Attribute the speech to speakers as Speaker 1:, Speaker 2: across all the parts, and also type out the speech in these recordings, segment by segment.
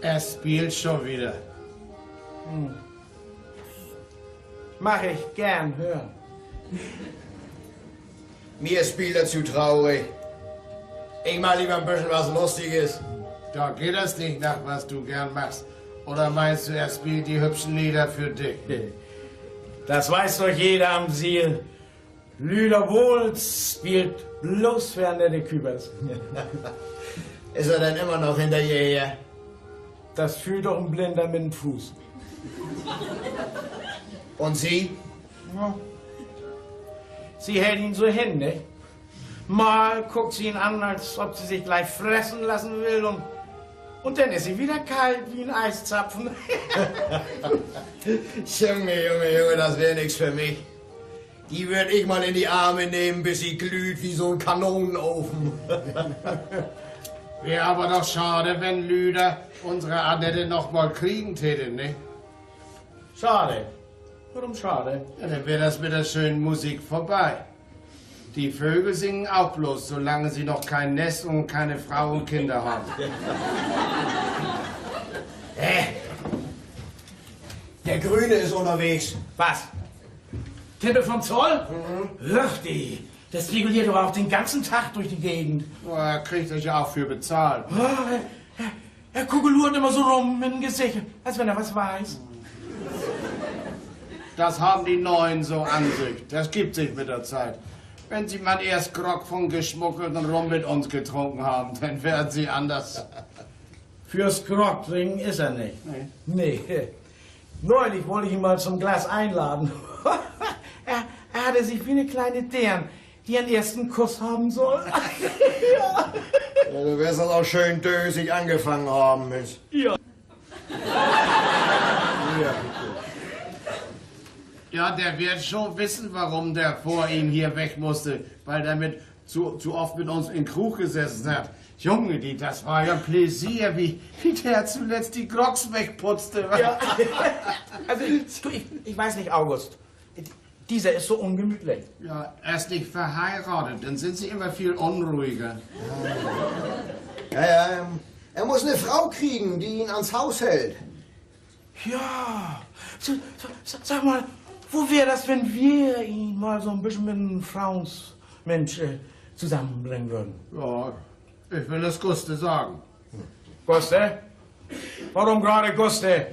Speaker 1: Er spielt schon wieder.
Speaker 2: Mach ich gern hören.
Speaker 3: Mir spielt er zu traurig. Ich mach lieber ein bisschen was Lustiges.
Speaker 1: Da geht es nicht nach, was du gern machst. Oder meinst du, er spielt die hübschen Lieder für dich?
Speaker 2: Das weiß doch jeder am Siel. Lüderwohls spielt bloß für nette Kübers.
Speaker 3: Ist er denn immer noch hinterher?
Speaker 2: Das fühlt doch ein Blinder mit dem Fuß.
Speaker 3: Und Sie?
Speaker 2: Ja. Sie hält ihn so hin, ne? Mal guckt sie ihn an, als ob sie sich gleich fressen lassen will und dann ist sie wieder kalt wie ein Eiszapfen.
Speaker 3: Junge, das wäre nichts für mich. Die würde ich mal in die Arme nehmen, bis sie glüht wie so ein Kanonenofen.
Speaker 1: Wäre aber doch schade, wenn Lüder unsere Annette noch mal kriegen täte, ne?
Speaker 2: Schade. Warum schade?
Speaker 1: Ja, dann wäre das mit der schönen Musik vorbei. Die Vögel singen auch bloß, solange sie noch kein Nest und keine Frau und Kinder haben.
Speaker 3: Der Grüne ist unterwegs.
Speaker 2: Was? Tippe vom Zoll? Ach, das reguliert doch auch den ganzen Tag durch die Gegend.
Speaker 1: Oh, er kriegt sich ja auch für bezahlt.
Speaker 2: Oh, er kugelurt immer so rum mit dem Gesicht, als wenn er was weiß.
Speaker 1: Das haben die Neuen so an sich. Das gibt sich mit der Zeit. Wenn sie mal erst Grog von geschmuggelten Rum mit uns getrunken haben, dann werden sie anders.
Speaker 2: Fürs Grog trinken ist er nicht. Nee. Neulich wollte ich ihn mal zum Glas einladen. er hatte sich wie eine kleine Dern, die einen ersten Kuss haben soll.
Speaker 3: Ja, du wirst das auch schön dösig angefangen haben mit.
Speaker 2: Ja.
Speaker 1: Ja, der wird schon wissen, warum der vor ihm hier weg musste, weil der zu oft mit uns in Krug gesessen hat. Junge, das war ja ein Pläsier, wie der zuletzt die Grogs wegputzte.
Speaker 2: Ja. Also, ich weiß nicht, August. Dieser ist so ungemütlich.
Speaker 1: Ja, er ist nicht verheiratet, dann sind sie immer viel unruhiger.
Speaker 3: Ja, er muss eine Frau kriegen, die ihn ans Haus hält.
Speaker 2: Ja, sag mal, wo wäre das, wenn wir ihn mal so ein bisschen mit einem Frauensmensch zusammenbringen würden?
Speaker 1: Ja, ich will es Guste sagen.
Speaker 2: Guste? Warum gerade Guste?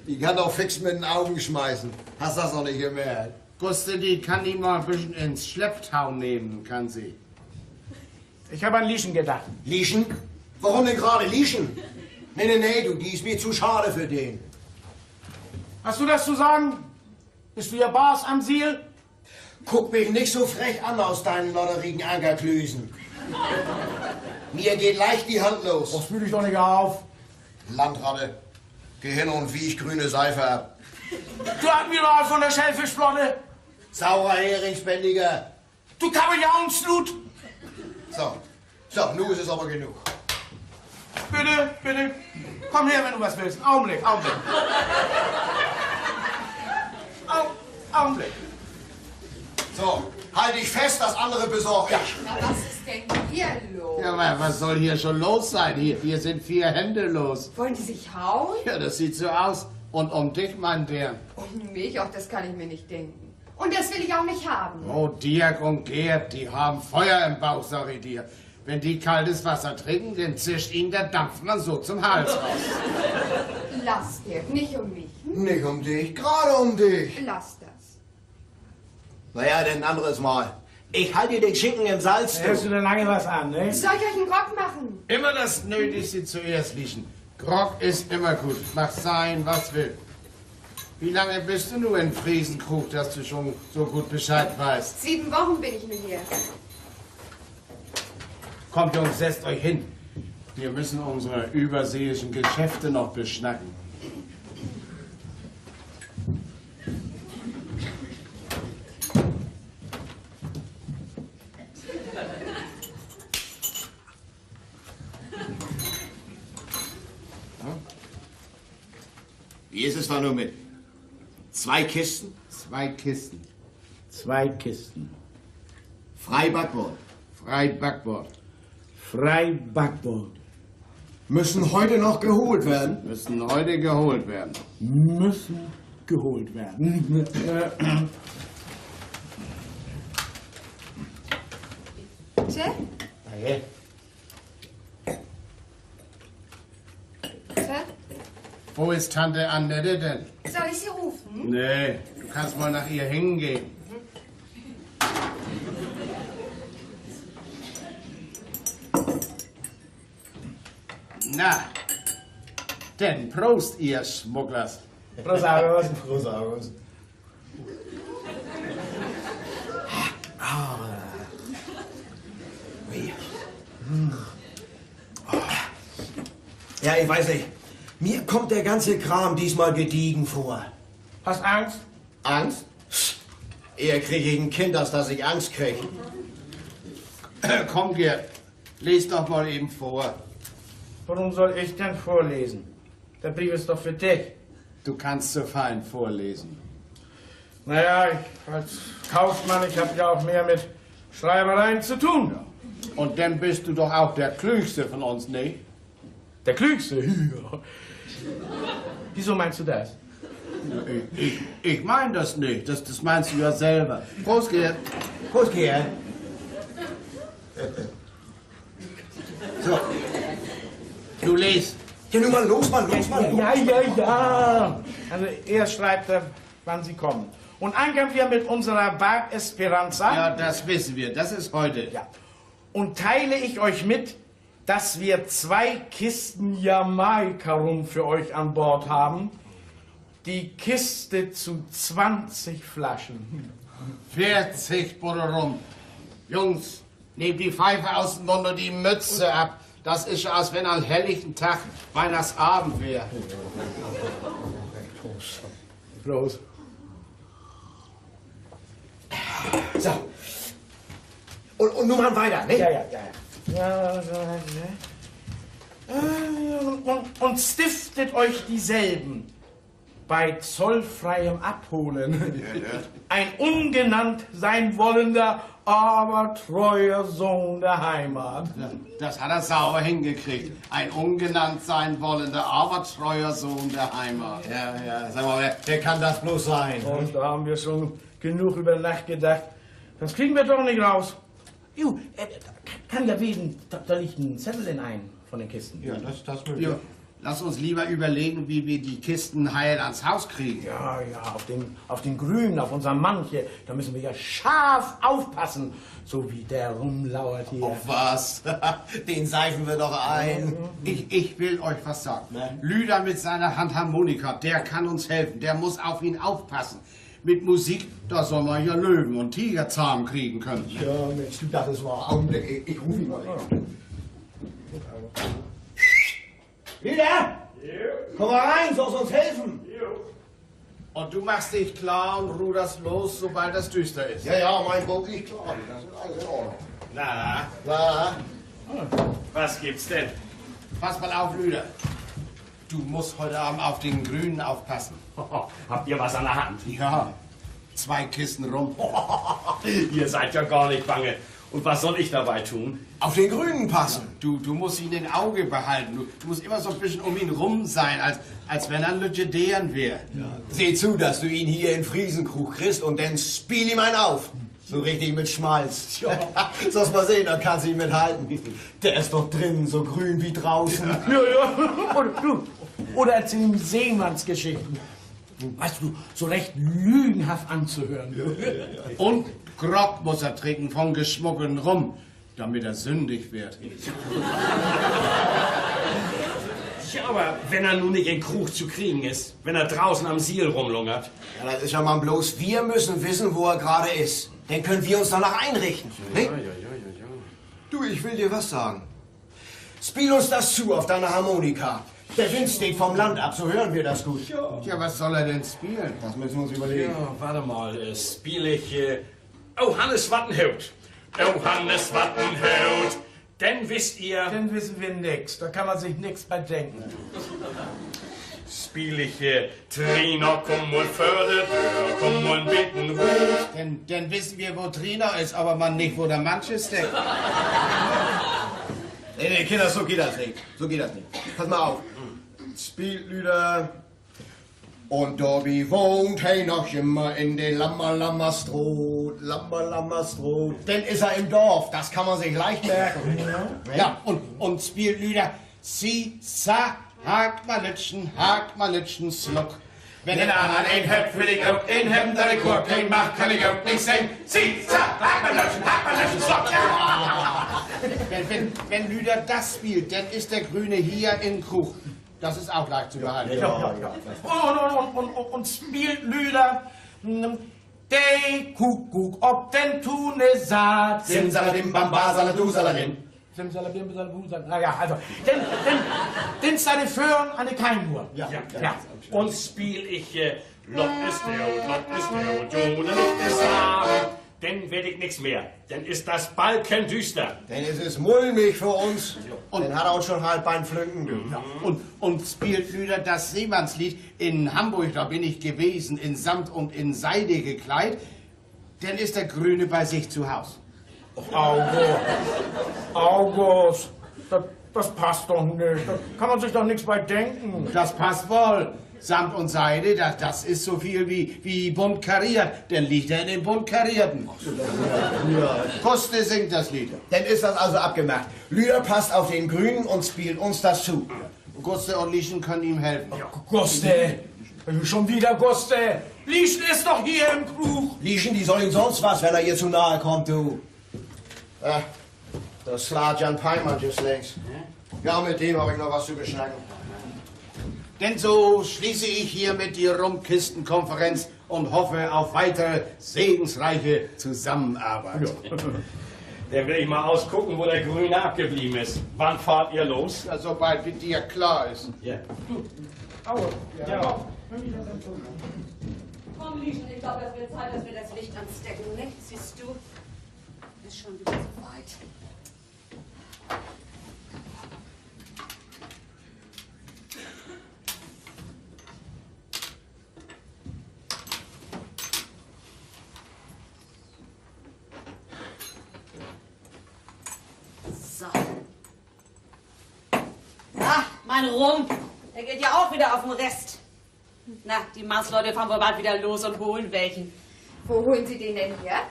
Speaker 3: Die kann doch fix mit den Augen schmeißen. Hast das noch nicht gemerkt?
Speaker 1: Guste, die kann ihn mal ein bisschen ins Schlepptau nehmen, kann sie.
Speaker 2: Ich habe an Lieschen gedacht.
Speaker 3: Lieschen? Warum denn gerade Lieschen? Nee, du, die ist mir zu schade für den.
Speaker 2: Hast du das zu sagen? Bist du ja Bas am Siel?
Speaker 3: Guck mich nicht so frech an aus deinen lodderigen Ankerklüsen. Mir geht leicht die Hand los.
Speaker 2: Das fühl ich doch nicht auf.
Speaker 3: Landratte, geh hin und wiech grüne Seife ab.
Speaker 2: Du Admiral von der Schellfischflotte.
Speaker 3: Saurer Heringsbändiger.
Speaker 2: Du Kabeljauenslut.
Speaker 3: So, nun ist es aber genug.
Speaker 2: Bitte. Komm her, wenn du was willst. Augenblick. Augenblick.
Speaker 3: So, halt dich fest, das andere besorge ich.
Speaker 4: Na, was ist denn hier los?
Speaker 1: Ja, aber was soll hier schon los sein? Hier sind 4 Hände los.
Speaker 4: Wollen die sich hauen?
Speaker 1: Ja, das sieht so aus. Und um dich, mein Dirk.
Speaker 4: Um mich? Auch das kann ich mir nicht denken. Und das will ich auch nicht haben.
Speaker 1: Oh, Dirk und Gerd, die haben Feuer im Bauch, sag ich dir. Wenn die kaltes Wasser trinken, dann zischt ihnen der Dampfmann so zum Hals raus.
Speaker 4: Lass, Dirk, nicht um mich.
Speaker 3: Nicht um dich, gerade um dich.
Speaker 4: Lass das.
Speaker 3: Naja, denn ein anderes Mal. Ich halte dir den Schinken im Salz.
Speaker 2: Hältst du denn lange was an, ne?
Speaker 4: Soll ich euch einen Grog machen?
Speaker 1: Immer das Nötigste zuerst liegen. Grog ist immer gut. Mach sein, was will. Wie lange bist du nur in Friesenkrug, dass du schon so gut Bescheid weißt?
Speaker 4: 7 Wochen bin ich nur hier.
Speaker 1: Kommt, Jungs, setzt euch hin. Wir müssen unsere überseeischen Geschäfte noch beschnacken.
Speaker 3: Wie ist es da nur mit 2 Kisten?
Speaker 1: 2 Kisten.
Speaker 2: 2 Kisten.
Speaker 3: Frei Backbord.
Speaker 1: Frei Backbord.
Speaker 2: Frei Backbord.
Speaker 3: Müssen heute noch geholt werden.
Speaker 1: Müssen heute geholt werden.
Speaker 2: Müssen geholt werden.
Speaker 4: Tja?
Speaker 3: Okay.
Speaker 4: Tja?
Speaker 1: Wo ist Tante Annette denn?
Speaker 4: Soll ich sie rufen?
Speaker 1: Nee, du kannst mal nach ihr hingehen. Na, denn Prost, ihr Schmugglers.
Speaker 2: Prosagos.
Speaker 3: Prosagos. Ja, ich weiß nicht. Mir kommt der ganze Kram diesmal gediegen vor.
Speaker 2: Hast Angst?
Speaker 3: Angst? Eher kriege ich ein Kind, als dass ich Angst kriege.
Speaker 1: Komm, Gerd, les doch mal eben vor.
Speaker 2: Warum soll ich denn vorlesen? Der Brief ist doch für dich.
Speaker 1: Du kannst so fein vorlesen.
Speaker 2: Naja, ich als Kaufmann, ich habe ja auch mehr mit Schreibereien zu tun.
Speaker 1: Und dann bist du doch auch der Klügste von uns, nicht?
Speaker 2: Der Klügste? Ja. Wieso meinst du das?
Speaker 1: Ich meine das nicht. Das meinst du ja selber. Prost, Gerd.
Speaker 3: Prost, Gerd.
Speaker 1: So. Du liest.
Speaker 3: Ja, nun mal los, mal los.
Speaker 2: Ja. Also erst schreibt er, wann sie kommen. Und anfangen wir mit unserer Bar Esperanza.
Speaker 1: Ja, das wissen wir. Das ist heute.
Speaker 2: Ja. Und teile ich euch mit, dass wir 2 Kisten Jamaika-Rum für euch an Bord haben. Die Kiste zu 20 Flaschen.
Speaker 1: 40 Buddel rum. Jungs, nehmt die Pfeife aus dem Mund und die Mütze ab. Das ist ja, als wenn an helllichten Tag Weihnachtsabend wäre.
Speaker 2: Prost.
Speaker 3: So. Und nun mal weiter, ne?
Speaker 2: Ja. Und stiftet euch dieselben bei zollfreiem Abholen. Ein ungenannt sein wollender, aber treuer Sohn der Heimat.
Speaker 1: Das hat er sauber hingekriegt. Ein ungenannt sein wollender, aber treuer Sohn der Heimat.
Speaker 3: Ja, sag mal, wer kann das bloß sein?
Speaker 2: Und da haben wir schon genug über Nacht gedacht. Das kriegen wir doch nicht raus. Ju, kann ja wesen, da liegt ein Zettel in einem von den Kisten.
Speaker 3: Ja, das will
Speaker 1: Ja, lass uns lieber überlegen, wie wir die Kisten heil ans Haus kriegen.
Speaker 2: Ja, auf den Grünen, auf unserem Mann hier, da müssen wir ja scharf aufpassen, so wie der rumlauert hier.
Speaker 3: Auf was? Den seifen wir doch ein.
Speaker 1: Ich will euch was sagen. Lüder mit seiner Handharmonika, der kann uns helfen. Der muss auf ihn aufpassen. Mit Musik, da soll man ja Löwen und Tiger zahm kriegen können.
Speaker 3: Ja, Mensch, du dachtest mal, Augenblick, ich rufe ihn mal. Lüder! Komm mal rein, sollst uns helfen?
Speaker 1: Und du machst dich klar und ruderst los, sobald es düster ist.
Speaker 3: Ja, mein Boot liegt klar. Das ist alles in Ordnung.
Speaker 5: Na, was gibt's denn?
Speaker 1: Pass mal auf, Lüder. Du musst heute Abend auf den Grünen aufpassen.
Speaker 5: Habt ihr was an der Hand?
Speaker 1: Ja, 2 Kisten rum.
Speaker 5: Ihr seid ja gar nicht bange. Und was soll ich dabei tun?
Speaker 3: Auf den Grünen passen.
Speaker 1: Du musst ihn im Auge behalten. Du musst immer so ein bisschen um ihn rum sein, als wenn er ein Lütjedären wäre.
Speaker 3: Seh zu, dass du ihn hier in Friesenkrug kriegst und dann spiel ihm einen auf. So richtig mit Schmalz. Sollst mal sehen, dann kannst du ihn mithalten. Der ist doch drinnen, so grün wie draußen.
Speaker 2: Ja. Oder erzähl ihm Seemannsgeschichten. Weißt du, so recht lügenhaft anzuhören.
Speaker 1: Und Grog muss er trinken von geschmuggelten Rum, damit er sündig wird.
Speaker 5: Ja, aber wenn er nun nicht in Krug zu kriegen ist, wenn er draußen am Siel rumlungert.
Speaker 3: Ja, das ist ja mal bloß, wir müssen wissen, wo er gerade ist. Dann können wir uns danach einrichten. Ja. Du, ich will dir was sagen. Spiel uns das zu auf deiner Harmonika. Der Wind steht vom Land ab, so hören wir das gut.
Speaker 1: Ja, was soll er denn spielen?
Speaker 3: Das müssen wir uns überlegen.
Speaker 5: Ja, warte mal, spiele ich... Oh, Hannes Wattenhout. Oh, Hannes Wattenhout. Denn wisst ihr...
Speaker 2: Dann wissen wir nix, da kann man sich nix bei denken.
Speaker 5: Spiel ich Trina, komm und fördert, komm und bitten ruf.
Speaker 1: Denn wissen wir, wo Trina ist, aber man nicht, wo der Manche steckt.
Speaker 3: Nee, Kinder, so geht das nicht. So geht das nicht. Pass mal auf. Spiellieder. Und Dobby wohnt hey noch immer in den Lammerlammerstroh, Lammerlammerstroh. Denn ist er im Dorf, das kann man sich leicht merken.
Speaker 1: Ja, und spielt Lieder. Sie, sa, hakt mal Lütschen, Sluck. Wenn er an ein Hep will ich auch in Hemd, da die Kur kein macht, kann ich auch nicht singen. Sie, sa, hakt mal Lütschen, Sluck. Wenn Lüder das spielt, dann ist der Grüne hier in Krug. Das ist auch leicht zu behalten.
Speaker 2: Ja. Und spielt Lüder. De Kuckuck, ob den Tune saat.
Speaker 3: Simsalabim, bamba, saladu, saladim.
Speaker 2: Simsalabim, saladu, saladim. Naja, also, den seine Föhren eine Keinuhr.
Speaker 5: Ja. Und spiel ich Lot ist der, Jone Licht ist da. Dann werd ich nix mehr. Dann ist das Balken düster.
Speaker 3: Denn es ist mulmig für uns. Und dann hat er auch schon halb beim Flünken.
Speaker 1: Ja, und spielt Lüder das Seemannslied. In Hamburg, da bin ich gewesen, in Samt und in Seide gekleidet. Dann ist der Grüne bei sich zu Haus.
Speaker 2: August, das passt doch nicht. Da kann man sich doch nichts bei denken.
Speaker 1: Das passt wohl. Samt und Seide, das ist so viel wie bunt kariert. Dann liegt er in den bunt karierten. Koste singt das Lied.
Speaker 3: Dann ist das also abgemacht. Lüder passt auf den Grünen und spielt uns das zu.
Speaker 1: Guste und Lieschen können ihm helfen.
Speaker 2: Guste, schon wieder Guste. Lieschen ist doch hier im Krug.
Speaker 3: Lieschen, die soll ihm sonst was, wenn er ihr zu nahe kommt, du. Das Sladjan Peimann just links. Ja, mit dem habe ich noch was zu beschnacken.
Speaker 1: Denn so schließe ich hiermit die Rumkistenkonferenz und hoffe auf weitere segensreiche Zusammenarbeit.
Speaker 5: Dann will ich mal ausgucken, wo der Grüne abgeblieben ist. Wann fahrt ihr los?
Speaker 1: Ja, sobald mit dir klar ist.
Speaker 5: Ja.
Speaker 6: Komm, Lieschen, ich glaube, es wird Zeit, dass wir das Licht anstecken, ne? Siehst du? Ist schon wieder so weit. So. Ah, mein Rum. Der geht ja auch wieder auf den Rest. Na, die Mannsleute fahren wohl bald wieder los und holen welchen.
Speaker 4: Wo holen Sie den denn her?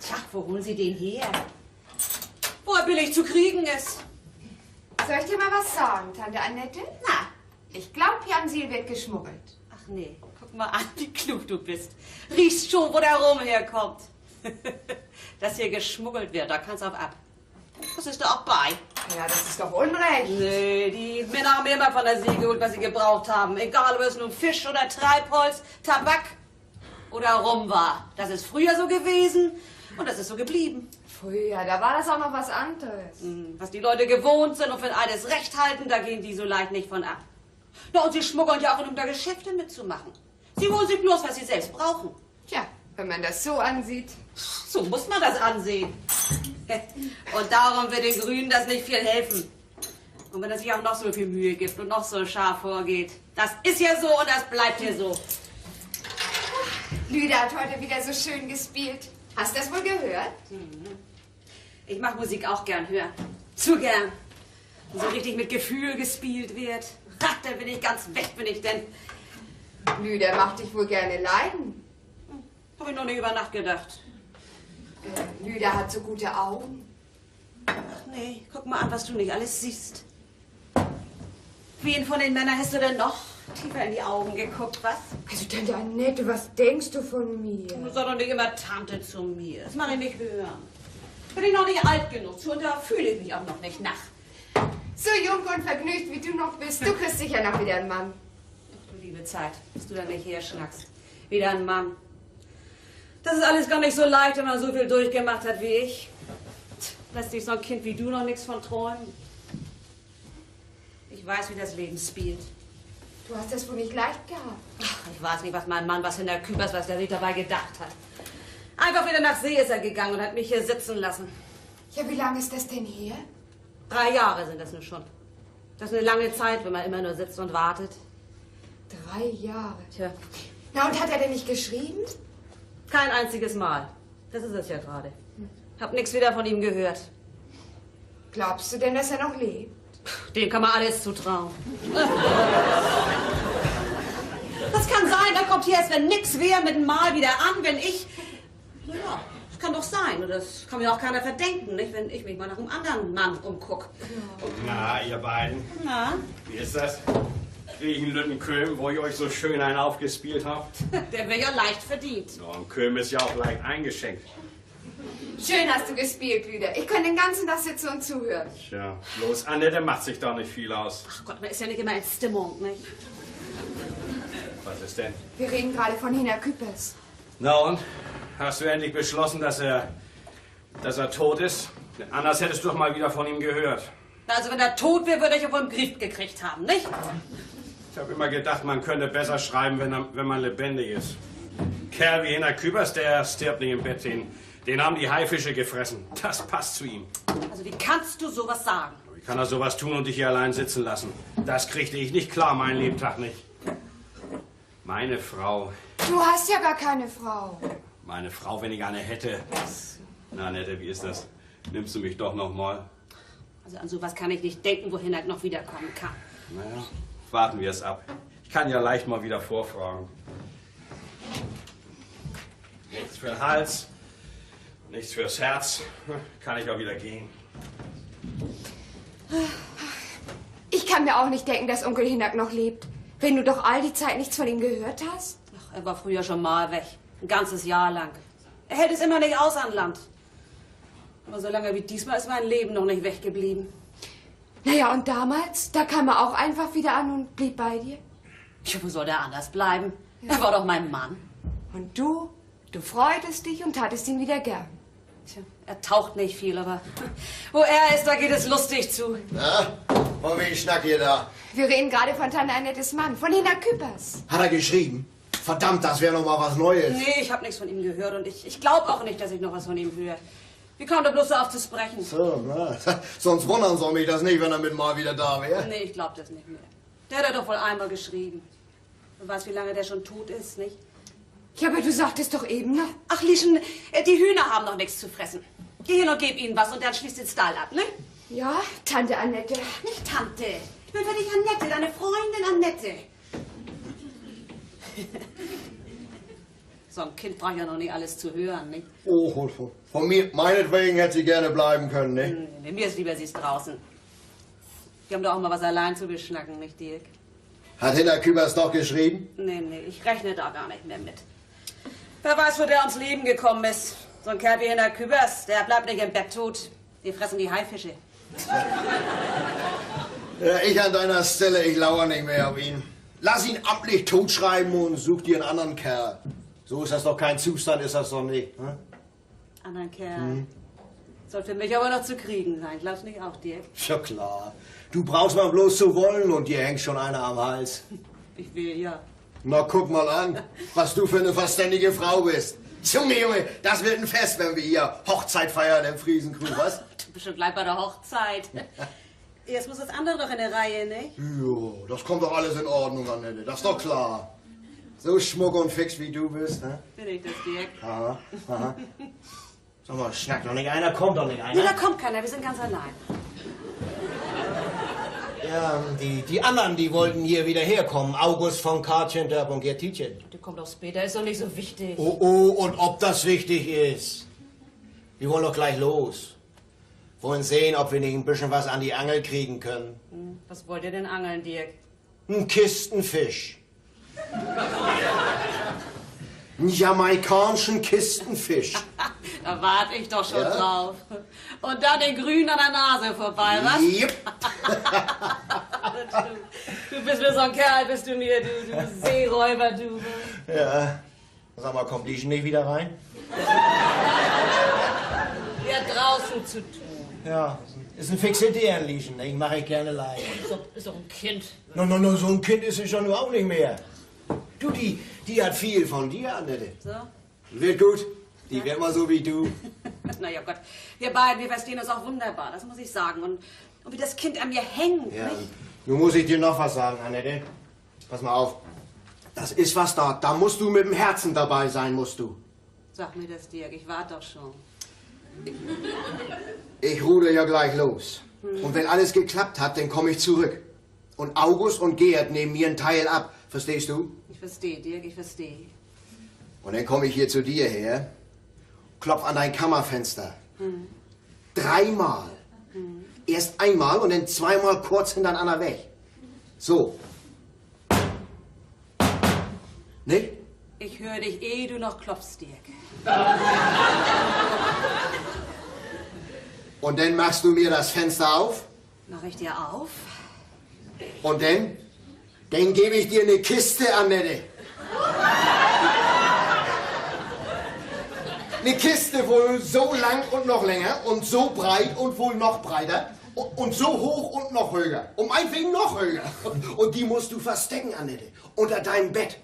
Speaker 6: Tja, wo holen Sie den her? Wo er billig zu kriegen ist.
Speaker 4: Soll ich dir mal was sagen, Tante Annette?
Speaker 6: Na,
Speaker 4: Ich glaube, Jansil wird geschmuggelt.
Speaker 6: ach nee, guck mal an, wie klug du bist. Riechst schon, wo der Rum herkommt. Dass hier geschmuggelt wird, da kannst du auf ab. Das ist da auch bei.
Speaker 4: Ja, das ist doch Unrecht.
Speaker 6: Nee, die Männer haben mir immer von der See geholt, was sie gebraucht haben. Egal, ob es nun Fisch oder Treibholz, Tabak oder Rum war. Das ist früher so gewesen und das ist so geblieben.
Speaker 4: Früher, da war das auch noch was anderes.
Speaker 6: Was die Leute gewohnt sind und für alles Recht halten, da gehen die so leicht nicht von ab. Na, und sie schmuggeln ja auch, um da Geschäfte mitzumachen. Sie holen sich bloß, was sie selbst brauchen.
Speaker 4: Tja, wenn man das so ansieht.
Speaker 6: So muss man das ansehen. Und darum wird den Grünen das nicht viel helfen. Und wenn er sich auch noch so viel Mühe gibt und noch so scharf vorgeht. Das ist ja so und das bleibt hier so.
Speaker 4: Lüder hat heute wieder so schön gespielt. Hast du das wohl gehört?
Speaker 6: Ich mag Musik auch gern hören. Zu gern. Und so richtig mit Gefühl gespielt wird. Ach, da bin ich ganz weg, bin ich denn.
Speaker 4: Lüder macht dich wohl gerne leiden.
Speaker 6: Hab ich noch nicht über Nacht gedacht.
Speaker 4: Lüder hat so gute Augen.
Speaker 6: Ach nee, guck mal an, was du nicht alles siehst. Wen von den Männern hast du denn noch tiefer in die Augen geguckt, was?
Speaker 4: Also, Tante Annette, was denkst du von mir?
Speaker 6: Du sollst doch nicht immer Tante zu mir. Das mache ich nicht hören. Bin ich noch nicht alt genug zu und da fühle ich mich auch noch nicht nach.
Speaker 4: So jung und vergnügt, wie du noch bist, du kriegst sicher noch wieder einen Mann.
Speaker 6: Ach du liebe Zeit, dass du da nicht herschnackst. Wieder ein Mann. Das ist alles gar nicht so leicht, wenn man so viel durchgemacht hat wie ich. Lässt sich so ein Kind wie du noch nichts von träumen. Ich weiß, wie das Leben spielt.
Speaker 4: Du hast das wohl nicht leicht gehabt.
Speaker 6: Ach, ich weiß nicht, was mein Mann, was hinter Kübers, was der sich dabei gedacht hat. Einfach wieder nach See ist er gegangen und hat mich hier sitzen lassen.
Speaker 4: Ja, wie lange ist das denn her?
Speaker 6: 3 Jahre sind das nun schon. Das ist eine lange Zeit, wenn man immer nur sitzt und wartet.
Speaker 4: 3 Jahre.
Speaker 6: Tja,
Speaker 4: Na, und hat er denn nicht geschrieben?
Speaker 6: kein einziges Mal. Das ist es ja gerade. Hab nichts wieder von ihm gehört.
Speaker 4: Glaubst du denn, dass er noch lebt?
Speaker 6: Dem kann man alles zutrauen. Das kann sein, er kommt hier, als wenn nix wäre, mit dem Mal wieder an, wenn ich... Naja, das kann doch sein. Das kann mir auch keiner verdenken, nicht? Wenn ich mich mal nach einem anderen Mann umguck.
Speaker 5: Na, ihr beiden.
Speaker 6: Na?
Speaker 5: Wie ist das? Kriegen Lüttenköln, wo ich euch so schön einen aufgespielt habt?
Speaker 6: Der wäre ja leicht verdient.
Speaker 5: So, und Köln ist ja auch leicht eingeschenkt.
Speaker 4: Schön hast du gespielt, Lüder. Ich kann den ganzen Tag sitzen und zuhören.
Speaker 5: Tja, bloß Annette macht sich da nicht viel aus.
Speaker 6: Ach Gott, man ist ja nicht immer in Stimmung, nicht?
Speaker 5: Was ist denn?
Speaker 4: Wir reden gerade von Hina Küppers.
Speaker 5: Na und? Hast du endlich beschlossen, dass er tot ist? Anders hättest du doch mal wieder von ihm gehört.
Speaker 6: Also wenn er tot wäre, würde ich auf einen Brief gekriegt haben, nicht?
Speaker 5: Ich habe immer gedacht, man könnte besser schreiben, wenn man lebendig ist. Kerl wie Hina Küppers, der stirbt nicht im Bett. Den haben die Haifische gefressen. Das passt zu ihm.
Speaker 6: Also wie kannst du sowas sagen?
Speaker 5: Wie kann er sowas tun und dich hier allein sitzen lassen? Das kriegte ich nicht klar, mein Lebtag nicht. Meine Frau.
Speaker 4: Du hast ja gar keine Frau.
Speaker 5: Meine Frau, wenn ich eine hätte. Na, Annette, wie ist das? Nimmst du mich doch noch mal?
Speaker 6: Also an sowas kann ich nicht denken, wohin er noch wiederkommen kann.
Speaker 5: Naja, warten wir es ab. Ich kann ja leicht mal wieder vorfragen. Nichts für den Hals, nichts fürs Herz. Kann ich auch wieder gehen.
Speaker 4: Ich kann mir auch nicht denken, dass Onkel Hinak noch lebt. Wenn du doch all die Zeit nichts von ihm gehört hast.
Speaker 6: Ach, er war früher schon mal weg. Ein ganzes Jahr lang. Er hält es immer nicht aus an Land. Aber so lange wie diesmal ist mein Leben noch nicht weggeblieben.
Speaker 4: Naja, und damals, da kam er auch einfach wieder an und blieb bei dir.
Speaker 6: Ja, wo soll der anders bleiben? Er war doch mein Mann.
Speaker 4: Und du freutest dich und tatest ihn wieder gern.
Speaker 6: Tja, er taucht nicht viel, aber wo er ist, da geht es lustig zu.
Speaker 3: Na, von wem schnackt ihr da?
Speaker 4: Wir reden gerade von Tante Annettes Mann, von Hina Küppers.
Speaker 3: Hat er geschrieben? Verdammt, das wäre noch mal was Neues.
Speaker 6: Nee, ich habe nichts von ihm gehört und ich glaube auch nicht, dass ich noch was von ihm höre. Wie kam der bloß so auf zu sprechen?
Speaker 3: So, na, sonst wundern soll mich das nicht, wenn er mit mal wieder da wäre.
Speaker 6: Nee, ich glaube das nicht mehr. Der hat er doch wohl einmal geschrieben. Du weißt, wie lange der schon tot ist, nicht?
Speaker 4: Ja, aber du sagtest doch eben noch.
Speaker 6: Ach, Lieschen, die Hühner haben noch nichts zu fressen. Geh hin und gib ihnen was und dann schließt den Stall ab, ne?
Speaker 4: Ja, Tante Annette.
Speaker 6: Nicht Tante. Ich bin für dich Annette, deine Freundin Annette. So ein Kind braucht ja noch nicht alles zu hören, nicht?
Speaker 3: Oh, von mir, meinetwegen hätte sie gerne bleiben können, ne?
Speaker 6: Nee, mir ist lieber, sie ist draußen. Die haben doch auch mal was allein zu beschnacken, nicht, Dirk?
Speaker 3: Hat Hina Küppers doch geschrieben?
Speaker 6: Nee, ich rechne da gar nicht mehr mit. Wer weiß, wo der ums Leben gekommen ist. So ein Kerl wie Hina Küppers, der bleibt nicht im Bett tot. Die fressen die Haifische.
Speaker 3: Ja, ich an deiner Stelle, ich lauere nicht mehr auf ihn. Lass ihn amtlich totschreiben und such dir einen anderen Kerl. So ist das doch kein Zustand, ist das doch nicht. Hm?
Speaker 6: Anderen Kerl. Soll für mich aber noch zu kriegen sein. Glaubst nicht auch, Dirk?
Speaker 3: Ja klar. Du brauchst mal bloß zu wollen und dir hängt schon einer am Hals.
Speaker 6: Ich will ja.
Speaker 3: Na, guck mal an, was du für eine verständige Frau bist. Junge, das wird ein Fest, wenn wir hier Hochzeit feiern im Friesenkrug, was?
Speaker 6: Du bist schon gleich bei der Hochzeit. Jetzt muss das andere doch in der Reihe, ne?
Speaker 3: Jo, das kommt doch alles in Ordnung, Annette, das ist doch klar. So schmuck und fix wie du bist, ne?
Speaker 6: Bin ich das, Dirk?
Speaker 3: Aha, aha. Sag mal, schnackt doch nicht einer, kommt doch nicht einer.
Speaker 6: Nee, da kommt keiner, wir sind ganz allein.
Speaker 3: Ja, die anderen, die wollten hier wieder herkommen. August von Kartchenterp und Gertitchen.
Speaker 6: Der kommt auch später, ist doch nicht so wichtig.
Speaker 3: Oh, und ob das wichtig ist. Die wollen doch gleich los. Wollen sehen, ob wir nicht ein bisschen was an die Angel kriegen können.
Speaker 6: Was wollt ihr denn angeln, Dirk?
Speaker 3: Ein Kistenfisch. Einen jamaikanischen Kistenfisch.
Speaker 6: Da warte ich doch schon
Speaker 3: Ja?
Speaker 6: drauf. Und dann den Grün an der Nase vorbei, was?
Speaker 3: Jep.
Speaker 6: Du bist mir so ein Kerl, bist du mir, du Seeräuber, du.
Speaker 3: Ja. Sag mal, kommt die nicht wieder rein?
Speaker 6: Ja, draußen zu tun.
Speaker 3: Ja, ist ein Fixitieren-Lieschen. Ich mache ich gerne leid.
Speaker 6: Ist doch ein Kind.
Speaker 3: No, so ein Kind ist es schon auch nicht mehr. Du, die hat viel von dir, Annette.
Speaker 6: So?
Speaker 3: Wird gut. Die wird mal so wie du.
Speaker 6: Na ja, Gott. Wir beiden, wir verstehen uns auch wunderbar, das muss ich sagen. Und wie das Kind an mir hängt,
Speaker 3: Ja.
Speaker 6: nicht?
Speaker 3: Nun muss ich dir noch was sagen, Annette. Pass mal auf. Das ist was da. Da musst du mit dem Herzen dabei sein, musst du.
Speaker 6: Sag mir das, Dirk, ich warte doch schon.
Speaker 3: Ich ruder ja gleich los. Und wenn alles geklappt hat, dann komme ich zurück. Und August und Gerd nehmen mir einen Teil ab. Verstehst du?
Speaker 6: Ich verstehe, Dirk, ich verstehe.
Speaker 3: Und dann komme ich hier zu dir her, klopf an dein Kammerfenster. 3-mal. Erst einmal und dann 2-mal kurz hintereinander weg. So. Ne?
Speaker 6: Ich höre dich, ehe du noch klopfst, Dirk.
Speaker 3: Und dann machst du mir das Fenster auf.
Speaker 6: Mach ich dir auf?
Speaker 3: Und dann gebe ich dir eine Kiste, Annette. Eine Kiste wohl so lang und noch länger und so breit und wohl noch breiter und so hoch und noch höher. Um meinetwegen noch höher. Und die musst du verstecken, Annette, unter deinem Bett.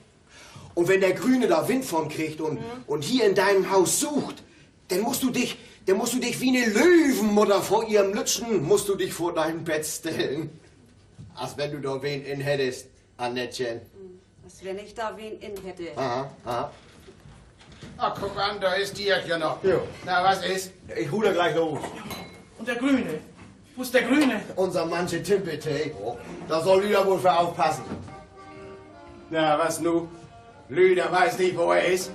Speaker 3: Und wenn der Grüne da Wind von kriegt und hier in deinem Haus sucht, dann musst du dich wie eine Löwenmutter vor ihrem Lütschen, musst du dich vor dein Bett stellen. Als wenn du da wen in hättest, Annettchen.
Speaker 6: Als wenn ich da wen in hätte.
Speaker 3: Aha, aha.
Speaker 1: Ach, guck an, da ist Dirk ja noch. Jo. Na, was ist?
Speaker 3: Ich ruder gleich los.
Speaker 2: Und der Grüne? Wo ist der Grüne?
Speaker 3: Unser manche Timpete, da soll Lüder wohl für aufpassen.
Speaker 1: Na, was nu? Lüder weiß nicht, wo er ist.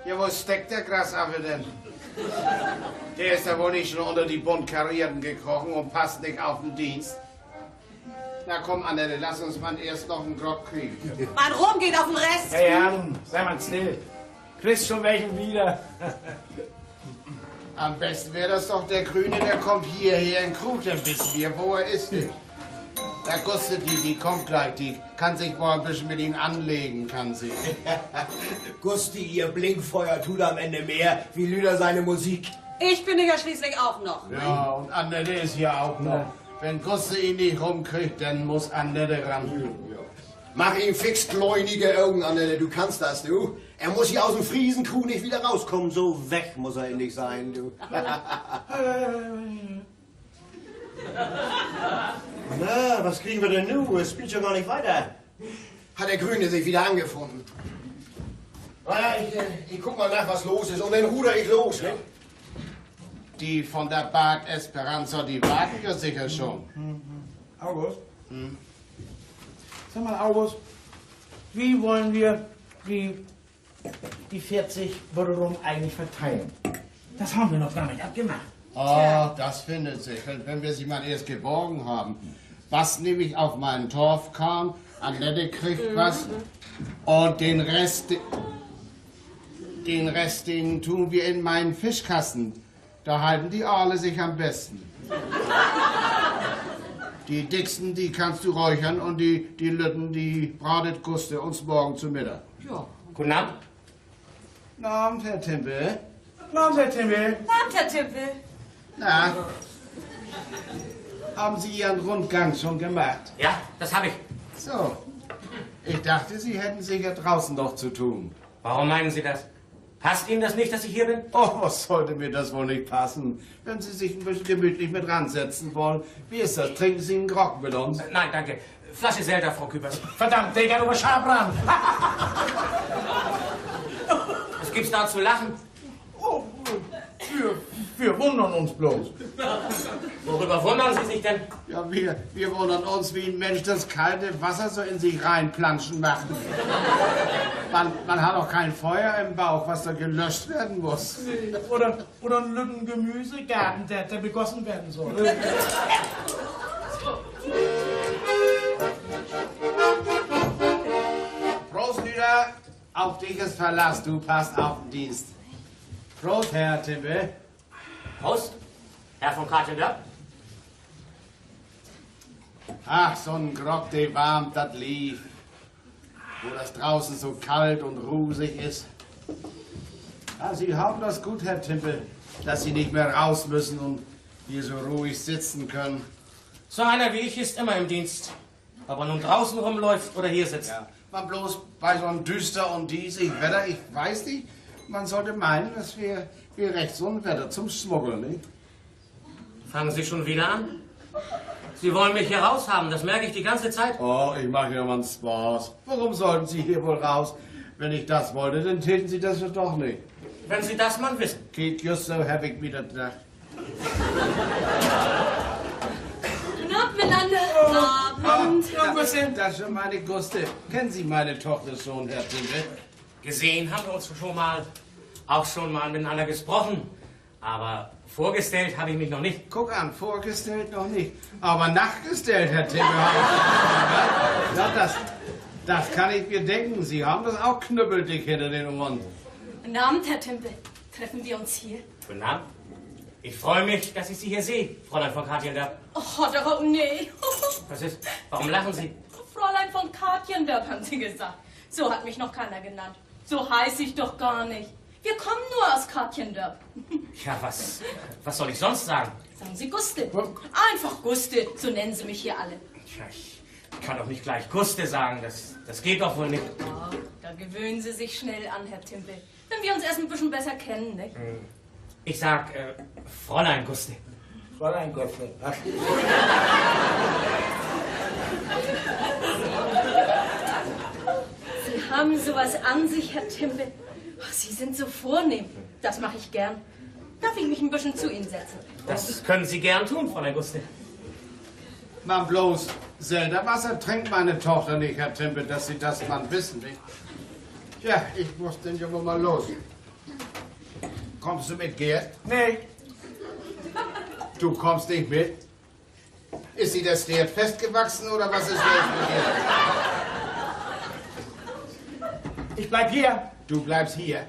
Speaker 1: Ja, wo steckt der Grasaffe denn? Der ist ja wohl nicht schon unter die bunt Karierten gekrochen und passt nicht auf den Dienst. Na komm, Annette, lass uns mal erst noch einen Grog kriegen.
Speaker 6: Mein Rum geht auf den Rest.
Speaker 2: Ja, ja, nun, sei mal still. Kriegst schon welchen wieder.
Speaker 1: Am besten wäre das doch der Grüne, der kommt hierher in Krug, dann wissen wir, wo er ist. Da Guste, die kommt gleich, die kann sich mal ein bisschen mit ihm anlegen, kann sie.
Speaker 3: Gusti, ihr Blinkfeuer tut am Ende mehr, wie Lüder seine Musik.
Speaker 6: Ich bin ja schließlich auch noch.
Speaker 1: Ja, und Annette ist hier auch noch. Wenn Guste ihn nicht rumkriegt, dann muss Annette ran.
Speaker 3: Mach ihm fix gläunige Augen, Annette, du kannst das, du. Er muss hier aus dem Friesenkuh nicht wieder rauskommen, so weg muss er endlich sein, du. Na, was kriegen wir denn nun? Es spielt schon gar nicht weiter. Hat der Grüne sich wieder angefunden. Na ja, ich guck mal nach, was los ist und dann ruder ich los, ne?
Speaker 1: Die von der Bad Esperanza, die warten ja sicher schon.
Speaker 2: August? Sag mal, August, wie wollen wir die 40 Brüder eigentlich verteilen? Das haben wir noch gar nicht abgemacht.
Speaker 1: Oh, das findet sich, wenn wir sie mal erst geborgen haben. Was nehme ich auf meinen Torfkahn? Annette kriegt was. Und den Rest, den tun wir in meinen Fischkasten. Da halten die Aale sich am besten. Die dicksten, die kannst du räuchern und die Lütten, die bratet Guste uns morgen zu Mittag.
Speaker 2: Ja.
Speaker 7: Guten Abend.
Speaker 1: Guten Abend, Herr Timpel.
Speaker 2: Guten Abend, Herr Timmel.
Speaker 6: Abend, Herr Timpel.
Speaker 1: Na, haben Sie Ihren Rundgang schon gemacht?
Speaker 7: Ja, das habe ich.
Speaker 1: So, ich dachte, Sie hätten sicher draußen noch zu tun.
Speaker 7: Warum meinen Sie das? Passt Ihnen das nicht, dass ich hier bin?
Speaker 1: Oh, was sollte mir das wohl nicht passen? Wenn Sie sich ein bisschen gemütlich mit ransetzen wollen. Wie ist das? Trinken Sie einen Grog mit uns?
Speaker 7: Nein, danke. Flasche Selter, Frau Küpers.
Speaker 2: Verdammt, der geht über Schabran.
Speaker 7: Was gibt's da zu lachen?
Speaker 2: Oh, wir wundern uns bloß.
Speaker 7: Worüber wundern Sie sich denn?
Speaker 1: Ja, wir wundern uns, wie ein Mensch das kalte Wasser so in sich reinplanschen macht. Man hat auch kein Feuer im Bauch, was da gelöscht werden muss.
Speaker 2: Oder ein Lückengemüsegarten, der begossen werden soll.
Speaker 1: Prost, Lüder. Auf dich ist Verlass, du passt auf den Dienst. Prost, Herr Timpel.
Speaker 7: Prost, Herr von Katendörp.
Speaker 1: Ach, so ein Grog, der warm, das lief. Wo das draußen so kalt und rusig ist. Ah, Sie haben das gut, Herr Timpel, dass Sie nicht mehr raus müssen und hier so ruhig sitzen können.
Speaker 7: So einer wie ich ist immer im Dienst. Ob er nun draußen rumläuft oder hier sitzt.
Speaker 1: Ja, man bloß bei so einem düster und diesig Wetter, ich weiß nicht, man sollte meinen, dass wir recht so ein Wetter zum Schmuggeln, nicht?
Speaker 7: Fangen Sie schon wieder an? Sie wollen mich hier raus haben, das merke ich die ganze Zeit.
Speaker 1: Oh, ich mache ja mal einen Spaß. Warum sollten Sie hier wohl raus? Wenn ich das wollte, dann täten Sie das doch nicht.
Speaker 7: wenn Sie das mal wissen.
Speaker 1: Geht just so, hab ich wieder gedacht.
Speaker 6: Guten Abend miteinander. Abend.
Speaker 1: Das ist meine Guste. Kennen Sie meine Tochter schon, Herr Timpe?
Speaker 7: Gesehen haben wir uns schon mal, auch schon mal miteinander gesprochen. Aber vorgestellt habe ich mich noch nicht.
Speaker 1: Guck an, vorgestellt noch nicht. Aber nachgestellt, Herr Timpe, ja, das kann ich mir denken. Sie haben das auch knüppeldick hinter den Ohren.
Speaker 8: Guten Abend, Herr Timpe. Treffen wir uns hier?
Speaker 7: Guten Abend. Ich freue mich, dass ich Sie hier sehe, Fräulein von Katjenberg.
Speaker 8: Oh, doch, nee.
Speaker 7: Was ist? Warum lachen Sie?
Speaker 8: Fräulein von Katjenberg, haben Sie gesagt. So hat mich noch keiner genannt. So heiß ich doch gar nicht. Wir kommen nur aus Katjenberg.
Speaker 7: Ja, was soll ich sonst sagen?
Speaker 8: Sagen Sie Guste. Einfach Guste, so nennen Sie mich hier alle.
Speaker 7: Tja, ich kann doch nicht gleich Guste sagen, das geht doch wohl nicht.
Speaker 8: Oh, da gewöhnen Sie sich schnell an, Herr Timpe. Wenn wir uns erst ein bisschen besser kennen, nicht?
Speaker 7: Ich sag, Fräulein Guste.
Speaker 2: Fräulein Guste. Ach.
Speaker 8: Sie haben sowas an sich, Herr Timpe. Oh, Sie sind so vornehm. Das mache ich gern. Darf ich mich ein bisschen zu Ihnen setzen?
Speaker 7: Das können Sie gern tun, Fräulein Guste.
Speaker 1: Na bloß, Selderwasser trinkt meine Tochter nicht, Herr Timpe, dass Sie das mal wissen, nicht? Ja, ich muss den Jungen mal los. Kommst du mit, Gerd?
Speaker 2: Nee,
Speaker 1: Du kommst nicht mit? Ist sie das Pferd festgewachsen oder was ist los mit ihr?
Speaker 2: ich bleib hier.
Speaker 1: Du bleibst hier.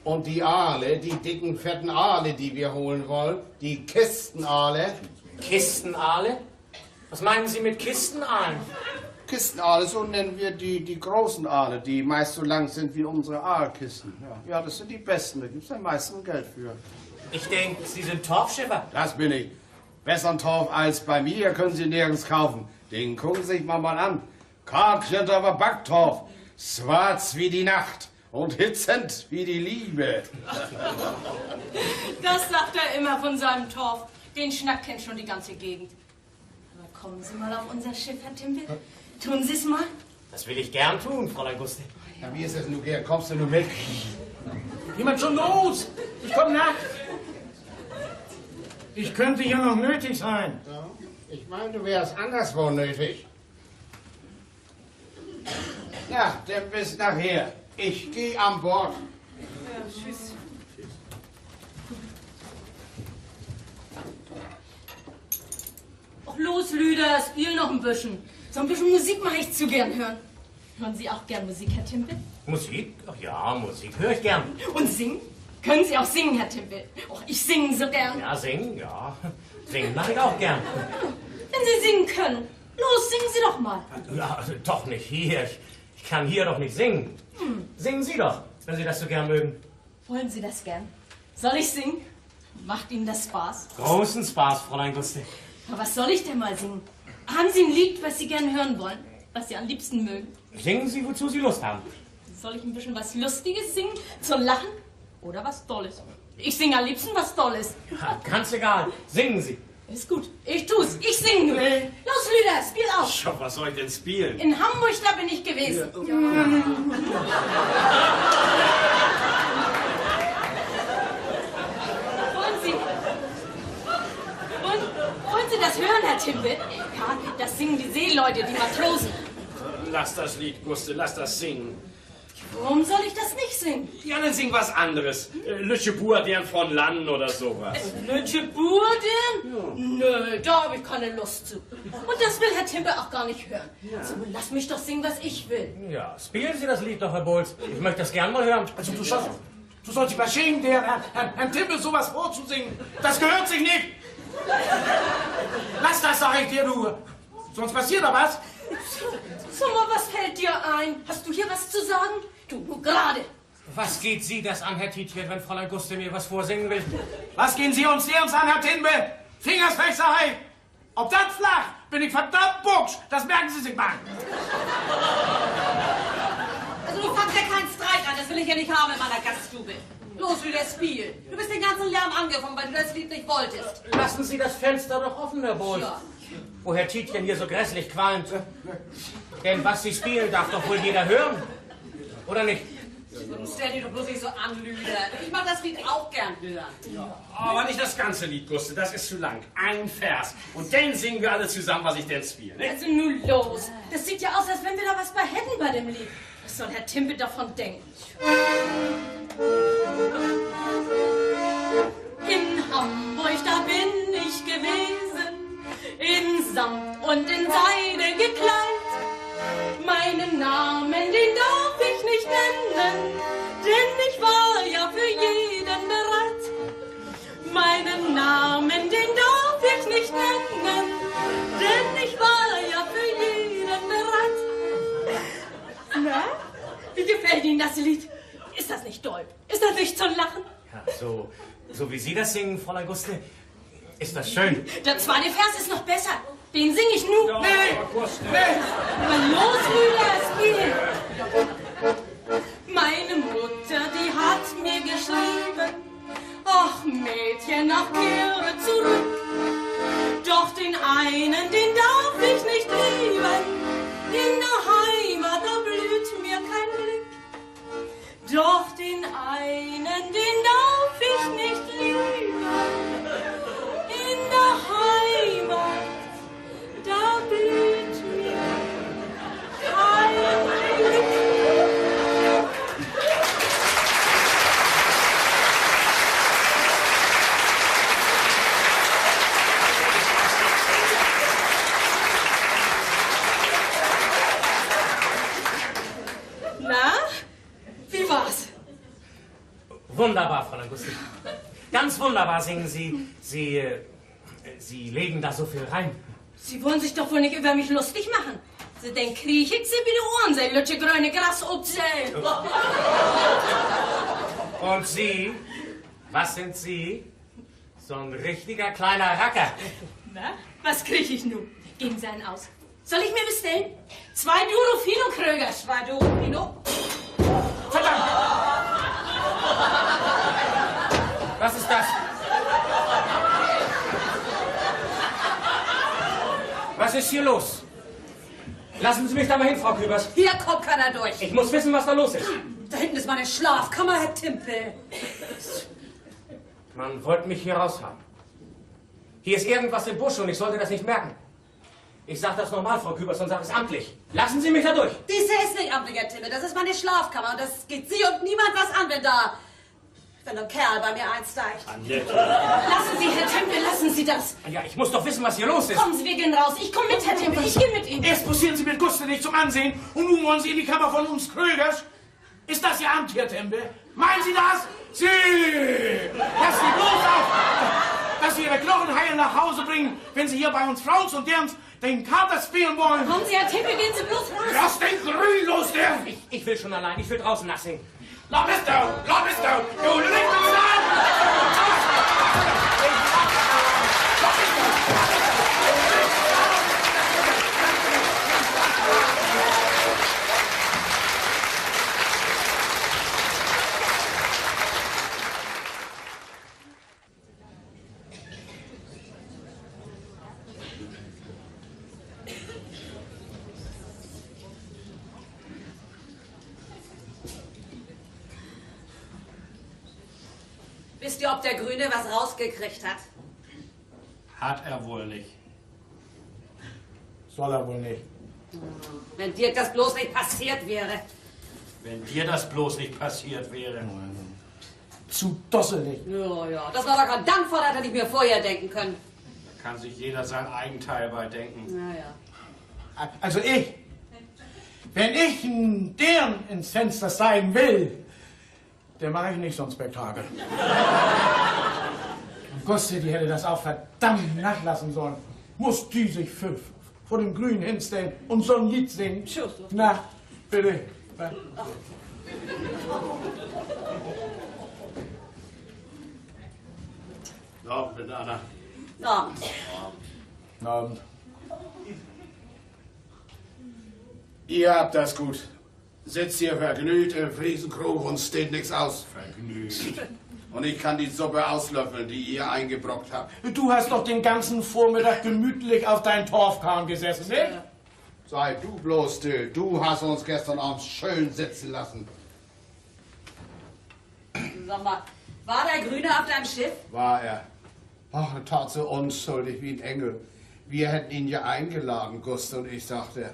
Speaker 1: Und die Aale, die dicken, fetten Aale, die wir holen wollen, die Kistenaale.
Speaker 7: Kistenaale? Was meinen Sie mit Kistenaalen?
Speaker 1: Kistenaale, so nennen wir die großen Aale, die meist so lang sind wie unsere Aalkisten. Ja, das sind die besten, da gibt's am meisten Geld für.
Speaker 7: Ich denke, Sie sind Torfschiffer.
Speaker 1: Das bin ich. Besseren Torf als bei mir können Sie nirgends kaufen. Den gucken Sie sich mal an. Kartschenterber Backtorf, schwarz wie die Nacht und hitzend wie die Liebe.
Speaker 8: Das sagt er immer von seinem Torf. Den Schnack kennt schon die ganze Gegend. Aber kommen Sie mal auf unser Schiff, Herr Timpe. Tun Sie es mal.
Speaker 7: Das will ich gern tun, Fräulein Guste.
Speaker 1: Na, wie ist das nun, Gerd? Kommst du nun mit?
Speaker 2: Jemand schon los. Ich komm nach. Ich könnte ja noch nötig sein.
Speaker 1: Ja, ich meine, du wärst anderswo nötig. Ja, dann bis nachher. Ich gehe an Bord.
Speaker 8: Ja, tschüss. Och, los, Lüder, spiel noch ein bisschen. So ein bisschen Musik mache ich zu gern hören. Hören Sie auch gern Musik, Herr Timpe?
Speaker 7: Musik? Ach ja, Musik höre ich gern.
Speaker 8: Und singen? Können Sie auch singen, Herr Timpe? Och, ich singe so gern.
Speaker 7: Ja, singen, ja. Singen mache ich auch gern.
Speaker 8: Wenn Sie singen können, los, singen Sie doch mal.
Speaker 7: Ja, also doch nicht hier. Ich kann hier doch nicht singen. Singen Sie doch, wenn Sie das so gern mögen.
Speaker 8: Wollen Sie das gern? Soll ich singen? Macht Ihnen das Spaß?
Speaker 7: Großen Spaß, Fräulein Guste.
Speaker 8: Aber was soll ich denn mal singen? Haben Sie ein Lied, was Sie gern hören wollen? Was Sie am liebsten mögen?
Speaker 7: Singen Sie, wozu Sie Lust haben.
Speaker 8: Soll ich ein bisschen was Lustiges singen? Zum Lachen? Oder was Tolles? Ich singe am liebsten was Tolles.
Speaker 7: Ja, ganz egal. Singen Sie.
Speaker 8: Ist gut. Ich tu's. Ich singe nur. Los, Lüder, spiel auf.
Speaker 5: Schau, was soll ich denn spielen?
Speaker 8: In Hamburg, da bin ich gewesen. Wollen Sie das hören, Herr Timpe? Ja, das singen die Seeleute, die Matrosen.
Speaker 5: Lass das Lied, Guste, lass das singen.
Speaker 8: Warum soll ich das nicht singen?
Speaker 5: Die anderen singen was anderes. Lütsche Buadern von Lannen oder sowas.
Speaker 8: Lütsche Burden? Nö, da habe ich keine Lust zu. Und das will Herr Timpe auch gar nicht hören. So, lass mich doch singen, was ich will.
Speaker 7: Ja, spielen Sie das Lied doch, Herr Bowles. Ich möchte das gern mal hören.
Speaker 2: Also du sollst dich mal schämen, Herrn Timpe sowas vorzusingen. Das gehört sich nicht. Lass das, sag ich dir, du. Sonst passiert da was.
Speaker 8: Sag mal, was fällt dir ein? Hast du hier was zu sagen? Du, nur gerade.
Speaker 7: Was geht Sie das an, Herr Tietjen, wenn Fräulein Guste mir was vorsingen will?
Speaker 2: Was gehen Sie uns an, Herr Timpe? Fingersfechserei. Ob das flach, bin ich verdammt bucksch. Das merken Sie sich mal.
Speaker 6: Also du fangst ja keinen Streit an, das will ich ja nicht haben in meiner Gaststube. Los, wie das Spiel. Du bist den ganzen Lärm angefangen, weil du das Lied nicht wolltest.
Speaker 7: Lassen Sie das Fenster doch offen, Herr Bowles.
Speaker 6: Ja.
Speaker 7: Wo Herr Tietjen hier so grässlich qualmt. Denn was Sie spielen, darf doch wohl jeder hören. Oder nicht?
Speaker 6: Stell dich doch bloß nicht so an, Lüder. Ich mag das Lied auch gern hören.
Speaker 5: Aber nicht das ganze Lied, Guste, das ist zu lang. Ein Vers. Und den singen wir alle zusammen, was ich denn spiele. Ne?
Speaker 8: Also nun los. Das sieht ja aus, als wenn wir da was bei hätten bei dem Lied. Was soll Herr Timpe davon denken? In Hamburg, da bin ich gewesen, in Samt und in Seide gekleidet. Meinen Namen, den darf ich nicht nennen, denn ich war ja für jeden bereit. Meinen Namen, den darf ich nicht nennen, denn ich war ja für jeden bereit. Na, wie gefällt Ihnen das Lied? Ist das nicht toll? Ist das nicht zum Lachen?
Speaker 7: Ja, so wie Sie das singen, Fräulein Guste, ist das schön.
Speaker 8: Der zweite Vers ist noch besser. Den singe ich nun.
Speaker 5: Ja,
Speaker 8: Nee.
Speaker 5: Guste.
Speaker 8: Aber los, Müller, spiel! Meine Mutter, die hat mir geschrieben, ach Mädchen, ach kehre zurück. Doch den einen, den darf ich nicht lieben, in der Heimat, da blüht mir kein Glück. Doch den einen, den darf ich nicht lieben, in der Heimat, da blüht mir kein Glück. Na, wie war's?
Speaker 7: Wunderbar, Fräulein Guste. Ganz wunderbar singen Sie. Sie legen da so viel rein.
Speaker 8: Sie wollen sich doch wohl nicht über mich lustig machen. Sie denken, krieg ich sie wie die Ohren, sie lutsche grüne Gras obsehen.
Speaker 7: Und Sie? Was sind Sie? So ein richtiger kleiner Racker.
Speaker 8: Na, was krieg ich nun? Geben Sie einen aus. Soll ich mir bestellen? 2 Duro Fino Kröger. 2 Duro Fino.
Speaker 7: Verdammt! Was ist das? Was ist hier los? Lassen Sie mich da mal hin, Frau Kübers.
Speaker 6: Hier kommt keiner durch.
Speaker 7: Ich muss wissen, was da los ist.
Speaker 6: Da hinten ist meine Schlafkammer, Herr Timpel.
Speaker 7: Man wollte mich hier raushaben. Hier ist irgendwas im Busch und ich sollte das nicht merken. Ich sage das normal, Frau Kübers, und sage es amtlich. Lassen Sie mich da durch.
Speaker 6: Dies hier ist nicht amtlich, Herr Timpel. Das ist meine Schlafkammer und das geht Sie und niemand was an, wenn ein Kerl bei mir einsteigt.
Speaker 8: Lassen Sie, Herr Timpel, lassen Sie das.
Speaker 7: Ja, ich muss doch wissen, was hier los ist.
Speaker 8: Kommen Sie, wir gehen raus. Ich komme mit, Herr Timpel. Ich gehe mit Ihnen.
Speaker 2: Erst posieren Sie mit Guste nicht zum Ansehen und nun wollen Sie in die Kammer von uns Krögers. Ist das Ihr Amt, Herr Tempe? Meinen Sie das? Sie! Lassen Sie bloß auf, dass Sie Ihre Knochen heil nach Hause bringen, wenn Sie hier bei uns Frauens und Derns den Kater spielen wollen.
Speaker 8: Kommen Sie, Herr Timpel, gehen Sie bloß raus.
Speaker 2: Lass den Grün los, der!
Speaker 7: Ich will schon allein. Ich will draußen nachsingen.
Speaker 2: Lass es down! Lass es down! Du legst uns an!
Speaker 6: Wisst ihr, ob der Grüne was rausgekriegt hat?
Speaker 5: Hat er wohl nicht.
Speaker 2: Soll er wohl nicht.
Speaker 6: Wenn dir das bloß nicht passiert wäre.
Speaker 5: Wenn dir das bloß nicht passiert wäre.
Speaker 2: Zu dosselig.
Speaker 6: Ja, das war doch kein Dank vor, das hätte ich mir vorher denken können.
Speaker 5: Da kann sich jeder sein Eigenteil bei denken.
Speaker 6: Ja.
Speaker 2: Also wenn ich einen Dern ins Fenster steigen will, der mache ich nicht so ein Spektakel. Guste, die hätte das auch verdammt nachlassen sollen. Muss die sich vor dem Grünen hinstellen und so ein Lied singen? Na, bitte.
Speaker 5: Ja, mit Anna.
Speaker 6: Ja.
Speaker 2: Abend.
Speaker 1: Ihr habt das gut. Sitzt hier vergnügt im Friesenkrug und steht nichts aus.
Speaker 5: Vergnügt.
Speaker 1: Und ich kann die Suppe auslöffeln, die ihr eingebrockt habt.
Speaker 2: Du hast doch den ganzen Vormittag gemütlich auf deinem Torfkahn gesessen, nicht?
Speaker 1: Sei du bloß still. Du hast uns gestern Abend schön sitzen lassen.
Speaker 6: Sag mal, war der Grüne auf deinem Schiff?
Speaker 1: War er. Ach, er tat so unschuldig wie ein Engel. Wir hätten ihn ja eingeladen, Gust und ich, sagte.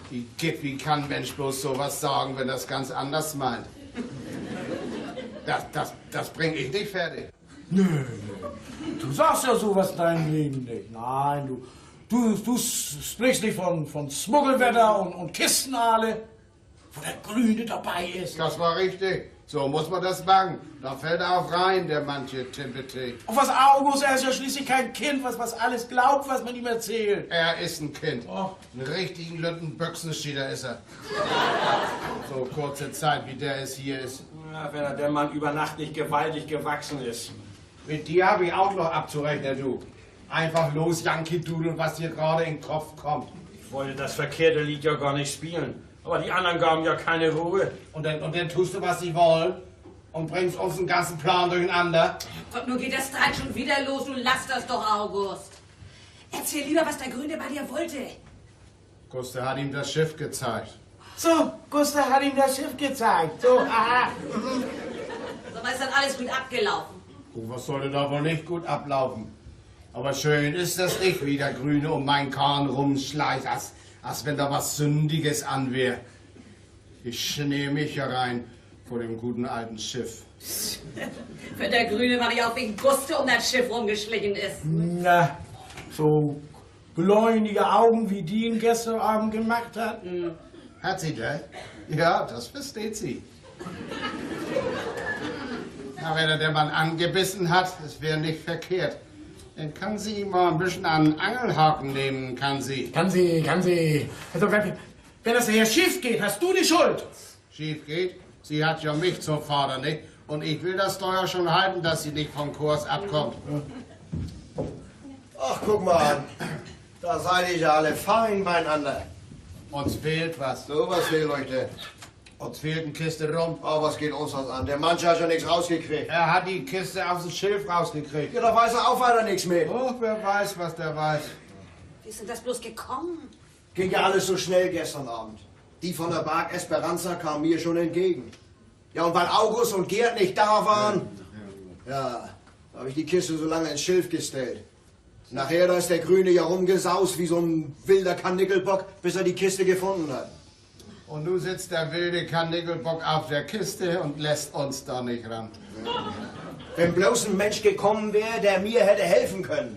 Speaker 1: Wie kann ein Mensch bloß sowas sagen, wenn er das ganz anders meint? Das bringe ich nicht fertig.
Speaker 2: Nö. Du sagst ja sowas in deinem Leben nicht. Nein, du sprichst nicht von Smuggelwetter und Kistenale, wo der Grüne dabei ist.
Speaker 1: Das war richtig. So muss man das machen. Da fällt er auch rein, der manche Timpete.
Speaker 2: Auf was August, er ist ja schließlich kein Kind, was alles glaubt, was man ihm erzählt.
Speaker 1: Er ist ein Kind.
Speaker 2: Oh.
Speaker 1: Einen richtigen Lüttenbüchsenschieter ist er. So kurze Zeit, wie der es hier ist.
Speaker 5: Ja, wenn der Mann über Nacht nicht gewaltig gewachsen ist.
Speaker 1: Mit dir habe ich auch noch abzurechnen, du. Einfach los, Yankee-Dudeln, was dir gerade in den Kopf kommt.
Speaker 5: Ich wollte das verkehrte Lied ja gar nicht spielen. Aber die anderen gaben ja keine Ruhe.
Speaker 1: Und dann tust du, was sie wollen und bringst uns den ganzen Plan durcheinander.
Speaker 6: Gott, nun geht der Streit schon wieder los. Du lass das doch, August. Erzähl lieber, was der Grüne bei dir wollte.
Speaker 1: Gustav hat ihm das Schiff gezeigt.
Speaker 2: So, Gustav hat ihm das Schiff gezeigt. So, aha.
Speaker 6: Sag mal, ist dann alles gut abgelaufen?
Speaker 1: Oh, was sollte da wohl nicht gut ablaufen? Aber schön ist das nicht, wie der Grüne um meinen Kahn rumschleicht, als wenn da was Sündiges an wäre. Ich schnee mich herein vor dem guten alten Schiff.
Speaker 6: Wenn der Grüne mal nicht auf wegen Guste um das Schiff rumgeschlichen ist.
Speaker 2: Na, so bläunige Augen, wie die ihn gestern Abend gemacht hat.
Speaker 1: Hat sie das? Ja, das versteht sie. Na, wenn er der Mann angebissen hat, das wäre nicht verkehrt. Dann kann sie ihm mal ein bisschen an den Angelhaken nehmen, kann sie.
Speaker 2: Kann sie. Also, wenn das hier schief geht, hast du die Schuld.
Speaker 1: Schief geht? Sie hat ja mich zum Vater, nicht? Und ich will das Steuer schon halten, dass sie nicht vom Kurs abkommt.
Speaker 3: Ach, guck mal an. Da seid ihr ja alle fein beieinander.
Speaker 1: Uns fehlt was.
Speaker 3: So, was fehlt euch denn?
Speaker 1: Uns fehlt eine Kiste rum.
Speaker 3: Oh, was geht uns das an? Der Mann hat ja nichts rausgekriegt.
Speaker 1: Er hat die Kiste aus dem Schilf rausgekriegt.
Speaker 3: Ja, da weiß er auch weiter nichts mehr.
Speaker 1: Oh, wer weiß, was der weiß.
Speaker 6: Wie ist denn das bloß gekommen?
Speaker 3: Ging ja alles so schnell gestern Abend. Die von der Bark Esperanza kamen mir schon entgegen. Ja, und weil August und Gerd nicht da waren, ja, da habe ich die Kiste so lange ins Schilf gestellt. Nachher, da ist der Grüne ja rumgesaust wie so ein wilder Karnickelbock, bis er die Kiste gefunden hat.
Speaker 1: Und nun sitzt der wilde Karnickelbock auf der Kiste und lässt uns da nicht ran.
Speaker 3: Wenn bloß ein Mensch gekommen wäre, der mir hätte helfen können.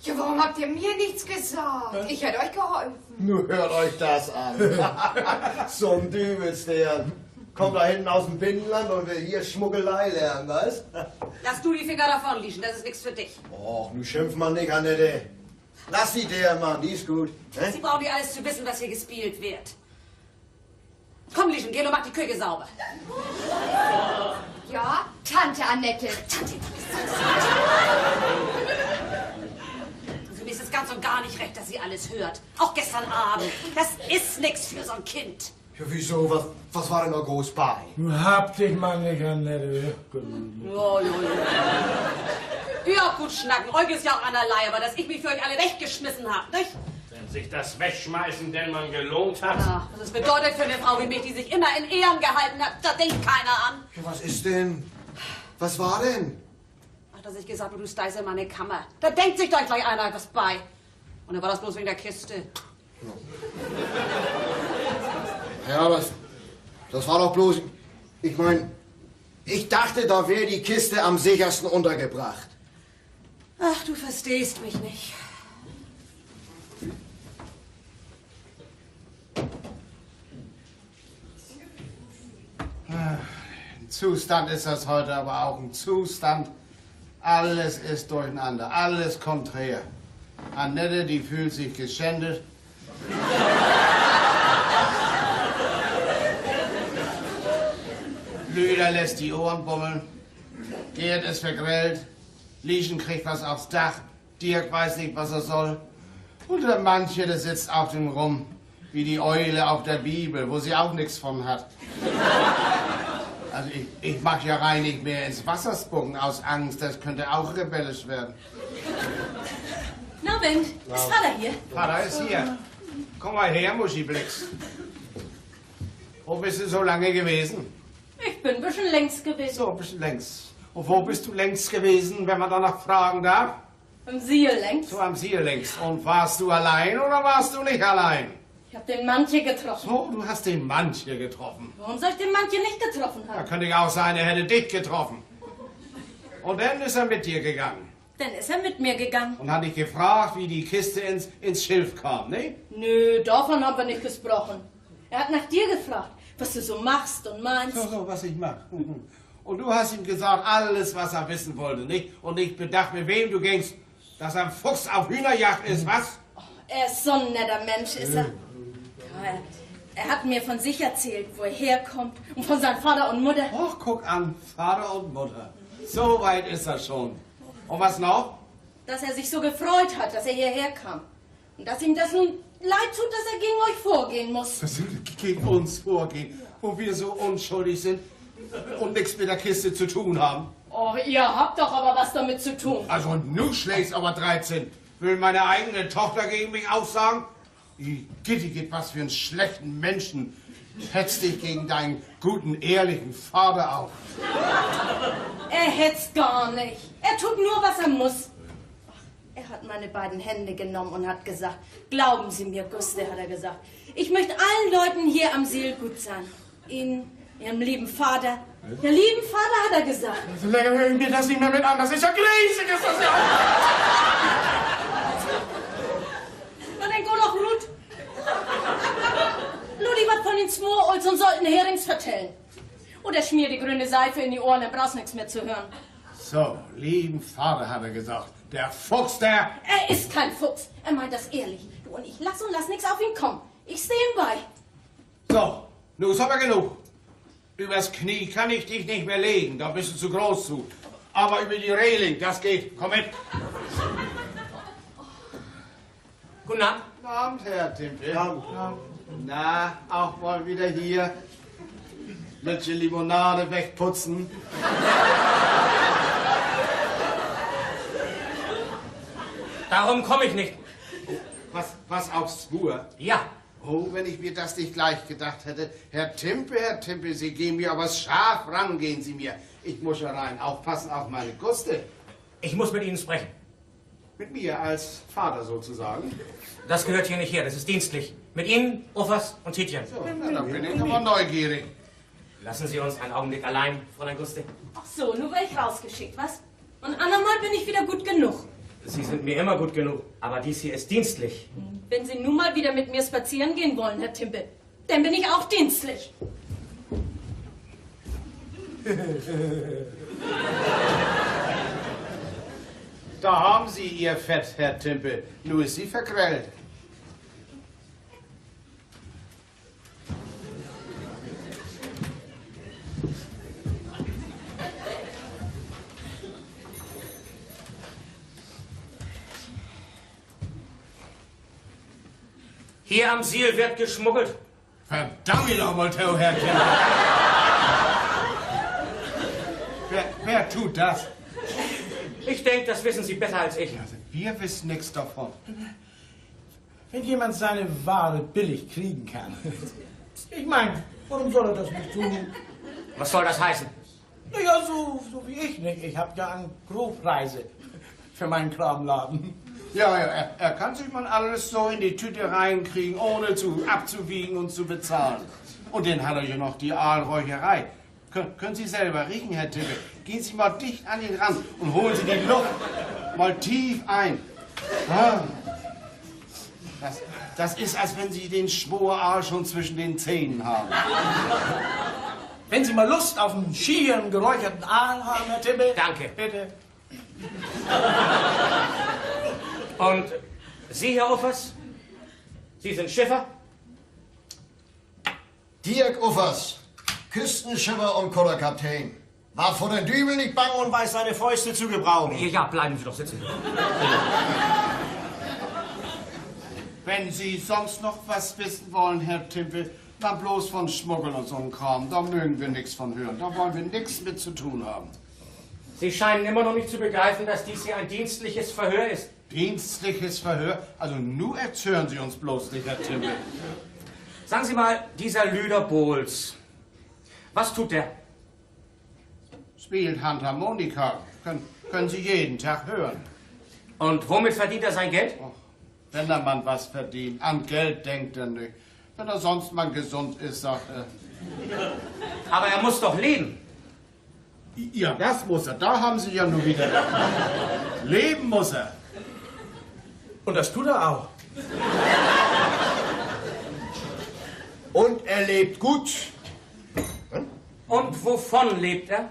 Speaker 4: Ja, warum habt ihr mir nichts gesagt? Ich hätte euch geholfen.
Speaker 3: Nun hört euch das an. So ein Dübelstern. Kommt da hinten aus dem Binnenland und will hier Schmuggelei lernen, weißt?
Speaker 6: Lass du die Finger davon liegen, das ist nichts für dich.
Speaker 3: Och, nu schimpft man nicht, Annette. Lass die der, Mann, die ist gut. Ne?
Speaker 6: Sie brauchen nicht alles zu wissen, was hier gespielt wird. Komm, Lieschen, geh und mach die Küche sauber.
Speaker 4: Ja, Tante Annette.
Speaker 6: Für mich ist es ganz und gar nicht recht, dass sie alles hört. Auch gestern Abend. Das ist nichts für so ein Kind.
Speaker 3: Ja, wieso? Was war denn da groß bei?
Speaker 2: Du hab dich mal nicht, Annette.
Speaker 6: Ja. Ihr habt gut schnacken. Euch ist ja auch einerlei, aber dass ich mich für euch alle weggeschmissen hab, nicht?
Speaker 5: Wenn sich das Wegschmeißen denn mal gelohnt hat.
Speaker 6: Ja, was es bedeutet für eine Frau wie mich, die sich immer in Ehren gehalten hat, da denkt keiner an.
Speaker 3: Ja, was ist denn? Was war denn?
Speaker 6: Ach, dass ich gesagt habe, du steigst in meine Kammer. Da denkt sich doch gleich einer etwas bei. Und dann war das bloß wegen der Kiste.
Speaker 3: Ja, das war doch bloß... Ich meine, ich dachte, da wäre die Kiste am sichersten untergebracht.
Speaker 6: Ach, du verstehst mich nicht.
Speaker 1: Ein Zustand ist das heute, aber auch ein Zustand. Alles ist durcheinander, alles konträr. Annette, die fühlt sich geschändet. Lüder lässt die Ohren bummeln. Gerd ist vergrellt. Lieschen kriegt was aufs Dach. Dirk weiß nicht, was er soll. Und der manche, der sitzt auf dem rum, wie die Eule auf der Bibel, wo sie auch nichts von hat. Also ich mag ja rein nicht mehr ins Wasser spucken aus Angst, das könnte auch rebellisch werden.
Speaker 8: Na, Ben, ist Vater hier?
Speaker 1: Vater ist hier. Komm mal her, Muschi Blix. Wo bist du so lange gewesen?
Speaker 8: Ich bin ein bisschen längst gewesen.
Speaker 1: So, ein bisschen längs. Und wo bist du längst gewesen, wenn man danach fragen darf?
Speaker 8: Im Siel längst.
Speaker 1: So am Ziel längst. Und warst du allein oder warst du nicht allein?
Speaker 8: Ich hab den Manche getroffen.
Speaker 1: So, du hast den Manche getroffen.
Speaker 8: Warum soll ich den Manche nicht getroffen
Speaker 1: Da
Speaker 8: haben?
Speaker 1: könnte ja auch sein, er hätte dich getroffen. Und dann ist er mit dir gegangen.
Speaker 8: Dann ist er mit mir gegangen.
Speaker 1: Und hat dich gefragt, wie die Kiste ins Schilf kam, ne?
Speaker 8: Nö, davon haben wir nicht gesprochen. Er hat nach dir gefragt, was du so machst und meinst.
Speaker 1: So, was ich mach. Und du hast ihm gesagt, alles, was er wissen wollte, nicht? Und nicht bedacht, mit wem du gingst, dass er ein Fuchs auf Hühnerjagd ist, was?
Speaker 8: Er ist so ein netter Mensch, ist er. Ja, er hat mir von sich erzählt, wo er herkommt und von seinem Vater und Mutter.
Speaker 1: Och, guck an, Vater und Mutter. So weit ist er schon. Und was noch?
Speaker 8: Dass er sich so gefreut hat, dass er hierher kam. Und dass ihm das nun leid tut, dass er gegen euch vorgehen muss.
Speaker 1: Das gegen uns vorgehen, wo wir so unschuldig sind und nichts mit der Kiste zu tun haben.
Speaker 8: Oh, ihr habt doch aber was damit zu tun.
Speaker 1: Also, nu schlägst aber 13. Will meine eigene Tochter gegen mich aussagen? Gitti, was für einen schlechten Menschen. Hetzt dich gegen deinen guten, ehrlichen Vater auf.
Speaker 8: Er hetzt gar nicht. Er tut nur, was er muss. Er hat meine beiden Hände genommen und hat gesagt, glauben Sie mir, Guste, hat er gesagt, ich möchte allen Leuten hier am Seel gut sein. Ihnen, Ihrem lieben Vater. Der lieben Vater, hat er gesagt.
Speaker 1: So lange höre ich mir das nicht mehr mit an. Das ist ja gräßig, ist das ja.
Speaker 8: Na, dann geh doch, Ruth. Ludi, was von den zwei Olsen sollten Herings vertellen. Oder schmier die grüne Seife in die Ohren, dann brauchst nichts mehr zu hören.
Speaker 1: So, lieben Vater, hat er gesagt. Der Fuchs, der...
Speaker 8: Er ist kein Fuchs. Er meint das ehrlich. Du und ich lass nichts auf ihn kommen. Ich stehe ihm bei.
Speaker 1: So, nun ist aber genug. Übers Knie kann ich dich nicht mehr legen, da bist du zu groß zu. Aber über die Reling, das geht. Komm mit.
Speaker 7: Guten Abend.
Speaker 1: Guten Abend, Herr Timpe. Na, auch mal wieder hier. Mit der Limonade wegputzen.
Speaker 7: Darum komme ich nicht.
Speaker 1: Was aufs Spur?
Speaker 7: Ja.
Speaker 1: Oh, wenn ich mir das nicht gleich gedacht hätte. Herr Timpe, Sie gehen mir aber scharf ran, gehen Sie mir. Ich muss ja rein. Aufpassen auf meine Guste.
Speaker 7: Ich muss mit Ihnen sprechen.
Speaker 1: Mit mir als Vater sozusagen.
Speaker 7: Das gehört hier nicht her, das ist dienstlich. Mit Ihnen, Uffers und Tietjen.
Speaker 1: So, na, dann bin ich aber neugierig.
Speaker 7: Lassen Sie uns einen Augenblick allein, Fräulein Guste.
Speaker 8: Ach so, nur weil ich rausgeschickt, was? Und andermal bin ich wieder gut genug.
Speaker 7: Sie sind mir immer gut genug, aber dies hier ist dienstlich.
Speaker 8: Wenn Sie nun mal wieder mit mir spazieren gehen wollen, Herr Timpe, dann bin ich auch dienstlich.
Speaker 1: Da haben Sie Ihr Fett, Herr Timpe. Nur ist sie vergrellt.
Speaker 7: Hier am Siel wird geschmuggelt.
Speaker 1: Verdammt nochmal, Herr Timpe. Wer tut das?
Speaker 7: Ich denke, das wissen Sie besser als ich.
Speaker 1: Also, wir wissen nichts davon.
Speaker 2: Wenn jemand seine Ware billig kriegen kann. Ich meine, warum soll er das nicht tun?
Speaker 7: Was soll das heißen?
Speaker 2: Naja, so wie ich nicht. Ich habe ja einen Grobpreise für meinen Kramladen.
Speaker 1: Ja, er kann sich mal alles so in die Tüte reinkriegen, ohne abzuwiegen und zu bezahlen. Und dann hat er ja noch die Aalräucherei. Können Sie selber riechen, Herr Timpe. Gehen Sie mal dicht an ihn ran und holen Sie die Luft mal tief ein. Ah. Das ist, als wenn Sie den Schworaal schon zwischen den Zähnen haben.
Speaker 2: Wenn Sie mal Lust auf einen schieren, geräucherten Aal haben, Herr Timpe.
Speaker 7: Danke.
Speaker 2: Bitte.
Speaker 7: Und Sie, Herr Uffers? Sie sind Schiffer?
Speaker 3: Dirk Uffers, Küstenschiffer und Kudderkapitän. War vor den Dübel nicht bang und weiß seine Fäuste zu gebrauchen.
Speaker 7: Ja, bleiben Sie doch sitzen.
Speaker 1: Wenn Sie sonst noch was wissen wollen, Herr Timpe, dann bloß von Schmuggel und so einem Kram. Da mögen wir nichts von hören. Da wollen wir nichts mit zu tun haben.
Speaker 7: Sie scheinen immer noch nicht zu begreifen, dass dies hier ein dienstliches Verhör ist.
Speaker 1: Dienstliches Verhör? Also nur erzhören Sie uns bloß nicht, Herr Timpe.
Speaker 7: Sagen Sie mal, dieser Lüder Bohls, was tut der?
Speaker 1: spielt Handharmonika. Können Sie jeden Tag hören.
Speaker 7: Und womit verdient er sein Geld?
Speaker 1: Wenn der Mann was verdient, an Geld denkt er nicht. Wenn er sonst mal gesund ist, sagt er.
Speaker 7: Aber er muss doch leben.
Speaker 1: Ja, das muss er. Da haben Sie ja nur wieder. Leben muss er.
Speaker 2: Und das tut er auch.
Speaker 3: Und er lebt gut.
Speaker 7: Und wovon lebt er?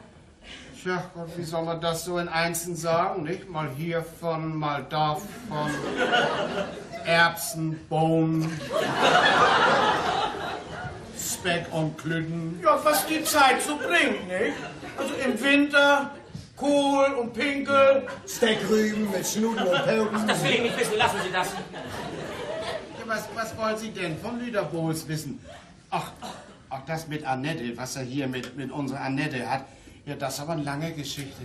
Speaker 1: Tja, Gott, wie soll man das so in Einzelnen sagen, nicht? Mal hiervon, mal davon. Erbsen, Bohnen, Speck und Klütten.
Speaker 2: Ja, was die Zeit so bringt, nicht? Also im Winter Kohl und Pinkel.
Speaker 3: Steckrüben mit Schnuten und Pelzen.
Speaker 7: Das will ich nicht wissen, lassen Sie das.
Speaker 1: Ja, was wollen Sie denn von Lüderbohls wissen? Ach, das mit Annette, was er hier mit unserer Annette hat. Ja, das ist aber eine lange Geschichte.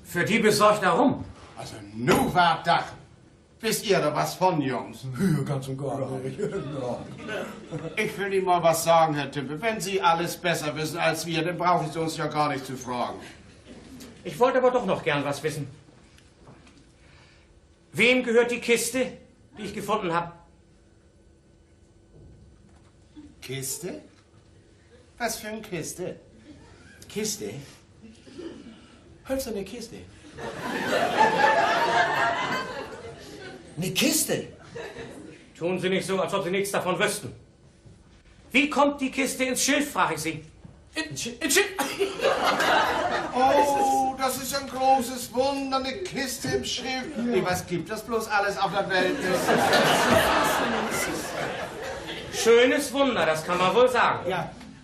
Speaker 7: Für die besorgt er rum.
Speaker 1: Also, nu wart Dach. Wisst ihr da was von, Jungs?
Speaker 2: Ja, ganz und gar nicht.
Speaker 1: Ich will Ihnen mal was sagen, Herr Tippe. Wenn Sie alles besser wissen als wir, dann brauchen Sie uns ja gar nicht zu fragen.
Speaker 7: Ich wollte aber doch noch gern was wissen. Wem gehört die Kiste, die ich gefunden habe?
Speaker 1: Kiste? Was für eine Kiste?
Speaker 2: Kiste? Hölzerne Kiste.
Speaker 3: Eine Kiste?
Speaker 7: Tun Sie nicht so, als ob Sie nichts davon wüssten. Wie kommt die Kiste ins Schilf, frage ich Sie.
Speaker 1: Oh, das ist ein großes Wunder, eine Kiste im Schiff. Nee, was gibt das bloß alles auf der Welt?
Speaker 7: Schönes Wunder, das kann man wohl sagen.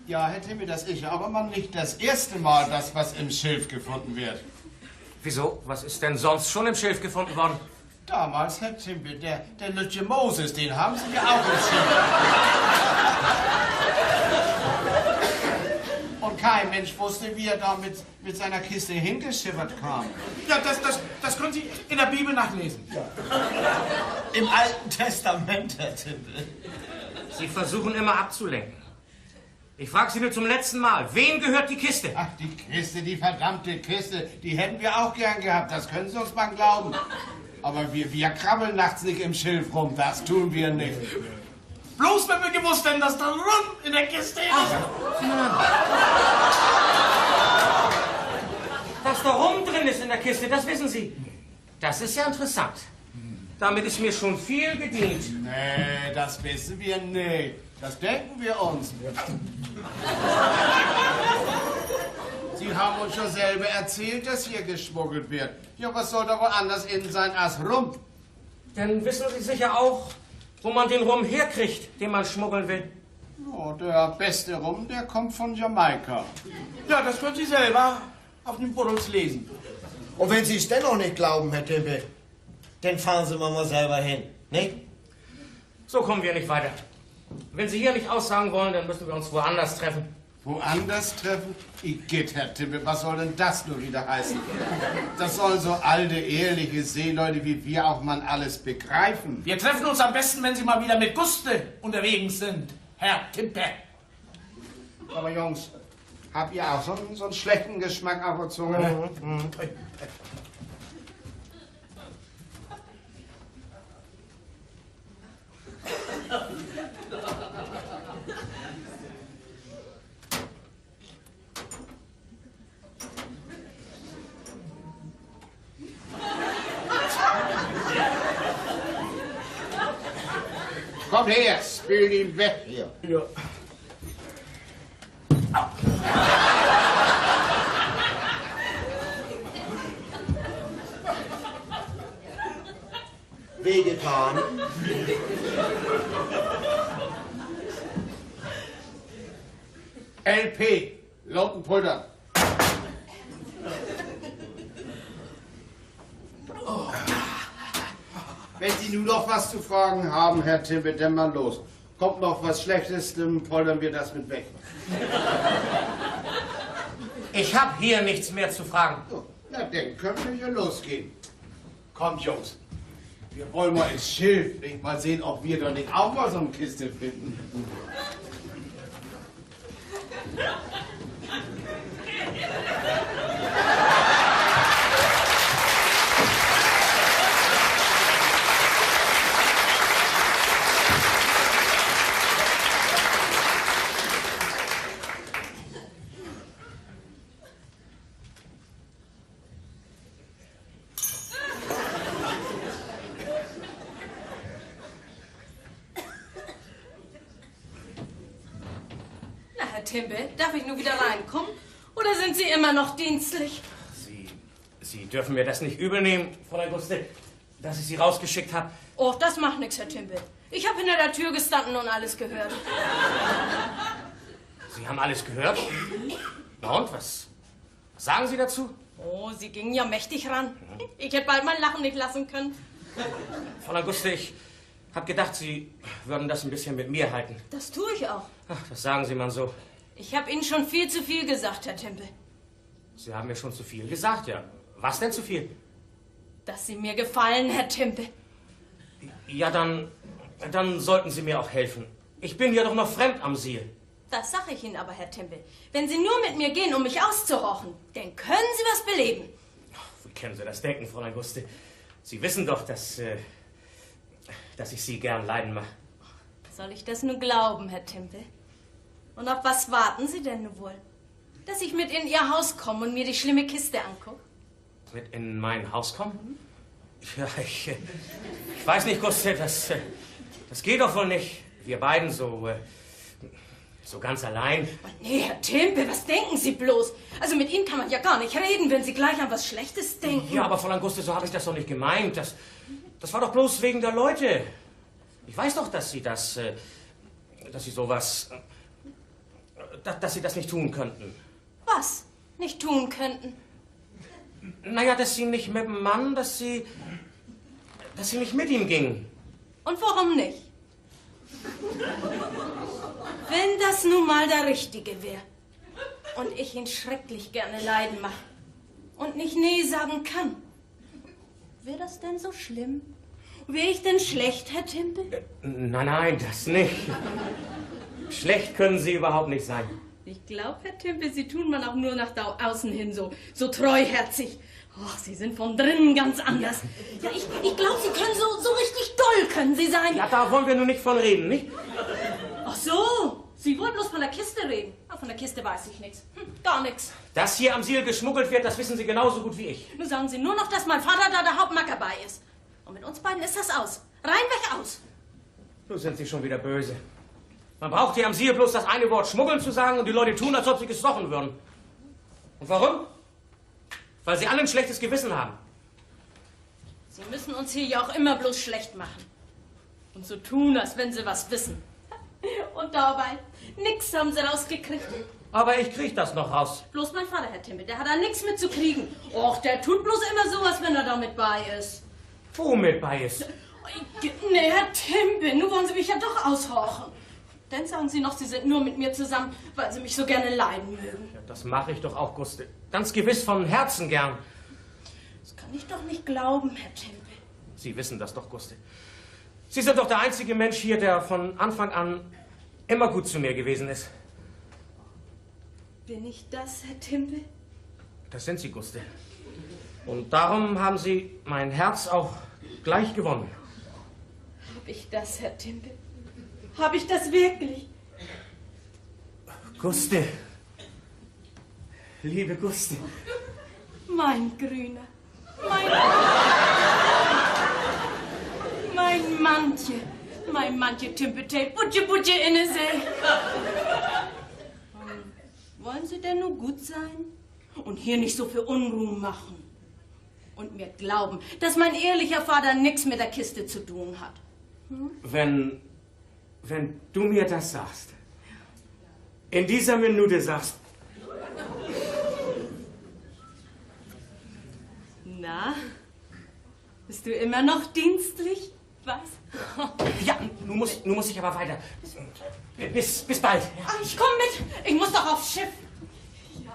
Speaker 1: Ja, Herr Timme, das ist ja aber mal nicht das erste Mal, dass was im Schilf gefunden wird.
Speaker 7: Wieso? Was ist denn sonst schon im Schilf gefunden worden?
Speaker 1: Damals, Herr Timme, der Lütje Moses, den haben Sie ja auch im Schilf. Und kein Mensch wusste, wie er da mit seiner Kiste hingeschippert kam.
Speaker 2: Ja, das können Sie in der Bibel nachlesen. Ja.
Speaker 3: Im Alten Testament, Herr Timpel.
Speaker 7: Sie versuchen immer abzulenken. Ich frage Sie nur zum letzten Mal, wem gehört die Kiste?
Speaker 1: Ach, die Kiste, die verdammte Kiste, die hätten wir auch gern gehabt, das können Sie uns mal glauben. Aber wir krabbeln nachts nicht im Schilf rum, das tun wir nicht.
Speaker 2: Bloß wenn wir gewusst hätten, dass da Rum in der Kiste ist.
Speaker 7: Was da rum drin ist in der Kiste, das wissen Sie. Das ist ja interessant. Damit ist mir schon viel gedient.
Speaker 1: Nee, das wissen wir nicht. Das denken wir uns. Sie haben uns schon selber erzählt, dass hier geschmuggelt wird. Ja, was soll da wohl anders in sein als Rum?
Speaker 7: Dann wissen Sie sicher auch, wo man den Rum herkriegt, den man schmuggeln will.
Speaker 1: Ja, der beste Rum, der kommt von Jamaika.
Speaker 2: Ja, das können Sie selber auf den Buddels lesen.
Speaker 3: Und wenn Sie es dennoch nicht glauben, Herr Timpel, dann fahren Sie mal selber hin, nicht?
Speaker 7: So kommen wir nicht weiter. Wenn Sie hier nicht aussagen wollen, dann müssen wir uns woanders treffen.
Speaker 1: Woanders treffen? Igitt, Herr Tippe, was soll denn das nur wieder heißen? Das sollen so alte, ehrliche Seeleute wie wir auch mal alles begreifen.
Speaker 2: Wir treffen uns am besten, wenn Sie mal wieder mit Guste unterwegs sind, Herr Timpe.
Speaker 1: Aber Jungs, habt ihr auch so einen schlechten Geschmack auf der Zunge? Komm her, spül ihn weg hier.
Speaker 2: Ja.
Speaker 3: Wehgetan.
Speaker 1: LP, Lautenpulver. Wenn Sie nun noch was zu fragen haben, Herr Tippe, dann mal los. Kommt noch was Schlechtes, dann poltern wir das mit weg.
Speaker 7: Ich habe hier nichts mehr zu fragen.
Speaker 1: So, na, dann können wir hier losgehen. Kommt, Jungs. Wir wollen mal ins Schilf, nicht? Mal sehen, ob wir doch nicht auch mal so eine Kiste finden.
Speaker 8: Herr Timpe, darf ich nur wieder reinkommen? Oder sind Sie immer noch dienstlich?
Speaker 7: Sie dürfen mir das nicht übel nehmen, Fräulein Guste, dass ich Sie rausgeschickt habe.
Speaker 8: Oh, das macht nichts, Herr Timpe. Ich habe hinter der Tür gestanden und alles gehört.
Speaker 7: Sie haben alles gehört? Na und, was sagen Sie dazu?
Speaker 8: Oh, Sie gingen ja mächtig ran. Ich hätte bald mein Lachen nicht lassen können.
Speaker 7: Fräulein Guste, ich habe gedacht, Sie würden das ein bisschen mit mir halten.
Speaker 8: Das tue ich auch.
Speaker 7: Ach, das sagen Sie mal so.
Speaker 8: Ich habe Ihnen schon viel zu viel gesagt, Herr Timpe.
Speaker 7: Sie haben mir schon zu viel gesagt, ja. Was denn zu viel?
Speaker 8: Dass Sie mir gefallen, Herr Timpe.
Speaker 7: Ja, dann sollten Sie mir auch helfen. Ich bin ja doch noch fremd am Siel.
Speaker 8: Das sage ich Ihnen aber, Herr Timpe. Wenn Sie nur mit mir gehen, um mich auszurochen, dann können Sie was beleben.
Speaker 7: Wie können Sie das denken, Fräulein Guste? Sie wissen doch, dass ich Sie gern leiden mache.
Speaker 8: Soll ich das nur glauben, Herr Timpe? Und auf was warten Sie denn nun wohl? Dass ich mit in Ihr Haus komme und mir die schlimme Kiste angucke?
Speaker 7: Mit in mein Haus kommen? Ja, ich weiß nicht, Guste, das geht doch wohl nicht. Wir beiden so ganz allein.
Speaker 8: Oh nee, Herr Timpe, was denken Sie bloß? Also mit Ihnen kann man ja gar nicht reden, wenn Sie gleich an was Schlechtes denken.
Speaker 7: Ja, aber Fräulein Guste, so habe ich das doch nicht gemeint. Das war doch bloß wegen der Leute. Ich weiß doch, dass Sie dass Sie sowas, dass Sie das nicht tun könnten.
Speaker 8: Was nicht tun könnten?
Speaker 7: Naja, dass Sie nicht mit dem Mann, dass Sie nicht mit ihm gingen.
Speaker 8: Und warum nicht? Wenn das nun mal der Richtige wäre und ich ihn schrecklich gerne leiden mache und nicht nee sagen kann, wäre das denn so schlimm? Wäre ich denn schlecht, Herr Timpe?
Speaker 7: Nein, das nicht. Schlecht können Sie überhaupt nicht sein.
Speaker 8: Ich glaube, Herr Timpe, Sie tun man auch nur nach außen hin so treuherzig. Ach, Sie sind von drinnen ganz anders. Ja, ich glaube, Sie können so richtig doll, können Sie sein.
Speaker 7: Ja, da wollen wir nur nicht von reden, nicht?
Speaker 8: Ach so, Sie wollen bloß von der Kiste reden. Ach, von der Kiste weiß ich nichts. Gar nichts.
Speaker 7: Dass hier am Siel geschmuggelt wird, das wissen Sie genauso gut wie ich.
Speaker 8: Nur sagen Sie nur noch, dass mein Vater da der Hauptmacker bei ist. Und mit uns beiden ist das aus. Reinweg aus.
Speaker 7: Nun sind Sie schon wieder böse. Man braucht hier am Siel bloß das eine Wort schmuggeln zu sagen und die Leute tun, als ob sie gestochen würden. Und warum? Weil sie alle ein schlechtes Gewissen haben.
Speaker 8: Sie müssen uns hier ja auch immer bloß schlecht machen. Und so tun, als wenn Sie was wissen. Und dabei, nix haben Sie rausgekriegt.
Speaker 7: Aber ich krieg das noch raus.
Speaker 8: Bloß mein Vater, Herr Timpe, der hat da nichts mit zu kriegen. Och, der tut bloß immer so, als wenn er da mit bei ist.
Speaker 7: Wo mit bei ist?
Speaker 8: Nee, Herr Timpe, nun wollen Sie mich ja doch aushorchen. Dann sagen Sie noch, Sie sind nur mit mir zusammen, weil Sie mich so gerne leiden mögen.
Speaker 7: Ja, das mache ich doch auch, Guste. Ganz gewiss von Herzen gern.
Speaker 8: Das kann ich doch nicht glauben, Herr Timpe.
Speaker 7: Sie wissen das doch, Guste. Sie sind doch der einzige Mensch hier, der von Anfang an immer gut zu mir gewesen ist.
Speaker 8: Bin ich das, Herr Timpe?
Speaker 7: Das sind Sie, Guste. Und darum haben Sie mein Herz auch gleich gewonnen.
Speaker 8: Hab ich das, Herr Timpe? Hab ich das wirklich?
Speaker 7: Guste. Liebe Guste.
Speaker 8: Mein Grüner. Mein Mantje Timpe-Tate, Butche inne See. Wollen Sie denn nur gut sein? Und hier nicht so viel Unruhe machen. Und mir glauben, dass mein ehrlicher Vater nichts mit der Kiste zu tun hat.
Speaker 7: Wenn du mir das sagst, in dieser Minute sagst...
Speaker 8: Na, bist du immer noch dienstlich? Was?
Speaker 7: Ja, nun muss ich aber weiter. Bis bald.
Speaker 8: Ach, ich komm mit. Ich muss doch aufs Schiff. Ja.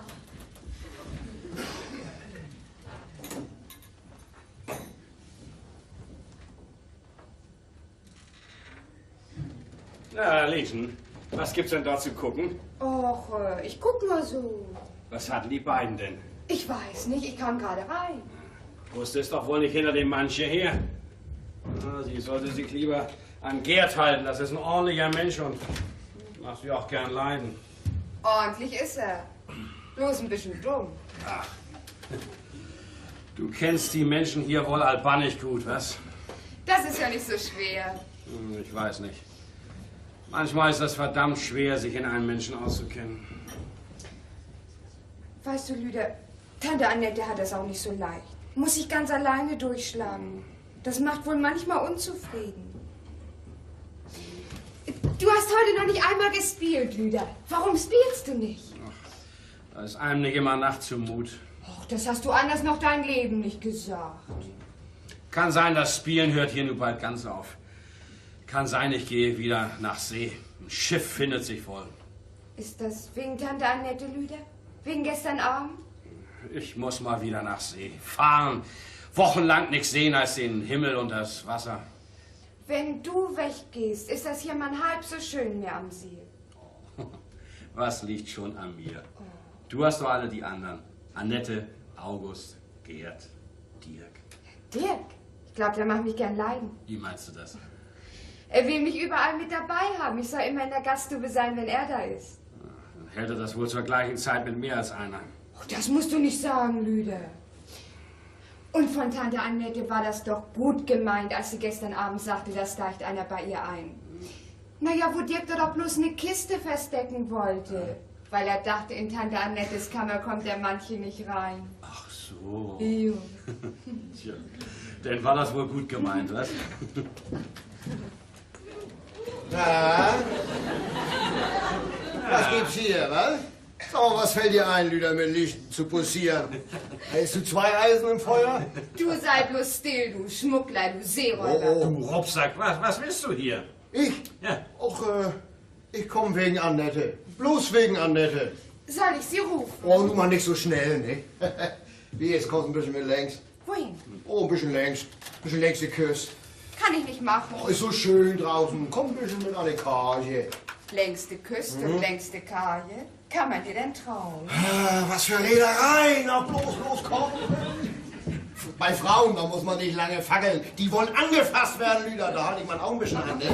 Speaker 5: Na, Lieschen, was gibt's denn da zu gucken?
Speaker 4: Och, ich guck nur so.
Speaker 5: Was hatten die beiden denn?
Speaker 4: Ich weiß nicht, ich kam gerade rein.
Speaker 5: Wusste es doch wohl nicht hinter dem Manche her. Na, sie sollte sich lieber an Gerd halten. Das ist ein ordentlicher Mensch und macht sie auch gern leiden.
Speaker 4: Ordentlich ist er. Bloß ein bisschen dumm.
Speaker 5: Ach, du kennst die Menschen hier wohl albannig gut, was?
Speaker 4: Das ist ja nicht so schwer.
Speaker 5: Ich weiß nicht. Manchmal ist das verdammt schwer, sich in einem Menschen auszukennen.
Speaker 4: Weißt du, Lüder, Tante Annette hat das auch nicht so leicht. Muss sich ganz alleine durchschlagen. Das macht wohl manchmal unzufrieden. Du hast heute noch nicht einmal gespielt, Lüder. Warum spielst du nicht?
Speaker 5: Da ist einem nicht immer Nacht zumut.
Speaker 4: Och, das hast du anders noch dein Leben nicht gesagt.
Speaker 5: Kann sein, das Spielen hört hier nun bald ganz auf. Kann sein, ich gehe wieder nach See. Ein Schiff findet sich wohl.
Speaker 4: Ist das wegen Tante Annette, Lüder? Wegen gestern Abend?
Speaker 5: Ich muss mal wieder nach See. Fahren. Wochenlang nichts sehen als den Himmel und das Wasser.
Speaker 4: Wenn du weggehst, ist das hier mal halb so schön mehr am See.
Speaker 5: Was liegt schon an mir? Du hast doch alle die anderen. Annette, August, Gerd, Dirk.
Speaker 4: Dirk? Ich glaube, der macht mich gern leiden.
Speaker 5: Wie meinst du das?
Speaker 4: Er will mich überall mit dabei haben. Ich soll immer in der Gaststube sein, wenn er da ist.
Speaker 5: Dann hält er das wohl zur gleichen Zeit mit mehr als einer.
Speaker 4: Oh, das musst du nicht sagen, Lüder. Und von Tante Annette war das doch gut gemeint, als sie gestern Abend sagte, da steigt einer bei ihr ein. Naja, wo Dirk doch bloß eine Kiste verstecken wollte. Weil er dachte, in Tante Annettes Kammer kommt der manche nicht rein.
Speaker 5: Ach so.
Speaker 4: Jo.
Speaker 5: Tja, dann war das wohl gut gemeint, was?
Speaker 3: Na? Was gibt's hier, was? Sag mal, was fällt dir ein, Lüder, mit Licht zu posieren? Hast du 2 Eisen im Feuer?
Speaker 4: Du sei bloß still, du Schmuggler, du Seeräuber.
Speaker 5: Du Rucksack, was willst du hier?
Speaker 3: Ich?
Speaker 5: Ja.
Speaker 3: Och, ich komme wegen Annette. Bloß wegen Annette.
Speaker 4: Soll ich sie rufen?
Speaker 3: Oh, nur mal nicht so schnell, ne? Wie, jetzt kommt ein bisschen mit längs.
Speaker 4: Wohin?
Speaker 3: Oh, ein bisschen längs. Ein bisschen längs geküsst.
Speaker 4: Kann ich nicht machen.
Speaker 3: Oh, ist so schön draußen. Komm ein bisschen mit an die Kage.
Speaker 4: Längste Küste und längste Kaje. Kann man dir denn trauen?
Speaker 3: Ah, was für Reedereien. Na, bloß, komm. Bei Frauen, da muss man nicht lange fackeln. Die wollen angefasst werden, Lüder. Da hatte ich mein Augenbescheid, ne?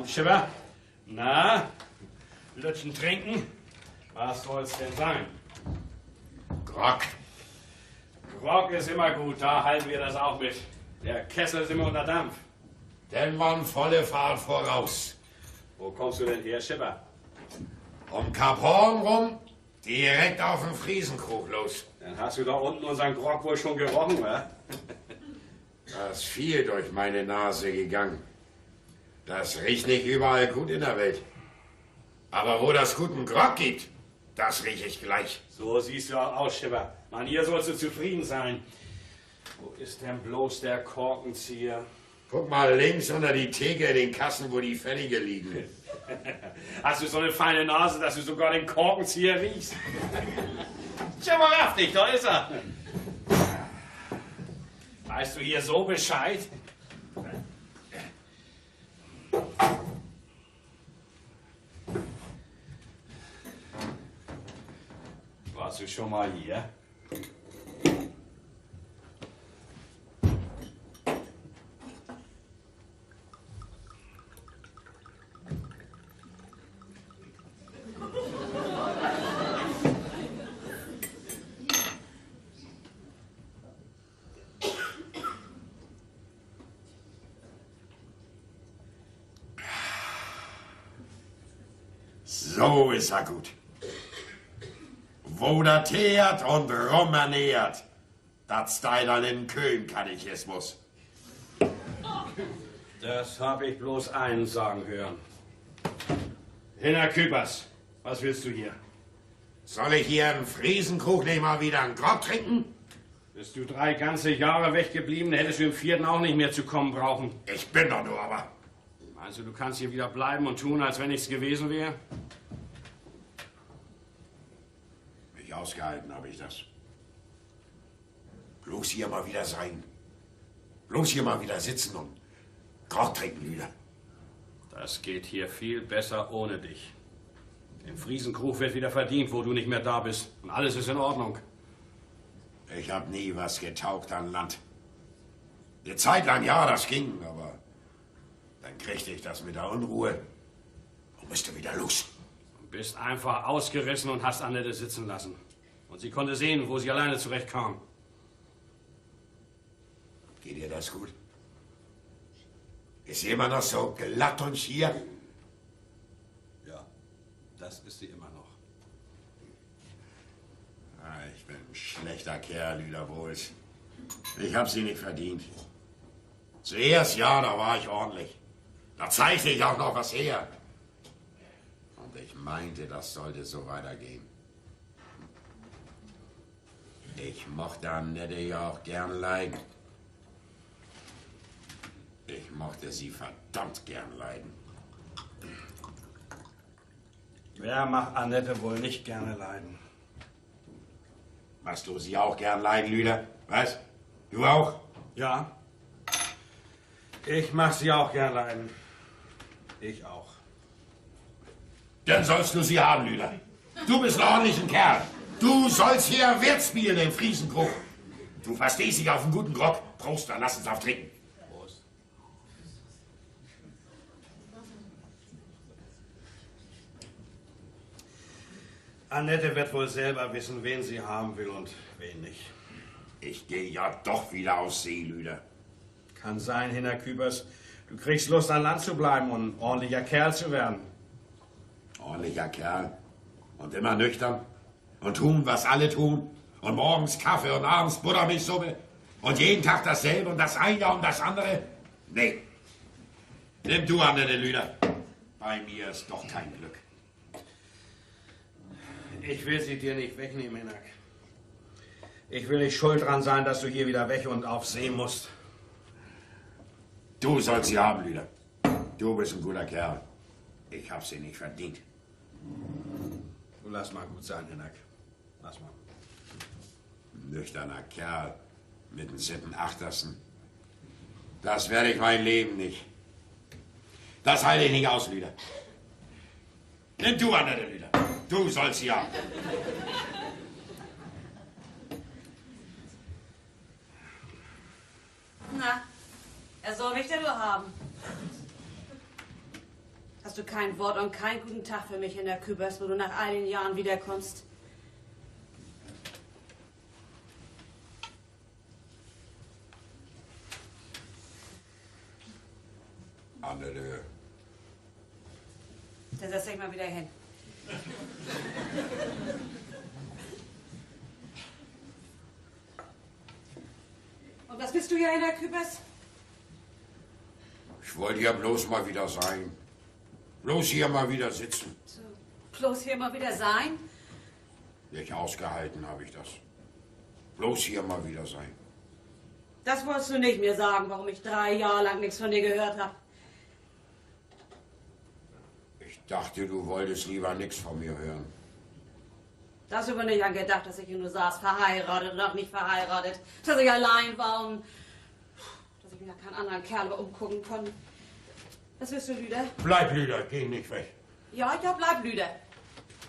Speaker 5: Schipper, na, Lütchen trinken? Was soll's denn sein?
Speaker 9: Grog.
Speaker 5: Grog ist immer gut, da halten wir das auch mit. Der Kessel ist immer unter Dampf.
Speaker 9: Denn waren volle Fahrt voraus.
Speaker 5: Wo kommst du denn her, Schipper?
Speaker 9: Um Kap Horn rum, direkt auf den Friesenkrug los.
Speaker 5: Dann hast du da unten unseren Grog wohl schon gerochen, wa?
Speaker 9: Da ist viel durch meine Nase gegangen. Das riecht nicht überall gut in der Welt. Aber wo das guten Grog gibt, das rieche ich gleich.
Speaker 5: So siehst du auch aus, Schipper. Mann, hier sollst du zufrieden sein. Wo ist denn bloß der Korkenzieher?
Speaker 9: Guck mal links unter die Theke in den Kassen, wo die Pfennige liegen.
Speaker 5: Hast du so eine feine Nase, dass du sogar den Korkenzieher riechst? Tja, wahrhaftig, da ist er. Weißt du hier so Bescheid? Warst du schon mal hier?
Speaker 9: So ist er gut. Wo der teert und rumernährt, das dann in Köln-Katechismus.
Speaker 5: Das habe ich bloß einen sagen hören. Hinner Küpers, was willst du hier?
Speaker 9: Soll ich hier im Friesenkrug nicht mal wieder einen Grog trinken?
Speaker 5: Bist du 3 ganze Jahre weggeblieben, hättest du im 4. auch nicht mehr zu kommen brauchen.
Speaker 9: Ich bin doch nur aber.
Speaker 5: Meinst du kannst hier wieder bleiben und tun, als wenn nichts gewesen wäre?
Speaker 9: Nicht ausgehalten habe ich das. Bloß hier mal wieder sein. Bloß hier mal wieder sitzen und Grog trinken wieder.
Speaker 5: Das geht hier viel besser ohne dich. Im Friesenkrug wird wieder verdient, wo du nicht mehr da bist. Und alles ist in Ordnung.
Speaker 9: Ich hab nie was getaugt an Land. Eine Zeit lang, ja, das ging, aber dann kriegte ich das mit der Unruhe und musste wieder los.
Speaker 5: Du bist einfach ausgerissen und hast Annette sitzen lassen. Und sie konnte sehen, wo sie alleine zurechtkam.
Speaker 9: Geht dir das gut? Ist sie immer noch so glatt und schier?
Speaker 5: Ja, das ist sie immer noch.
Speaker 9: Ah, ich bin ein schlechter Kerl, Lüderbohls. Ich hab sie nicht verdient. Zuerst ja, da war ich ordentlich. Da zeigte ich auch noch was her. Und ich meinte, das sollte so weitergehen. Ich mochte Annette ja auch gern leiden. Ich mochte sie verdammt gern leiden.
Speaker 5: Wer mag Annette wohl nicht gerne leiden?
Speaker 9: Machst du sie auch gern leiden, Lüder? Was? Du auch?
Speaker 5: Ja. Ich mach sie auch gern leiden. Ich auch.
Speaker 9: Dann sollst du sie haben, Lüder. Du bist ein ordentlicher Kerl. Du sollst hier Wirt spielen im Friesenkrug. Du verstehst dich auf einen guten Grog. Prost, dann lass uns auf trinken.
Speaker 5: Prost. Annette wird wohl selber wissen, wen sie haben will und wen nicht.
Speaker 9: Ich gehe ja doch wieder auf See, Lüder.
Speaker 5: Kann sein, Hinner Kübers. Du kriegst Lust, an Land zu bleiben und ein ordentlicher Kerl zu werden.
Speaker 9: Ordentlicher Kerl. Und immer nüchtern. Und tun, was alle tun. Und morgens Kaffee und abends Buttermilchsuppe. Und jeden Tag dasselbe und das eine und das andere. Nee. Nimm du, Annette, Lüder. Bei mir ist doch kein Glück.
Speaker 5: Ich will sie dir nicht wegnehmen, Hinak. Ich will nicht schuld dran sein, dass du hier wieder weg und auf See musst.
Speaker 9: Du sollst sie haben, Lüder. Du bist ein guter Kerl. Ich hab sie nicht verdient.
Speaker 5: Du lass mal gut sein, Hinak. Lass mal.
Speaker 9: Nüchterner Kerl mit den Sittenachtersten. Das werde ich mein Leben nicht. Das halte ich nicht aus, Lüder. Nimm du, Annette, Lüder. Du sollst sie haben.
Speaker 6: Na, er soll mich denn nur haben. Hast du kein Wort und keinen guten Tag für mich in der Kübers, wo du nach all den Jahren wiederkommst?
Speaker 9: Annette.
Speaker 6: Dann setz dich mal wieder hin. Und was bist du hier in der Kübers?
Speaker 9: Ich wollte ja bloß mal wieder sein. Bloß hier mal wieder sitzen.
Speaker 6: So, bloß hier mal wieder sein?
Speaker 9: Nicht ausgehalten habe ich das. Bloß hier mal wieder sein.
Speaker 6: Das wolltest du nicht mir sagen, warum ich 3 Jahre lang nichts von dir gehört habe.
Speaker 9: Ich dachte, du wolltest lieber nichts von mir hören.
Speaker 6: Da hast du aber nicht an gedacht, dass ich hier nur saß, verheiratet oder auch nicht verheiratet. Dass ich allein war und dass ich mir nach keinen anderen Kerl umgucken konnte. Was willst du, Lüder?
Speaker 9: Bleib, Lüder, geh nicht weg.
Speaker 6: Ja, bleib, Lüder.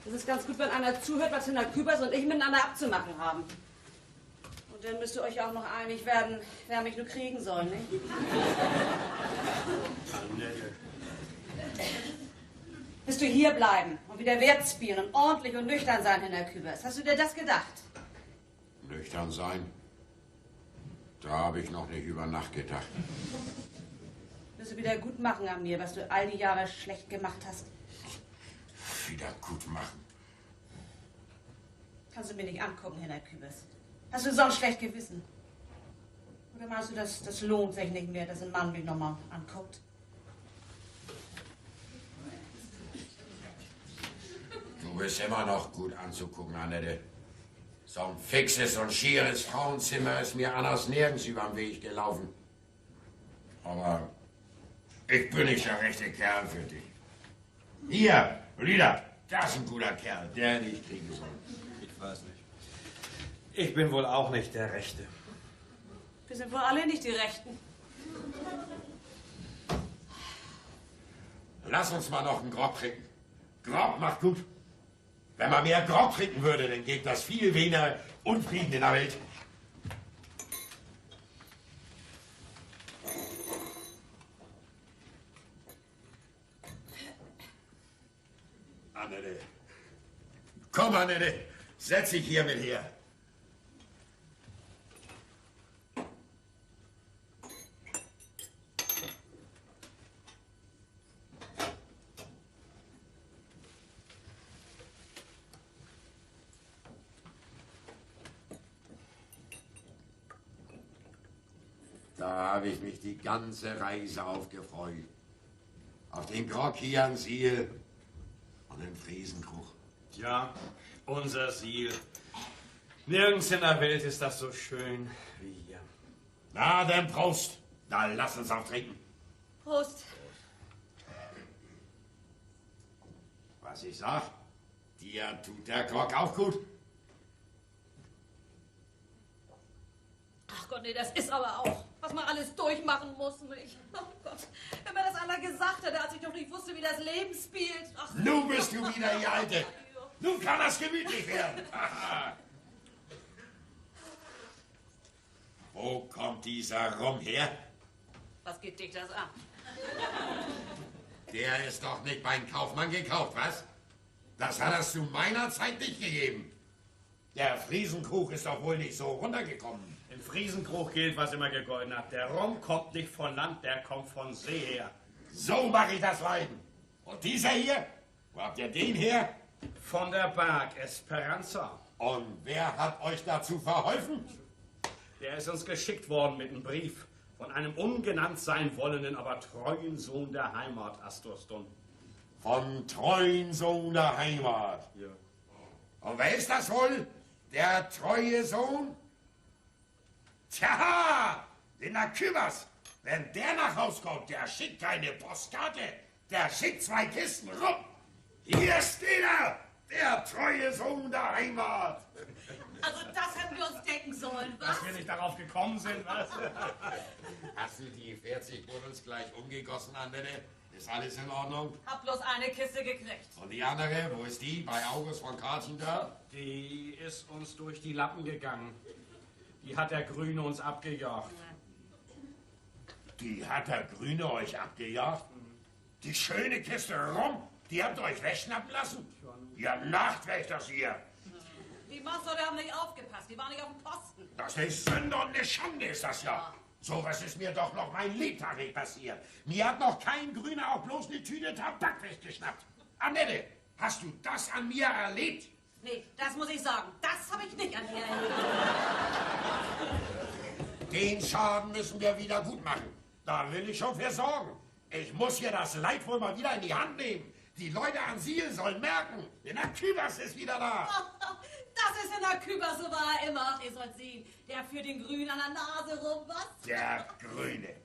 Speaker 6: Es ist ganz gut, wenn einer zuhört, was Hinner Kübers und ich miteinander abzumachen haben. Und dann müsst ihr euch auch noch einig werden, wer mich nur kriegen soll, nicht? Willst du hier bleiben und wieder Wert spielen und ordentlich und nüchtern sein, Hinner Kübers? Hast du dir das gedacht?
Speaker 9: Nüchtern sein? Da habe ich noch nicht über Nacht gedacht.
Speaker 6: Willst du wieder gut machen an mir, was du all die Jahre schlecht gemacht hast?
Speaker 9: Wieder gut machen.
Speaker 6: Kannst du mir nicht angucken, Hinner Kübers. Hast du so ein schlecht Gewissen? Oder meinst du, das lohnt sich nicht mehr, dass ein Mann mich nochmal anguckt?
Speaker 9: Du bist immer noch gut anzugucken, Annette. So ein fixes und schieres Frauenzimmer ist mir anders nirgends überm Weg gelaufen. Aber ich bin nicht der rechte Kerl für dich. Hier, Lüder, das ist ein guter Kerl, der dich kriegen soll.
Speaker 5: Ich weiß nicht. Ich bin wohl auch nicht der Rechte.
Speaker 6: Wir sind wohl alle nicht die Rechten.
Speaker 9: Lass uns mal noch einen Grog trinken. Grog macht gut. Wenn man mehr Grog trinken würde, dann geht das viel weniger Unfrieden in der Welt. Annette. Komm, Annette. Setz dich hier mit her. Da habe ich mich die ganze Reise aufgefreut. Auf den Grog hier an Siel und den Friesenkrug.
Speaker 5: Ja, unser Ziel. Nirgends in der Welt ist das so schön wie hier.
Speaker 9: Na, dann Prost. Na, lass uns auch trinken.
Speaker 6: Prost.
Speaker 9: Was ich sag, dir tut der Grog auch gut.
Speaker 6: Ach Gott, nee, das ist aber auch, was man alles durchmachen muss, nicht? Oh Gott, wenn mir das einer gesagt hätte, als ich noch nicht wusste, wie das Leben spielt. Ach,
Speaker 9: Nun bist du wieder die Alte. Nun kann das gemütlich werden. Wo kommt dieser Rum her?
Speaker 6: was geht dich das an?
Speaker 9: Der ist doch nicht beim Kaufmann gekauft, was? Das hat es zu meiner Zeit nicht gegeben. Der Friesenkrug ist doch wohl nicht so runtergekommen.
Speaker 5: Im Friesenkrug gilt, was immer gegolten hat. Der Rum kommt nicht von Land, der kommt von See her.
Speaker 9: So mache ich das Leiden. Und dieser hier? Wo habt ihr den her?
Speaker 5: Von der Bark Esperanza.
Speaker 9: Und wer hat euch dazu verholfen?
Speaker 5: Der ist uns geschickt worden mit einem Brief von einem ungenannt sein wollenden, aber treuen Sohn der Heimat, Asturstun.
Speaker 9: Vom treuen Sohn der Heimat.
Speaker 5: Ja.
Speaker 9: Und wer ist das wohl? Der treue Sohn? Tja, den Akybas. Wenn der nach Haus kommt, der schickt keine Postkarte. Der schickt 2 Kisten rum. Hier steht er, der treue Sohn der Heimat.
Speaker 6: Also das hätten wir uns denken sollen, was?
Speaker 5: Dass wir nicht darauf gekommen sind, was?
Speaker 9: Hast du die 40 Buddels gleich umgegossen, Annette? Ist alles in Ordnung?
Speaker 6: Hab bloß eine Kiste gekriegt.
Speaker 9: Und die andere, wo ist die? Bei August von Karlchen da?
Speaker 5: Die ist uns durch die Lappen gegangen. Die hat der Grüne uns abgejagt.
Speaker 9: Die hat der Grüne euch abgejagt? Die schöne Kiste rum, die habt ihr euch wegschnappen lassen? Ihr Nachtwächter hier.
Speaker 6: Die Master, die haben nicht aufgepasst, die waren nicht auf dem Posten.
Speaker 9: Das ist Sünde und eine Schande ist das ja. So was ist mir doch noch mein Lebtag nicht passiert. Mir hat noch kein Grüner auch bloß eine Tüte Tabak weggeschnappt. Annette, hast du das an mir erlebt?
Speaker 6: Nee, das muss ich sagen, das habe ich nicht an dir erlebt.
Speaker 9: Den Schaden müssen wir wieder gut machen. Da will ich schon für sorgen. Ich muss hier das Leid wohl mal wieder in die Hand nehmen. Die Leute an Siel sollen merken, der Akybas ist wieder da.
Speaker 6: Das ist in der Küber, so war er immer. Ihr sollt sehen, der führt den Grünen an der Nase rum, was?
Speaker 9: Der Grüne,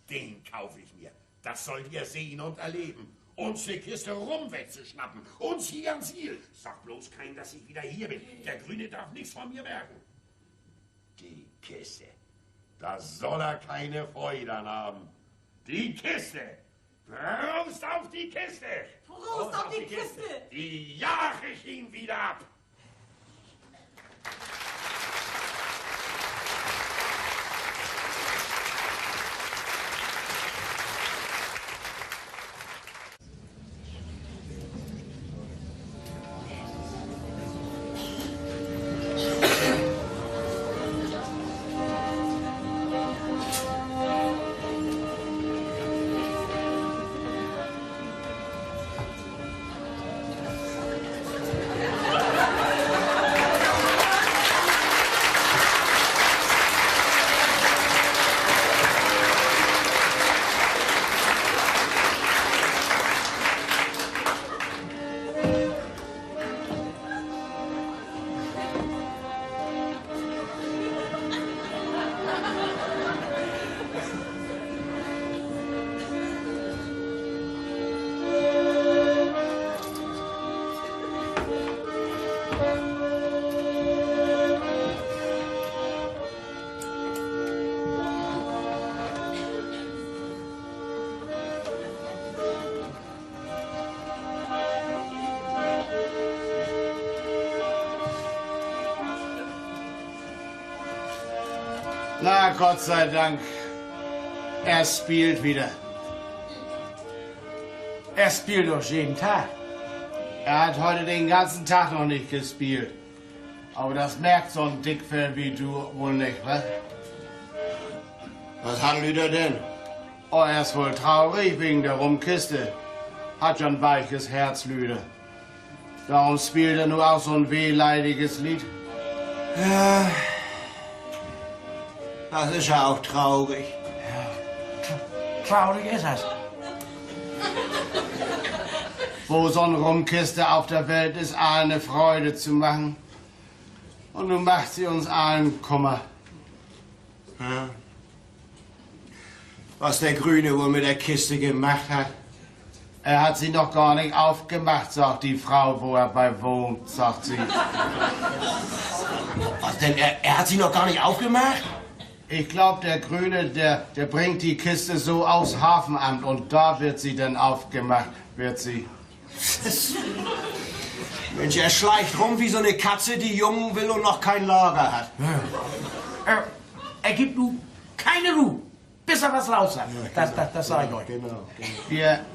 Speaker 9: den kaufe ich mir. Das sollt ihr sehen und erleben. Uns eine Kiste rum wegzuschnappen. Uns hier an Siel. Sag bloß kein, dass ich wieder hier bin. Der Grüne darf nichts von mir merken. Die Kiste. Da soll er keine Freude an haben. Die Kiste. Prost auf die Kiste.
Speaker 6: Prost auf die Kiste.
Speaker 9: Die jag ich ihn wieder ab.
Speaker 1: Na, Gott sei Dank. Er spielt wieder.
Speaker 2: Er spielt doch jeden Tag.
Speaker 1: Er hat heute den ganzen Tag noch nicht gespielt. Aber das merkt so ein Dickfell wie du wohl nicht, was?
Speaker 3: Was hat Lüder denn?
Speaker 1: Oh, er ist wohl traurig wegen der Rumkiste. Hat ja ein weiches Herz, Lüder. Darum spielt er nur auch so ein wehleidiges Lied.
Speaker 3: Ja, das ist ja auch traurig.
Speaker 2: Traurig ist das.
Speaker 1: Wo so eine Rumkiste auf der Welt ist, allen eine Freude zu machen. Und nun macht sie uns allen Kummer.
Speaker 3: Ja. Was der Grüne wohl mit der Kiste gemacht hat?
Speaker 1: Er hat sie noch gar nicht aufgemacht, sagt die Frau, wo er bei wohnt, sagt sie.
Speaker 3: Was denn? Er hat sie noch gar nicht aufgemacht?
Speaker 1: Ich glaube, der Grüne, der bringt die Kiste so aufs Hafenamt und da wird sie dann aufgemacht, wird sie.
Speaker 3: Mensch, er schleicht rum wie so eine Katze, die Jungen will und noch kein Lager hat.
Speaker 2: Er gibt nu keine Ruhe, bis er was raus hat. Das sage ich euch.
Speaker 3: Genau.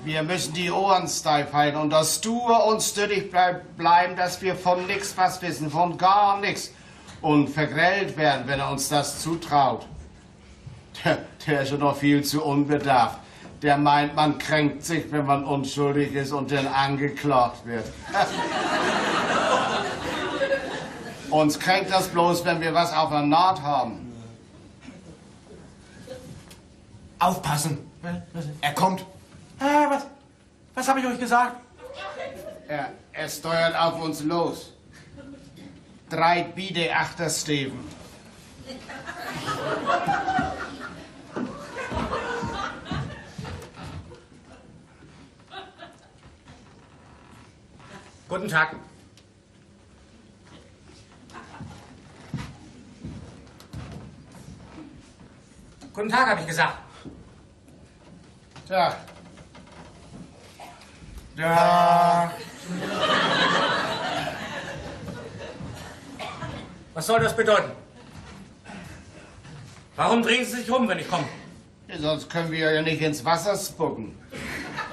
Speaker 1: Wir müssen die Ohren steif halten und das stur und stüdig bleiben, dass wir von nix was wissen, von gar nichts. Und vergrellt werden, wenn er uns das zutraut. Der ist schon noch viel zu unbedarft. Der meint, man kränkt sich, wenn man unschuldig ist und dann angeklagt wird. Uns kränkt das bloß, wenn wir was auf der Naht haben.
Speaker 3: Aufpassen. Er kommt.
Speaker 2: Was habe ich euch gesagt?
Speaker 1: Er steuert auf uns los. 3 Biede, 8er Steven.
Speaker 7: Guten Tag. Guten Tag, habe ich gesagt.
Speaker 1: Tag.
Speaker 2: Ja.
Speaker 7: Was soll das bedeuten? Warum drehen Sie sich um, wenn ich komme?
Speaker 1: Sonst können wir ja nicht ins Wasser spucken.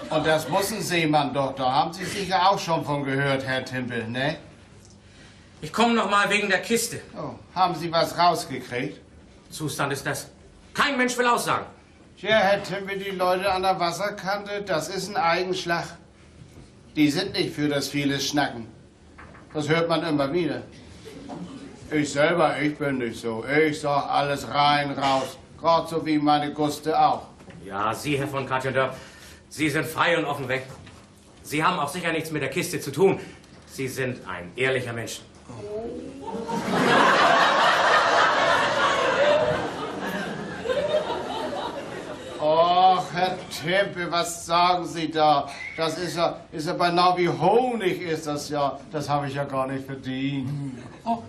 Speaker 1: Und das muss ein Seemann doch. Da haben Sie sicher auch schon von gehört, Herr Timpel, ne?
Speaker 7: Ich komme noch mal wegen der Kiste.
Speaker 1: Oh, haben Sie was rausgekriegt?
Speaker 7: Zustand ist das. Kein Mensch will aussagen.
Speaker 1: Tja, Herr Timpel, die Leute an der Wasserkante, das ist ein Eigenschlag. Die sind nicht für das viele Schnacken. Das hört man immer wieder. Ich selber, ich bin nicht so. Ich sag alles rein, raus. Gerade so wie meine Guste auch.
Speaker 7: Ja, Sie, Herr von Katjendorf, Sie sind frei und offen weg. Sie haben auch sicher nichts mit der Kiste zu tun. Sie sind ein ehrlicher Mensch.
Speaker 1: Och, Herr Timpel, was sagen Sie da? Das ist ja beinahe wie Honig ist das ja. Das habe ich ja gar nicht verdient.
Speaker 2: Oh.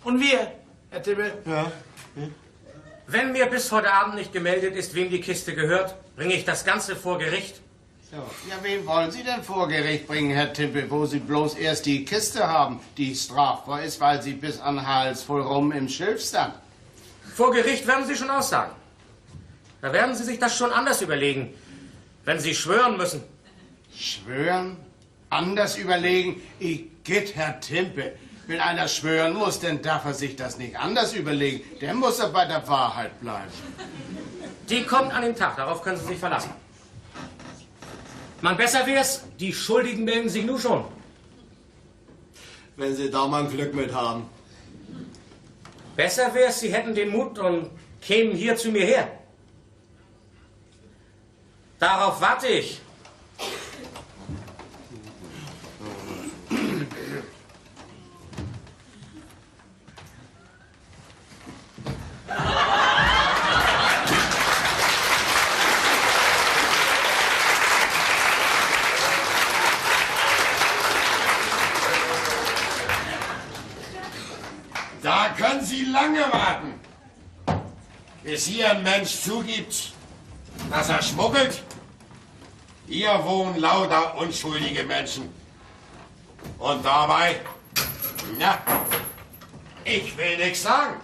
Speaker 2: Und wir, Herr Timpel?
Speaker 3: Ja.
Speaker 7: Wenn mir bis heute Abend nicht gemeldet ist, wem die Kiste gehört, bringe ich das Ganze vor Gericht.
Speaker 1: So. Ja, wen wollen Sie denn vor Gericht bringen, Herr Timpel, wo Sie bloß erst die Kiste haben, die strafbar ist, weil sie bis an den Hals voll rum im Schilf stand?
Speaker 7: Vor Gericht werden Sie schon aussagen. Da werden Sie sich das schon anders überlegen, wenn Sie schwören müssen.
Speaker 1: Schwören? Anders überlegen? Igitt, Herr Timpel. Wenn einer schwören muss, dann darf er sich das nicht anders überlegen. Der muss er bei der Wahrheit bleiben.
Speaker 7: Die kommt an den Tag, darauf können Sie sich verlassen. Man, besser wär's, die Schuldigen melden sich nun schon.
Speaker 3: Wenn Sie da mal Glück mit haben.
Speaker 7: Besser wär's, Sie hätten den Mut und kämen hier zu mir her. Darauf warte ich.
Speaker 9: Da können Sie lange warten, bis hier ein Mensch zugibt, dass er schmuggelt. Hier wohnen lauter unschuldige Menschen. Und dabei, na, ich will nichts sagen.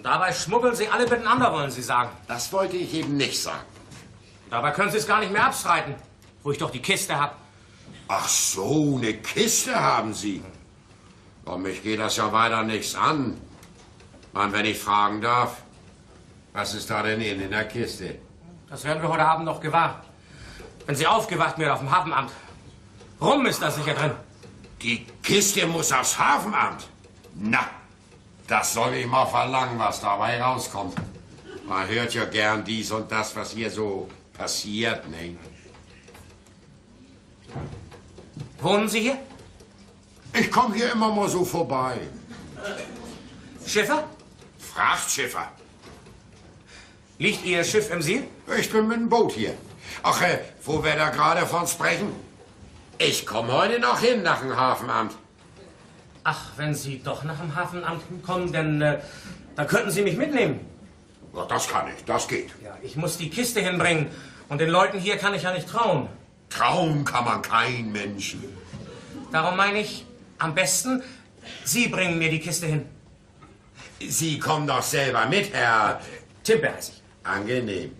Speaker 7: Und dabei schmuggeln Sie alle miteinander, wollen Sie sagen.
Speaker 9: Das wollte ich eben nicht sagen.
Speaker 7: Dabei können Sie es gar nicht mehr abstreiten, wo ich doch die Kiste habe.
Speaker 9: Ach so, eine Kiste haben Sie. Oh, mich geht das ja weiter nichts an. Mann, wenn ich fragen darf, was ist da denn in der Kiste?
Speaker 7: Das werden wir heute Abend noch gewahr. Wenn Sie aufgewacht werden auf dem Hafenamt. Rum ist da sicher drin.
Speaker 9: Die Kiste muss aufs Hafenamt. Na, das soll ich mal verlangen, was dabei rauskommt. Man hört ja gern dies und das, was hier so passiert, ne?
Speaker 7: Wohnen Sie hier?
Speaker 9: Ich komme hier immer mal so vorbei.
Speaker 7: Schiffer?
Speaker 9: Frachtschiffer.
Speaker 7: Liegt Ihr Schiff im See?
Speaker 9: Ich bin mit dem Boot hier. Ach, wo wir da gerade von sprechen? Ich komme heute noch hin nach dem Hafenamt.
Speaker 7: Ach, wenn Sie doch nach dem Hafenamt kommen, dann könnten Sie mich mitnehmen.
Speaker 9: Ja, das kann ich, das geht.
Speaker 7: Ja, ich muss die Kiste hinbringen. Und den Leuten hier kann ich ja nicht trauen.
Speaker 9: Trauen kann man kein Menschen.
Speaker 7: Darum meine ich, am besten, Sie bringen mir die Kiste hin.
Speaker 9: Sie kommen doch selber mit, Herr...
Speaker 7: Timpe heiße ich.
Speaker 9: Angenehm.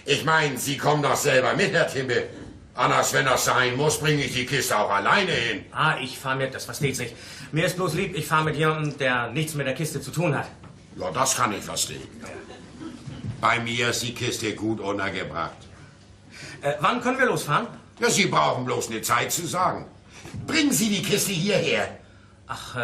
Speaker 9: Ich meine, Sie kommen doch selber mit, Herr Timpe. Anders, wenn das sein muss, bringe ich die Kiste auch alleine hin.
Speaker 7: Ah, ich fahre mit, das versteht sich. Mir ist bloß lieb, ich fahre mit jemandem, der nichts mit der Kiste zu tun hat.
Speaker 9: Ja, das kann ich verstehen. Bei mir ist die Kiste gut untergebracht.
Speaker 7: Wann können wir losfahren?
Speaker 9: Ja, Sie brauchen bloß eine Zeit zu sagen. Bringen Sie die Kiste hierher.
Speaker 7: Ach,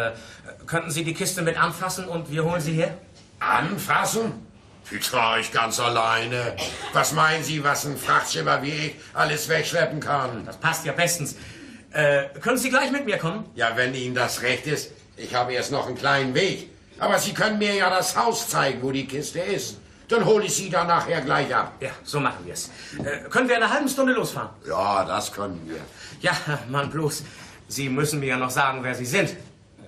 Speaker 7: könnten Sie die Kiste mit anfassen und wir holen sie her?
Speaker 9: Anfassen? Die trage ich ganz alleine. Was meinen Sie, was ein Frachtschiffer wie ich alles wegschleppen kann?
Speaker 7: Das passt ja bestens. Können Sie gleich mit mir kommen?
Speaker 9: Ja, wenn Ihnen das recht ist. Ich habe erst noch einen kleinen Weg. Aber Sie können mir ja das Haus zeigen, wo die Kiste ist. Dann hole ich Sie da nachher gleich ab.
Speaker 7: Ja, so machen wir es. Können wir in einer halben Stunde losfahren?
Speaker 9: Ja, das können wir.
Speaker 7: Ja, Mann, bloß, Sie müssen mir ja noch sagen, wer Sie sind.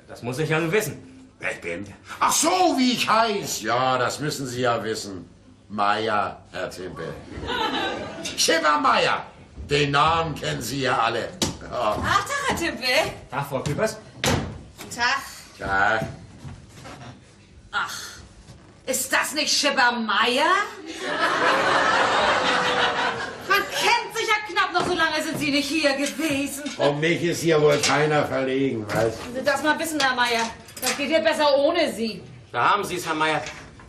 Speaker 7: Das muss ich ja nun wissen.
Speaker 9: Ich bin... Ach so, wie ich heiß. Ja, das müssen Sie ja wissen. Meier, Herr Timpe. Schiffer Meier. Den Namen kennen Sie ja alle. Ja.
Speaker 6: Ach, Tag, Herr Timpe.
Speaker 7: Tag, Frau Küpers.
Speaker 6: Tag.
Speaker 9: Ja.
Speaker 6: Ach, ist das nicht Schipper Meier? Man kennt sich ja knapp noch, so lange sind Sie nicht hier gewesen.
Speaker 9: Um mich ist hier wohl keiner verlegen, weißt du?
Speaker 6: Sie das mal wissen, Herr Meier. Das geht ja besser ohne Sie.
Speaker 7: Da haben Sie es, Herr Meier.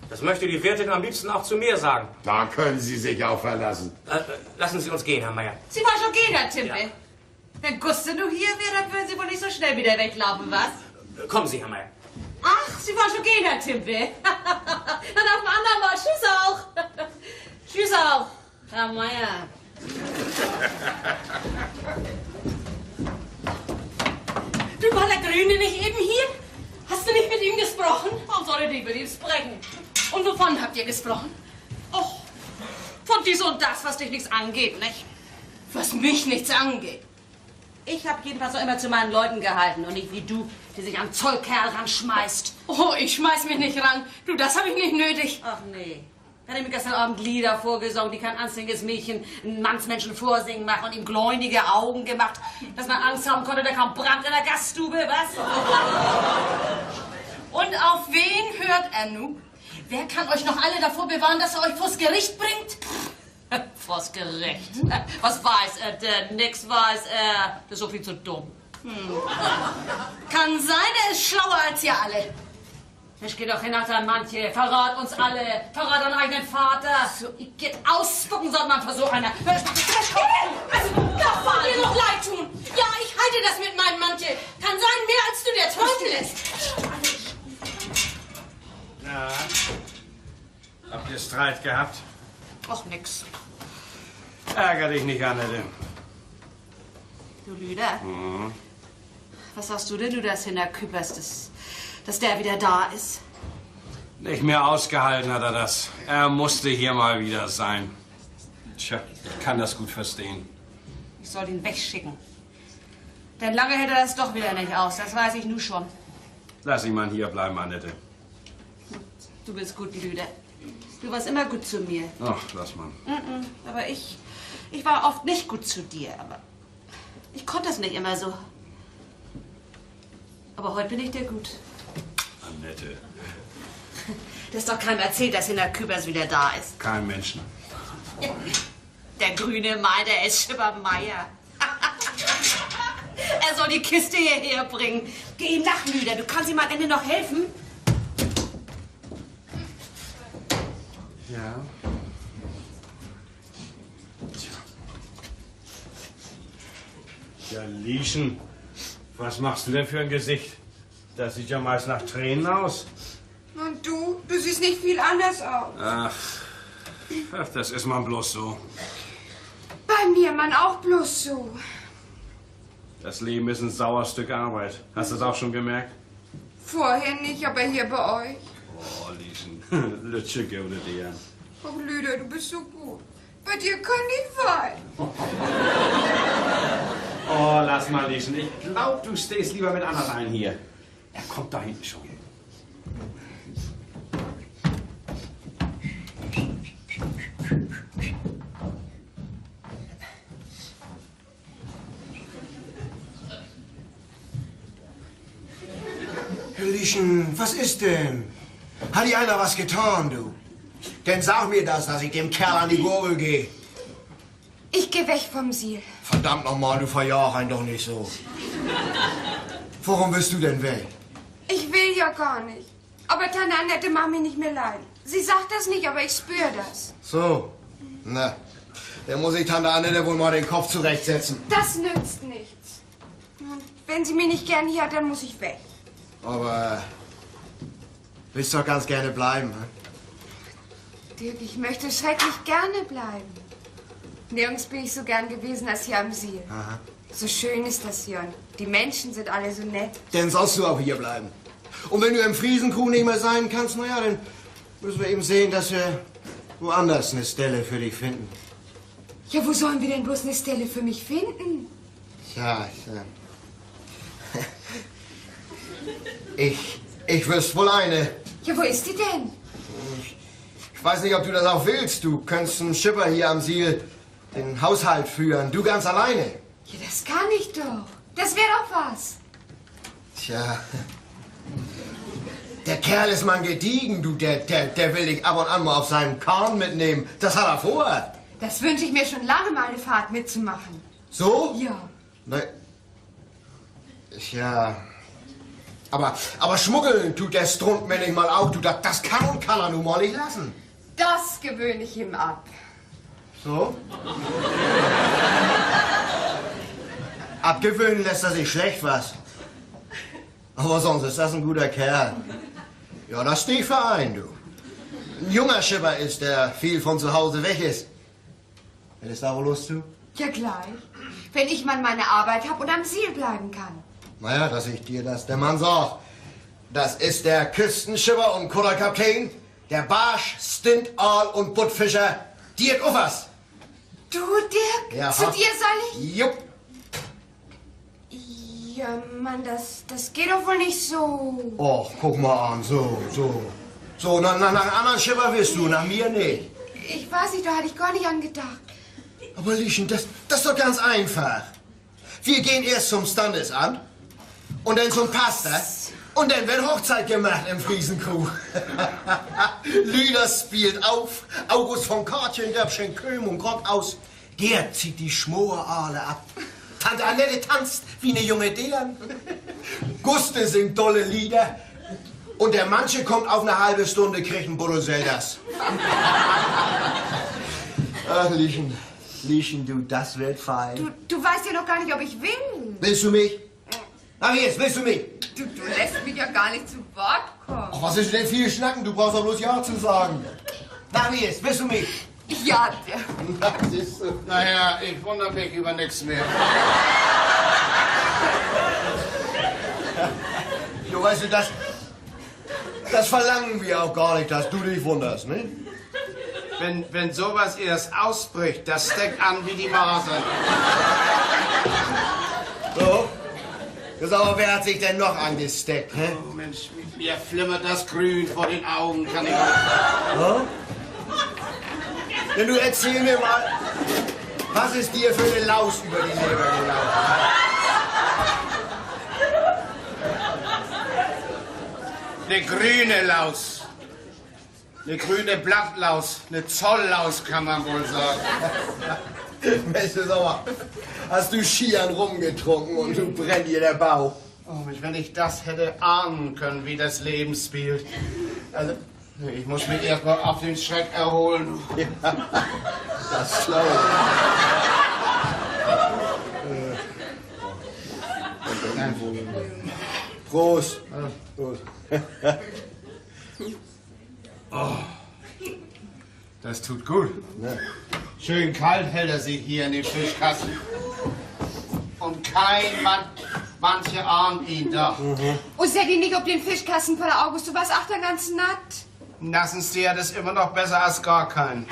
Speaker 7: Das möchte die Wirtin am liebsten auch zu mir sagen.
Speaker 9: Da können Sie sich auch verlassen.
Speaker 7: Lassen Sie uns gehen, Herr Meier.
Speaker 6: Sie wollen schon gehen, Herr Timpe.
Speaker 7: Ja.
Speaker 6: Wenn Guste nur hier wäre, dann würden Sie wohl nicht so schnell wieder weglaufen, was?
Speaker 7: Kommen Sie, Herr Meier.
Speaker 6: Ach, Sie wollen schon gehen, Herr Timpe. Dann auf ein andermal. Tschüss auch. Tschüss auch, Herr Meier.
Speaker 8: Du, war der Grüne nicht eben hier? Hast du nicht mit ihm gesprochen?
Speaker 6: Warum soll ich mit ihm sprechen?
Speaker 8: Und wovon habt ihr gesprochen?
Speaker 6: Och, von dies und das, was dich nichts angeht, nicht?
Speaker 8: Was mich nichts angeht.
Speaker 6: Ich habe jedenfalls auch immer zu meinen Leuten gehalten und nicht wie du, die sich am Zollkerl ranschmeißt.
Speaker 8: Oh, ich schmeiß mich nicht ran. Du, das habe ich nicht nötig.
Speaker 6: Ach nee. Er hat mir gestern Abend Lieder vorgesungen, die kein anständiges Mädchen einen Mannsmenschen vorsingen machen und ihm gläubige Augen gemacht, dass man Angst haben konnte, da kam Brand in der Gaststube, was?
Speaker 8: Und auf wen hört er nun? Wer kann euch noch alle davor bewahren, dass er euch vors Gericht bringt?
Speaker 6: Vors Gericht. Was weiß er denn? Nix weiß er. Der ist so viel zu dumm.
Speaker 8: Kann sein, er ist schlauer als ihr alle.
Speaker 6: Ich geh doch hinter manche. Verrat uns alle. Verrat deinen eigenen Vater. So, ich geht ausspucken, sollte man für so einer.
Speaker 8: Also, das soll dir noch leid tun. Ja, ich halte das mit meinem Mantel. Kann sein, mehr als du der Teufel ist.
Speaker 5: Ja. Habt ihr Streit gehabt?
Speaker 6: Och, nix.
Speaker 5: Ärger dich nicht, Annette.
Speaker 6: Du Lüder. Was sagst du denn, du das hinterküpperst, dass der wieder da ist?
Speaker 5: Nicht mehr ausgehalten hat er das. Er musste hier mal wieder sein. Tja, ich kann das gut verstehen.
Speaker 6: Ich soll ihn wegschicken. Denn lange hält er das doch wieder nicht aus, das weiß ich nun schon.
Speaker 5: Lass ihn mal hier bleiben, Annette.
Speaker 6: Du bist gut, Lüder. Du warst immer gut zu mir.
Speaker 5: Ach, lass mal.
Speaker 6: Aber ich war oft nicht gut zu dir, aber ich konnte es nicht immer so. Aber heute bin ich dir gut.
Speaker 5: Annette.
Speaker 6: Das ist doch keinem erzählt, dass Hinner Kübers wieder da ist.
Speaker 5: Kein Menschen.
Speaker 6: Der grüne Mal, der ist Schipper Meier. Er soll die Kiste hierher bringen. Geh ihm nach, Lüder. Du kannst ihm am Ende noch helfen.
Speaker 5: Ja. Ja, Lieschen, was machst du denn für ein Gesicht? Das sieht ja meist nach Tränen aus.
Speaker 4: Und du? Du siehst nicht viel anders aus.
Speaker 5: Ach, das ist man bloß so.
Speaker 4: Bei mir, Mann, auch bloß so.
Speaker 5: Das Leben ist ein sauer Stück Arbeit. Hast du das auch schon gemerkt?
Speaker 4: Vorher nicht, aber hier bei euch.
Speaker 5: Oh, Lieschen, Lütsche gehört dir.
Speaker 4: Oh, Lüder, du bist so gut. Bei dir kann ich weinen.
Speaker 5: Oh, lass mal, Lieschen. Ich glaub, du stehst lieber mit Anna rein hier. Er kommt da hinten schon.
Speaker 3: Lieschen, was ist denn? Hat dir einer was getan, du? Denn sag mir das, dass ich dem Kerl an die Gurgel gehe.
Speaker 4: Ich geh weg vom Siel.
Speaker 3: Verdammt nochmal, du verjagst einen doch nicht so. Warum willst du denn weg?
Speaker 4: Ich will ja gar nicht. Aber Tante Annette macht mich nicht mehr leid. Sie sagt das nicht, aber ich spüre das.
Speaker 3: So, na, dann muss ich Tante Annette wohl mal den Kopf zurechtsetzen.
Speaker 4: Das nützt nichts. Und wenn sie mich nicht gern hier hat, dann muss ich weg.
Speaker 3: Aber willst doch ganz gerne bleiben, ne?
Speaker 4: Dirk, ich möchte schrecklich gerne bleiben. Nirgends bin ich so gern gewesen als hier am Siel.
Speaker 3: Aha.
Speaker 4: So schön ist das hier und die Menschen sind alle so nett.
Speaker 3: Dann sollst du auch hier bleiben. Und wenn du im Friesenkuh nicht mehr sein kannst, naja, dann müssen wir eben sehen, dass wir woanders eine Stelle für dich finden.
Speaker 4: Ja, wo sollen wir denn bloß eine Stelle für mich finden?
Speaker 3: Tja, ich wüsste wohl eine.
Speaker 4: Ja, wo ist die denn?
Speaker 3: Ich weiß nicht, ob du das auch willst. Du könntest einen Schipper hier am Siel den Haushalt führen. Du ganz alleine.
Speaker 4: Ja, das kann ich doch. Das wäre doch was.
Speaker 3: Tja. Der Kerl ist mal gediegen, du. Der will dich ab und an mal auf seinen Kahn mitnehmen. Das hat er vor.
Speaker 4: Das wünsche ich mir schon lange, mal eine Fahrt mitzumachen.
Speaker 3: So?
Speaker 4: Ja.
Speaker 3: Na, ja. Aber schmuggeln tut der Strunk mir nicht mal auch. Du, das kann und kann er nun mal nicht lassen.
Speaker 4: Das gewöhne ich ihm ab.
Speaker 3: So? Abgewöhnen lässt er sich schlecht was. Aber sonst ist das ein guter Kerl. Ja, das steht für einen, du. Ein junger Schipper ist, der viel von zu Hause weg ist. Hättest du da wohl Lust zu?
Speaker 4: Ja, gleich. Wenn ich mal meine Arbeit habe und am Siel bleiben kann.
Speaker 3: Naja, dass ich dir das der Mann sagt. Das ist der Küstenschipper und Kutterkapitän, der Barsch, Stint, Aal und Buttfischer, Dirk Uffers.
Speaker 4: Du, Dirk?
Speaker 3: Ja,
Speaker 4: zu dir soll ich?
Speaker 3: Jupp.
Speaker 4: Ja, Mann, das geht doch wohl nicht so.
Speaker 3: Och, guck mal an, so. So, nach einem anderen Schipper willst du, nach mir nicht.
Speaker 4: Ich weiß nicht, da hatte ich gar nicht angedacht.
Speaker 3: Aber Lieschen, das ist doch ganz einfach. Wir gehen erst zum Standesamt und dann zum Pastor und dann wird Hochzeit gemacht im Friesenkuh. Lüder spielt auf, August von Kartchen, Dörbchen, Köhm und Gott aus. Der zieht die Schmoraale ab. Tante Annette tanzt wie eine junge Dern. Guste singt dolle Lieder. Und der Manche kommt auf eine halbe Stunde, kriegt ein Brüsselders. Ach, Lieschen, du, das wird fein.
Speaker 4: Du weißt ja noch gar nicht, ob ich will.
Speaker 3: Willst du mich? Na, wie jetzt, willst du mich?
Speaker 4: Du lässt mich ja gar nicht zu Wort kommen.
Speaker 3: Ach, was ist denn viel Schnacken? Du brauchst doch bloß Ja zu sagen. Na, wie jetzt, willst du mich?
Speaker 4: Ja, Dirk.
Speaker 3: Na, siehst du.
Speaker 1: Naja, ich wundere mich über nichts mehr.
Speaker 3: Du weißt du, das verlangen wir auch gar nicht, dass du dich wunderst, ne?
Speaker 1: Wenn sowas erst ausbricht, das steckt an wie die Masern.
Speaker 3: So? Das aber, wer hat sich denn noch angesteckt, ne?
Speaker 1: Oh Mensch, mir flimmert das Grün vor den Augen, kann ich auch.
Speaker 3: Ja? Denn du erzähl mir mal, was ist dir für eine Laus über die Leber gelaufen?
Speaker 1: Eine grüne Laus. Eine grüne Blattlaus, eine Zolllaus kann man wohl sagen.
Speaker 3: Weißt du, Sauer, hast du Skiern rumgetrunken und du brennt dir der Bauch.
Speaker 1: Oh, wenn ich das hätte ahnen können, wie das Leben spielt. Also, ich muss mich erst mal auf den Schreck erholen.
Speaker 3: Ja, das glaube ich. Prost. Prost.
Speaker 1: Oh, das tut gut.
Speaker 3: Ja.
Speaker 1: Schön kalt hält er sich hier in den Fischkasten. Und kein Mann, manche ahnen ihn doch.
Speaker 4: Und sag ihn nicht, ob den Fischkasten von der August, du warst auch der ganze Nacht.
Speaker 1: Nassen Steer ist immer noch besser als gar keinen.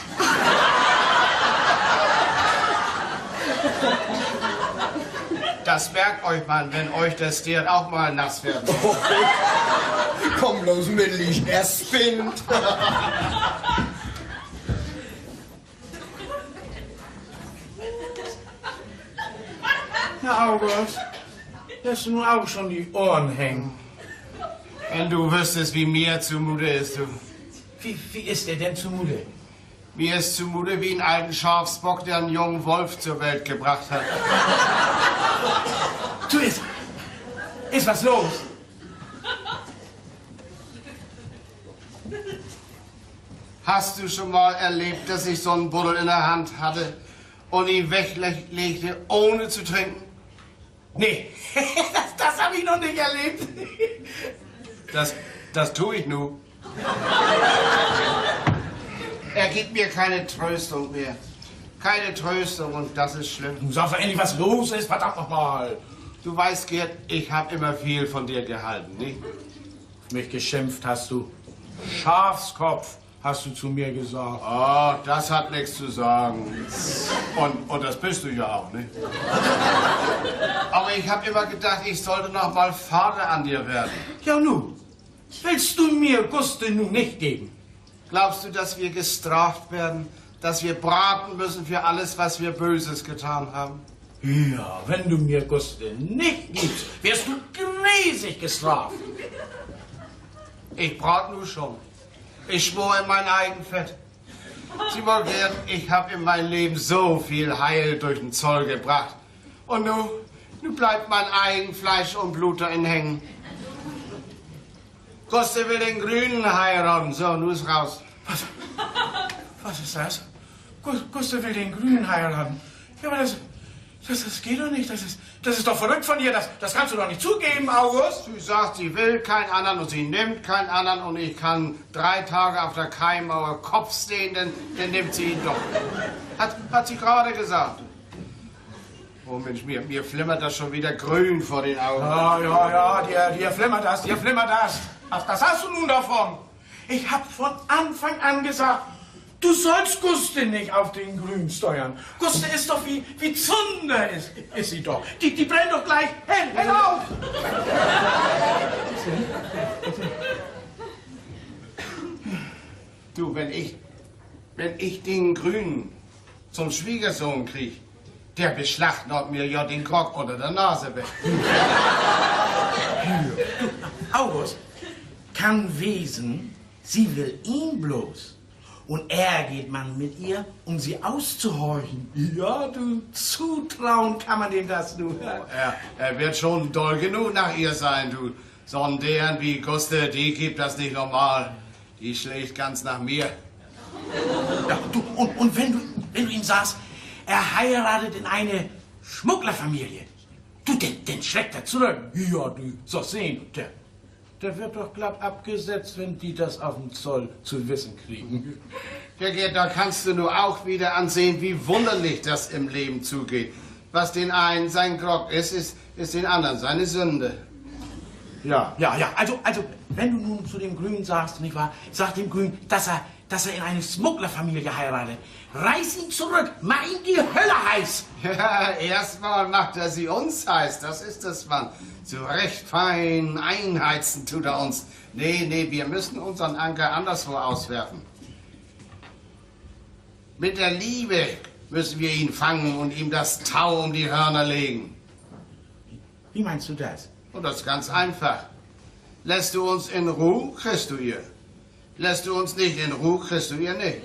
Speaker 1: Das merkt euch man, wenn euch der Steer auch mal nass wird.
Speaker 3: Oh, komm bloß mit, er spinnt.
Speaker 2: Na, August, lässt du nun auch schon die Ohren hängen.
Speaker 1: Wenn du wüsstest, wie mir zumute ist, du.
Speaker 2: Wie ist dir denn zumute?
Speaker 1: Mir ist zumute wie einen alten Schafsbock, der einen jungen Wolf zur Welt gebracht hat.
Speaker 2: Du, ist was los?
Speaker 1: Hast du schon mal erlebt, dass ich so einen Buddel in der Hand hatte und ihn weglegte, ohne zu trinken?
Speaker 2: Nee, das habe ich noch nicht erlebt.
Speaker 1: Das tue ich nur. Er gibt mir keine Tröstung mehr. Keine Tröstung und das ist schlimm.
Speaker 2: Du sagst doch endlich, was los ist, verdammt nochmal.
Speaker 1: Du weißt, Gerd, ich habe immer viel von dir gehalten, nicht?
Speaker 2: Auf mich geschimpft hast du. Schafskopf, hast du zu mir gesagt.
Speaker 1: Oh, das hat nichts zu sagen. Und das bist du ja auch, nicht? Aber ich habe immer gedacht, ich sollte noch mal Vater an dir werden.
Speaker 2: Ja, nun. Willst du mir Guste nun nicht geben?
Speaker 1: Glaubst du, dass wir gestraft werden? Dass wir braten müssen für alles, was wir Böses getan haben?
Speaker 2: Ja, wenn du mir Guste nicht gibst, wirst du riesig gestraft.
Speaker 1: Ich brat nur schon. Ich schwor in mein Eigenfett. Sieh mal, Gerd, ich habe in meinem Leben so viel Heil durch den Zoll gebracht. Und nun bleibt mein Eigenfleisch und Blut darin hängen. Guste will den Grünen heiraten. So, nun ist raus.
Speaker 2: Was ist das? Guste will den Grünen heiraten. Ja, aber das geht doch nicht. Das ist doch verrückt von dir. Das kannst du doch nicht zugeben, August.
Speaker 1: Sie sagt, sie will keinen anderen und sie nimmt keinen anderen und ich kann 3 Tage auf der Keimmauer Kopf stehen, dann nimmt sie ihn doch. Hat sie gerade gesagt. Oh Mensch, mir flimmert das schon wieder grün vor den Augen.
Speaker 2: Ja, dir flimmert das. Ach, das hast du nun davon. Ich hab von Anfang an gesagt, du sollst Guste nicht auf den Grün steuern. Guste ist doch wie Zunder, ist sie doch. Die brennt doch gleich. Hey, auf!
Speaker 1: Du, wenn ich den Grünen zum Schwiegersohn krieg, der beschlagnahmt mir ja den Krog unter der Nase weg.
Speaker 2: August, kann wesen, sie will ihn bloß. Und er geht man mit ihr, um sie auszuhorchen. Ja, du, zutrauen kann man dem das nur.
Speaker 1: Er wird schon doll genug nach ihr sein, du. So einen deren wie Guste, die gibt das nicht normal. Die schlägt ganz nach mir.
Speaker 2: Ja, du, und wenn du ihn sagst, er heiratet in eine Schmugglerfamilie, du, den schreckt er zurück. Ja, du, so sehen, der wird doch glatt abgesetzt, wenn die das auf dem Zoll zu wissen kriegen.
Speaker 1: Ja, Gerd, da kannst du nur auch wieder ansehen, wie wunderlich das im Leben zugeht. Was den einen sein Grog ist den anderen seine Sünde.
Speaker 2: Ja, also, wenn du nun zu dem Grünen sagst, nicht wahr, sag dem Grünen, dass er in eine Schmugglerfamilie heiratet. Reiß ihn zurück, mach ihm die Hölle heiß.
Speaker 1: Ja, erstmal macht er sie uns heiß, das ist das, Mann. So recht fein einheizen tut er uns. Nee, wir müssen unseren Anker anderswo auswerfen. Mit der Liebe müssen wir ihn fangen und ihm das Tau um die Hörner legen.
Speaker 2: Wie meinst du das?
Speaker 1: Und das ist ganz einfach. Lässt du uns in Ruhe, kriegst du ihr. Lässt du uns nicht in Ruhe, kriegst du ihr nicht.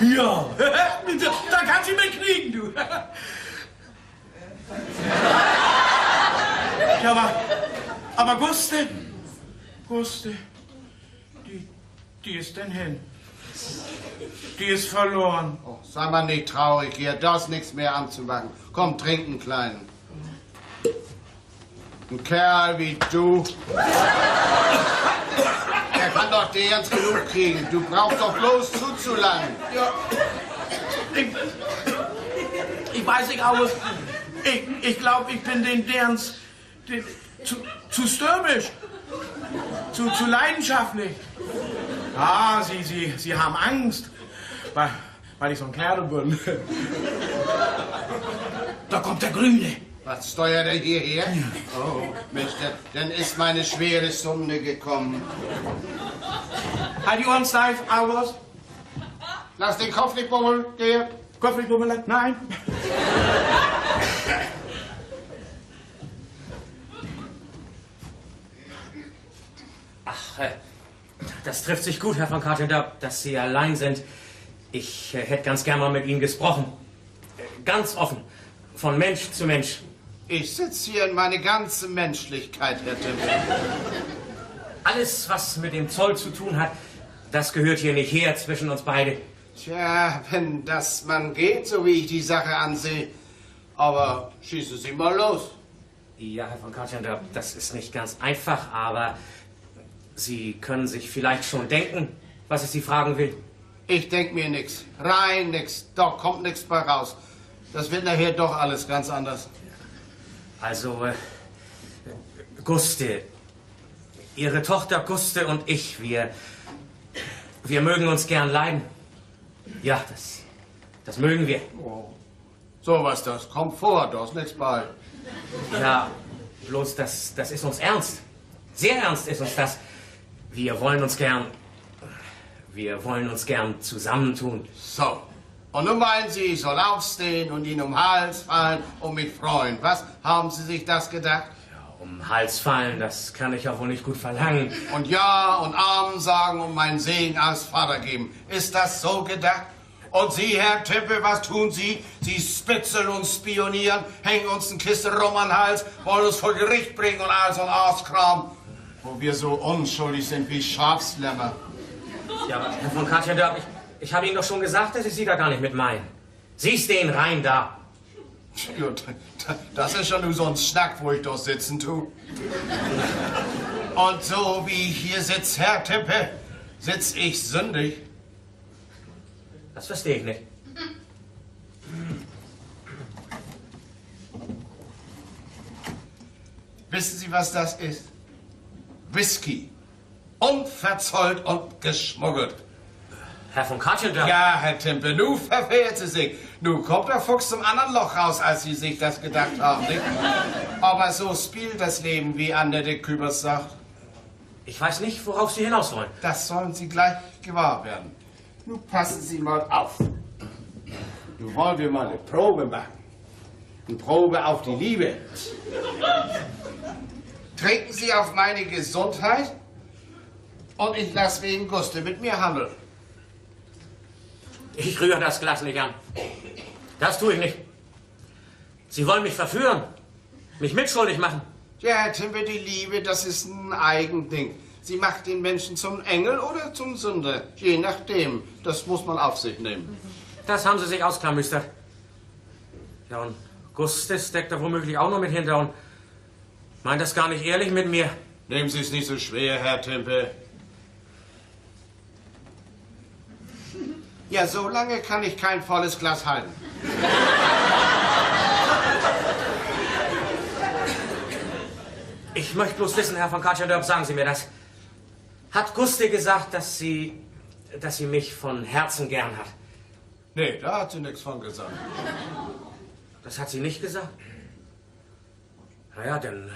Speaker 2: Ja, da kann sie mich kriegen, du. Ja, aber Guste, die ist denn hin. Die ist verloren.
Speaker 1: Oh, sei mal nicht traurig hier, da ist nichts mehr anzumachen. Komm, trinken, Kleinen. Ein Kerl wie du, der kann doch dir ganz genug kriegen. Du brauchst doch bloß zuzulangen.
Speaker 2: Ja, ich weiß nicht, aber ich glaube, ich bin zu stürmisch, zu leidenschaftlich. Ah, Sie haben Angst, weil ich so ein Kerl bin. Da kommt der Grüne.
Speaker 1: Was steuert er hierher? Oh, Mensch, dann ist meine schwere Stunde gekommen.
Speaker 2: Hat die Ohren steif, August?
Speaker 1: Lass den Kopf nicht bubbeln, Georg.
Speaker 2: Kopf nicht bubbeln? Nein.
Speaker 7: Ach, das trifft sich gut, Herr von Katendorp, dass Sie allein sind. Ich hätte ganz gern mal mit Ihnen gesprochen. Ganz offen, von Mensch zu Mensch.
Speaker 1: Ich sitze hier in meine ganze Menschlichkeit, Herr Timpel.
Speaker 7: Alles, was mit dem Zoll zu tun hat, das gehört hier nicht her zwischen uns beide.
Speaker 1: Tja, wenn das man geht, so wie ich die Sache ansehe. Aber schießen Sie mal los.
Speaker 7: Ja, Herr von Katendorp, das ist nicht ganz einfach, aber Sie können sich vielleicht schon denken, was ich Sie fragen will.
Speaker 1: Ich denk mir nix. Rein nix. Doch kommt nix bei raus. Das wird nachher doch alles ganz anders.
Speaker 7: Also, Guste, Ihre Tochter Guste und ich, wir mögen uns gern leiden. Ja, das mögen wir.
Speaker 1: Oh. So was das. Kommt vor, da ist nichts bei.
Speaker 7: Ja, bloß das ist uns ernst. Sehr ernst ist uns das. Wir wollen uns gern zusammentun.
Speaker 1: So. Und nun meinen Sie, ich soll aufstehen und Ihnen um den Hals fallen und mich freuen. Was? Haben Sie sich das gedacht?
Speaker 7: Ja, um den Hals fallen, das kann ich ja wohl nicht gut verlangen.
Speaker 1: Und Ja und Amen sagen und meinen Segen als Vater geben. Ist das so gedacht? Und Sie, Herr Timpel, was tun Sie? Sie spitzeln und spionieren, hängen uns eine Kiste rum an den Hals, wollen uns vor Gericht bringen und all so ein Arschkram. Wo wir so unschuldig sind wie Schafslämmer.
Speaker 7: Ja, aber Herr von Katendorp, ich habe Ihnen doch schon gesagt, dass ich Sie da gar nicht mit meinen. Sie stehen rein da.
Speaker 1: Gut, das ist schon nur so ein Schnack, wo ich doch sitzen tu. Und so wie ich hier sitz, Herr Tippe, sitz ich sündig.
Speaker 7: Das verstehe ich nicht.
Speaker 1: Wissen Sie, was das ist? Whisky. Unverzollt und geschmuggelt.
Speaker 7: Herr von Katendorp?
Speaker 1: Ja, Herr Timpel, nu verfährt Sie sich. Nu kommt der Fuchs zum anderen Loch raus, als Sie sich das gedacht haben, nicht? Aber so spielt das Leben, wie Annette Kübers sagt.
Speaker 7: Ich weiß nicht, worauf Sie hinaus wollen.
Speaker 1: Das sollen Sie gleich gewahr werden. Nun passen Sie mal auf. Nun wollen wir mal eine Probe machen. Eine Probe auf die Liebe. Trinken Sie auf meine Gesundheit und ich lasse wegen Guste mit mir handeln.
Speaker 7: Ich rühre das Glas nicht an. Das tue ich nicht. Sie wollen mich verführen, mich mitschuldig machen.
Speaker 1: Ja, Herr Timpel, die Liebe, das ist ein Eigending. Sie macht den Menschen zum Engel oder zum Sünder. Je nachdem. Das muss man auf sich nehmen.
Speaker 7: Das haben Sie sich ausklamüstert. Ja, und Guste steckt da womöglich auch noch mit hinter und meint das gar nicht ehrlich mit mir.
Speaker 1: Nehmen Sie es nicht so schwer, Herr Timpel. Ja, so lange kann ich kein volles Glas halten.
Speaker 7: Ich möchte bloß wissen, Herr von Katendorp, sagen Sie mir das. Hat Guste gesagt, dass sie mich von Herzen gern hat?
Speaker 1: Nee, da hat sie nichts von gesagt.
Speaker 7: Das hat sie nicht gesagt? Na ja, dann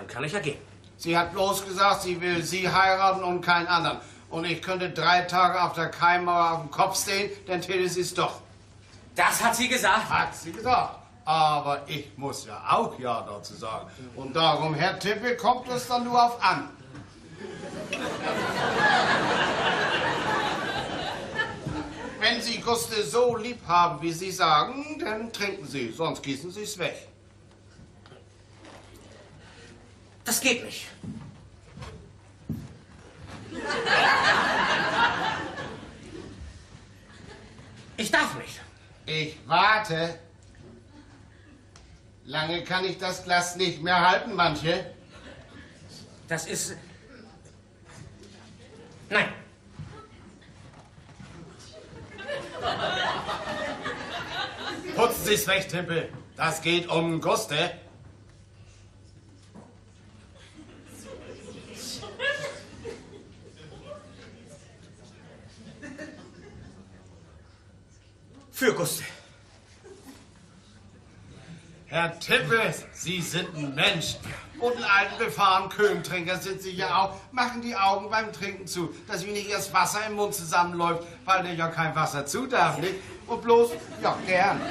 Speaker 7: kann ich ja gehen.
Speaker 1: Sie hat bloß gesagt, sie will Sie heiraten und keinen anderen. Und ich könnte 3 Tage auf der Keimmauer auf dem Kopf stehen, dann täte sie es doch.
Speaker 7: Das hat sie gesagt?
Speaker 1: Hat sie gesagt. Aber ich muss ja auch Ja dazu sagen. Und darum, Herr Tippe, kommt es dann nur auf an. Wenn Sie Guste so lieb haben, wie Sie sagen, dann trinken Sie, sonst gießen Sie es weg.
Speaker 7: Das geht nicht. Ich darf nicht.
Speaker 1: Ich warte. Lange kann ich das Glas nicht mehr halten, manche.
Speaker 7: Das ist... Nein.
Speaker 1: Putzen Sie es weg, Timpel. Das geht um Guste.
Speaker 7: Für Guste.
Speaker 1: Herr Tippel, Sie sind ein Mensch. Und einen alten befahrenen Köhmtrinker sind Sie ja auch. Machen die Augen beim Trinken zu, dass Ihnen nicht erst Wasser im Mund zusammenläuft, weil dir ja kein Wasser zu darf, nicht? Und bloß, ja, gern.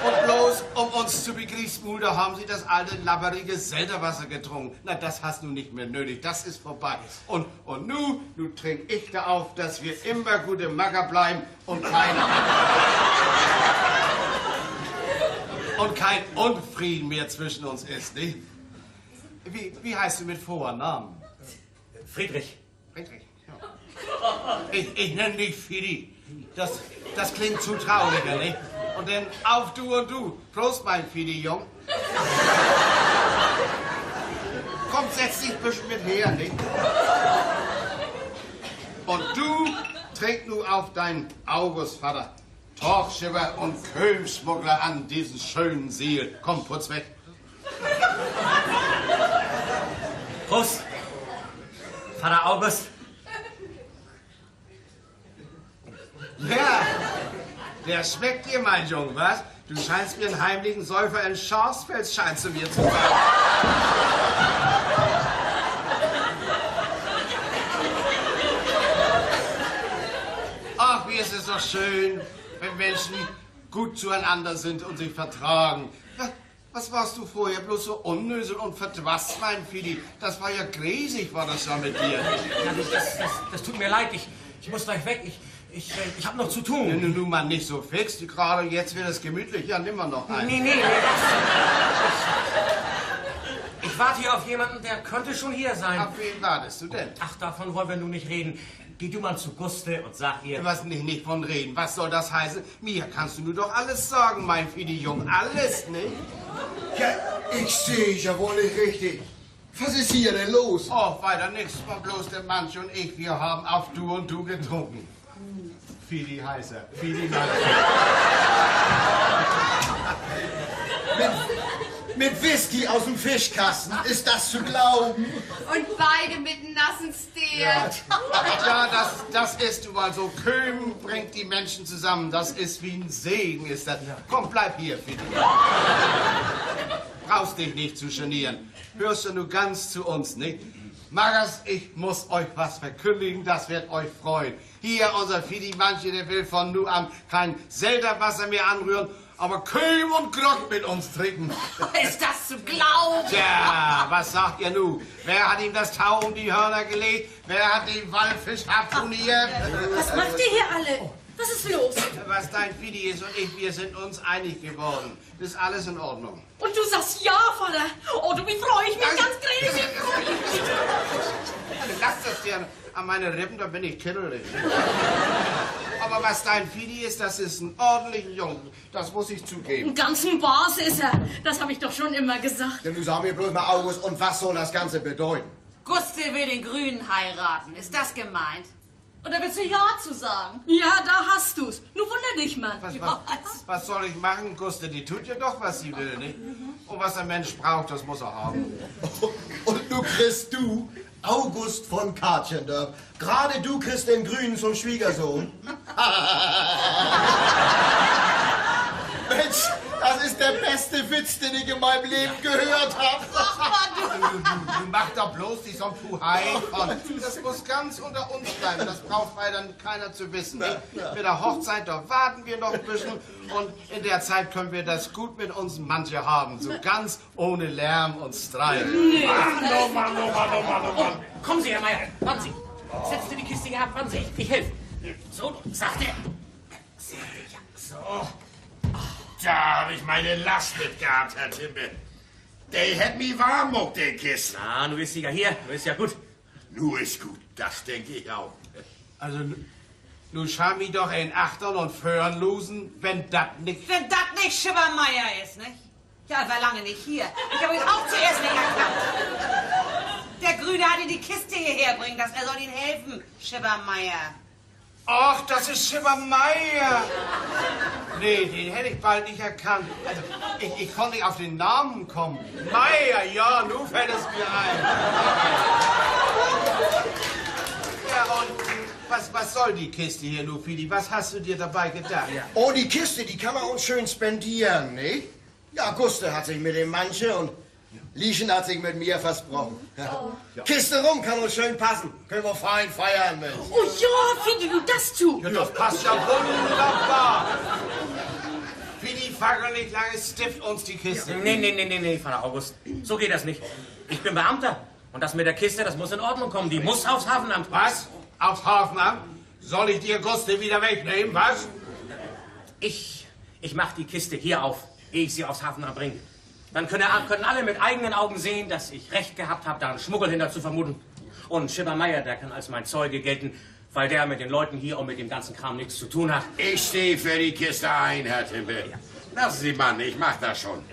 Speaker 1: Und bloß, um uns zu begriefsmuten, haben Sie das alte, labberige Selterwasser getrunken. Na, das hast du nicht mehr nötig, das ist vorbei. Und nu trink ich da auf, dass wir immer gute Macker bleiben und kein Unfrieden mehr zwischen uns ist, nicht? Wie heißt du mit Vornamen?
Speaker 7: Friedrich.
Speaker 1: Friedrich, ja. Ich nenne dich Fidi. Das klingt zutraulicher, nicht? Und dann auf du und du. Prost, mein Fidi, Jung. Komm, setz dich ein bisschen mit her, nicht? Und du trink nu auf deinen August, Vater. Torfschipper und Köhmschmuggler an diesen schönen Seel. Komm, putz weg.
Speaker 7: Prost. Vater August.
Speaker 1: Ja, der schmeckt dir, mein Junge, was? Du scheinst mir einen heimlichen Säufer in Schafsfeld, scheinst du mir zu sagen. Ach, wie ist es doch schön, wenn Menschen gut zueinander sind und sich vertragen. Was warst du vorher bloß so unnösel und verdwasst, mein Fidi? Das war ja gräsig, war das ja mit dir.
Speaker 7: Ja, das tut mir leid, ich muss gleich weg, ich hab noch zu tun.
Speaker 1: Wenn du nun mal nicht so fix, gerade jetzt wird es gemütlich, ja, nimm mal noch einen.
Speaker 7: Nee, ich warte hier auf jemanden, der könnte schon hier sein.
Speaker 1: Auf wen wartest du denn?
Speaker 7: Ach, davon wollen wir nun nicht reden. Geh du mal zu Guste und sag ihr...
Speaker 1: Was nicht von reden, was soll das heißen? Mir kannst du nur doch alles sagen, mein Fidi Jung, alles, nicht?
Speaker 3: Ja, ich sehe ja wohl nicht richtig. Was ist hier denn los?
Speaker 1: Oh, weiter nichts, war bloß der Manch und ich, wir haben auf du und du getrunken. Fidi heißt er, Fidi
Speaker 3: Mit Whisky aus dem Fischkasten, ist das zu glauben?
Speaker 4: Und beide mit nassen Stert.
Speaker 1: Ja, das ist überall so. Köhm bringt die Menschen zusammen. Das ist wie ein Segen, ist das. Komm, bleib hier, Fidi. Brauchst dich nicht zu genieren. Hörst du nur ganz zu uns, nicht? Magers, ich muss euch was verkündigen, das wird euch freuen. Hier, unser Fidi Manche, der will von nu an kein Selterwasser mehr anrühren, aber Köhm und Grog mit uns trinken.
Speaker 6: Ist das zu glauben?
Speaker 1: Tja, was sagt ihr nu? Wer hat ihm das Tau um die Hörner gelegt? Wer hat den Wallfisch abfurniert?
Speaker 8: Was macht ihr hier alle? Was ist los?
Speaker 1: Was dein Fidi ist und ich, wir sind uns einig geworden. Das ist alles in Ordnung.
Speaker 8: Und du sagst ja, Vater. Oh, du, wie freue ich mich ganz gräßig.
Speaker 1: Lass das dir an meine Rippen, da bin ich kittelig. Aber was dein Fidi ist, das ist ein ordentlicher Junge. Das muss ich zugeben.
Speaker 8: Ein ganzen Bars ist er. Das habe ich doch schon immer gesagt.
Speaker 3: Denn du sag mir bloß mal, August, und was soll das Ganze bedeuten?
Speaker 6: Guste will den Grünen heiraten. Ist das gemeint? Oder willst du Ja zu sagen?
Speaker 8: Ja, da hast du's. Nur wunder dich, Mann.
Speaker 1: Was soll ich machen, Guste? Die tut ja doch, was sie will, nicht? Und was ein Mensch braucht, das muss er haben.
Speaker 3: Und du kriegst August von Katschendorf. Gerade du kriegst den Grünen zum Schwiegersohn. Mensch, das ist der beste Witz, den ich in meinem Leben gehört habe.
Speaker 6: Ach, Mann, du
Speaker 1: du mach doch bloß nicht so ein Puhai von. Das muss ganz unter uns bleiben. Das braucht weiter keiner zu wissen. Mit der Hochzeit, da warten wir noch ein bisschen. Und in der Zeit können wir das gut mit uns manche haben. So ganz ohne Lärm und Streit.
Speaker 7: Mann, oh Mann, oh Mann, oh Mann, oh Mann. Kommen Sie, Herr Meier, warten Sie. Setzen Sie die Kiste hier ab, warten Sie. Ich helfe. So, sagt er. So.
Speaker 9: Da habe ich meine Last mitgehabt, Herr Timbe. Der hätt mich warm muckt, den Kisten.
Speaker 7: Na, nu ist sie ja hier. Nu ist ja gut.
Speaker 9: Nu ist gut, das denke ich auch.
Speaker 1: Also, nu schau mich doch in Achtern und Föhren losen, wenn das nicht...
Speaker 6: Wenn das nicht Schippermeier ist, nicht? Ja, er war lange nicht hier. Ich habe ihn auch zuerst nicht erkannt. Der Grüne hat ihn die Kiste hierher bringen lassen. Er soll Ihnen helfen, Schippermeier.
Speaker 1: Ach, das ist Schippermeier. Nee, den hätte ich bald nicht erkannt. Also, ich konnte nicht auf den Namen kommen. Meier, ja, nun fällt es mir ein. Ja, und was soll die Kiste hier, Lupidi? Was hast du dir dabei gedacht?
Speaker 3: Oh, die Kiste, die kann man uns schön spendieren, ne? Ja, Guste hat sich mit dem Manche und Lieschen hat sich mit mir versprochen. Ja. Kiste rum kann uns schön passen. Können wir fein feiern mit.
Speaker 8: Oh ja, finde du das zu?
Speaker 1: Ja, das passt ja wunderbar. Wie die Fackel nicht lange stifft uns die Kiste.
Speaker 7: Nee, Vater August. So geht das nicht. Ich bin Beamter. Und das mit der Kiste, das muss in Ordnung kommen. Die muss aufs Hafenamt.
Speaker 1: Was? Aufs Hafenamt? Soll ich dir Guste wieder wegnehmen, was?
Speaker 7: Ich mach die Kiste hier auf, ehe ich sie aufs Hafenamt bringe. Dann können alle mit eigenen Augen sehen, dass ich recht gehabt habe, da einen Schmuggel hinter zu vermuten. Und Schippermeier, der kann als mein Zeuge gelten, weil der mit den Leuten hier und mit dem ganzen Kram nichts zu tun hat.
Speaker 9: Ich stehe für die Kiste ein, Herr Timbe. Lassen Sie, Mann, ich mach das schon.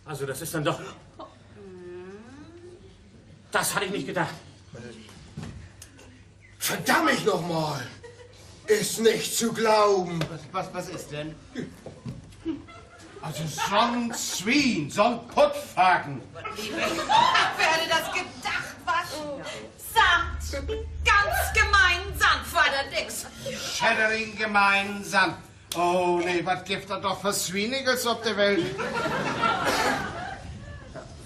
Speaker 7: Also das ist dann doch... Das hatte ich nicht gedacht.
Speaker 3: Verdammt mich noch mal! Ist nicht zu glauben.
Speaker 1: Was ist denn? Also so ein Zwien, so ein Puttfaken.
Speaker 6: Wer hätte das gedacht, was? Sand. Ganz gemein Sand war der Dix.
Speaker 1: Schädering gemein Sand. Oh, nee, was gibt da doch für Zwienigels auf der Welt?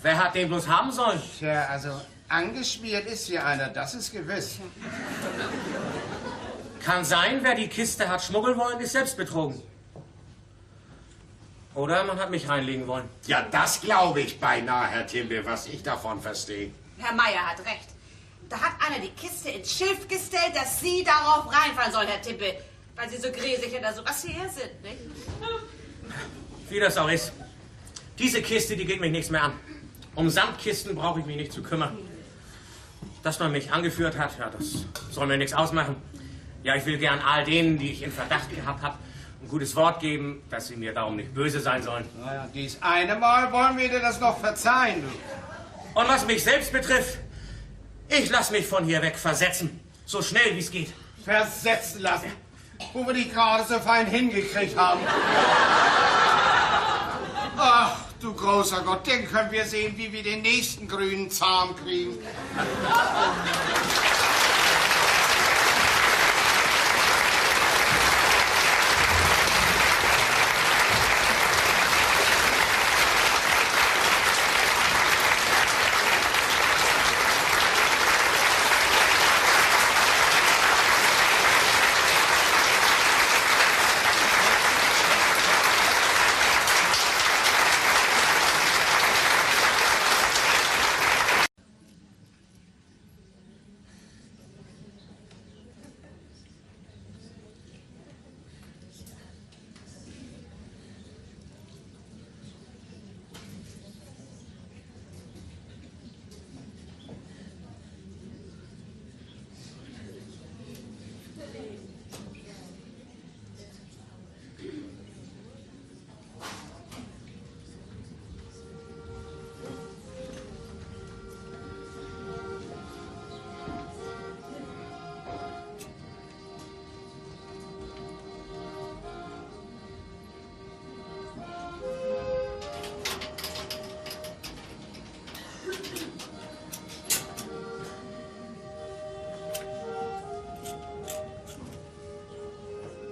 Speaker 7: Wer hat den bloß haben sollen?
Speaker 1: Tja, also angeschmiert ist hier einer, das ist gewiss.
Speaker 7: Kann sein, wer die Kiste hat schmuggeln wollen, ist selbst betrogen. Oder man hat mich reinlegen wollen.
Speaker 9: Ja, das glaube ich beinahe, Herr Timbe, was ich davon verstehe.
Speaker 6: Herr Meier hat recht. Da hat einer die Kiste ins Schiff gestellt, dass Sie darauf reinfallen sollen, Herr Tippe. Weil Sie so gräsig oder so was hierher sind, nicht?
Speaker 7: Wie das auch ist. Diese Kiste, die geht mich nichts mehr an. Um Sandkisten brauche ich mich nicht zu kümmern. Dass man mich angeführt hat, ja, das soll mir nichts ausmachen. Ja, ich will gern all denen, die ich in Verdacht gehabt habe, ein gutes Wort geben, dass sie mir darum nicht böse sein sollen.
Speaker 1: Naja, dies eine Mal wollen wir dir das noch verzeihen, du.
Speaker 7: Und was mich selbst betrifft, ich lass mich von hier weg versetzen. So schnell wie es geht.
Speaker 1: Versetzen lassen? Wo wir die gerade so fein hingekriegt haben. Ach, du großer Gott, den können wir sehen, wie wir den nächsten grünen Zahn kriegen.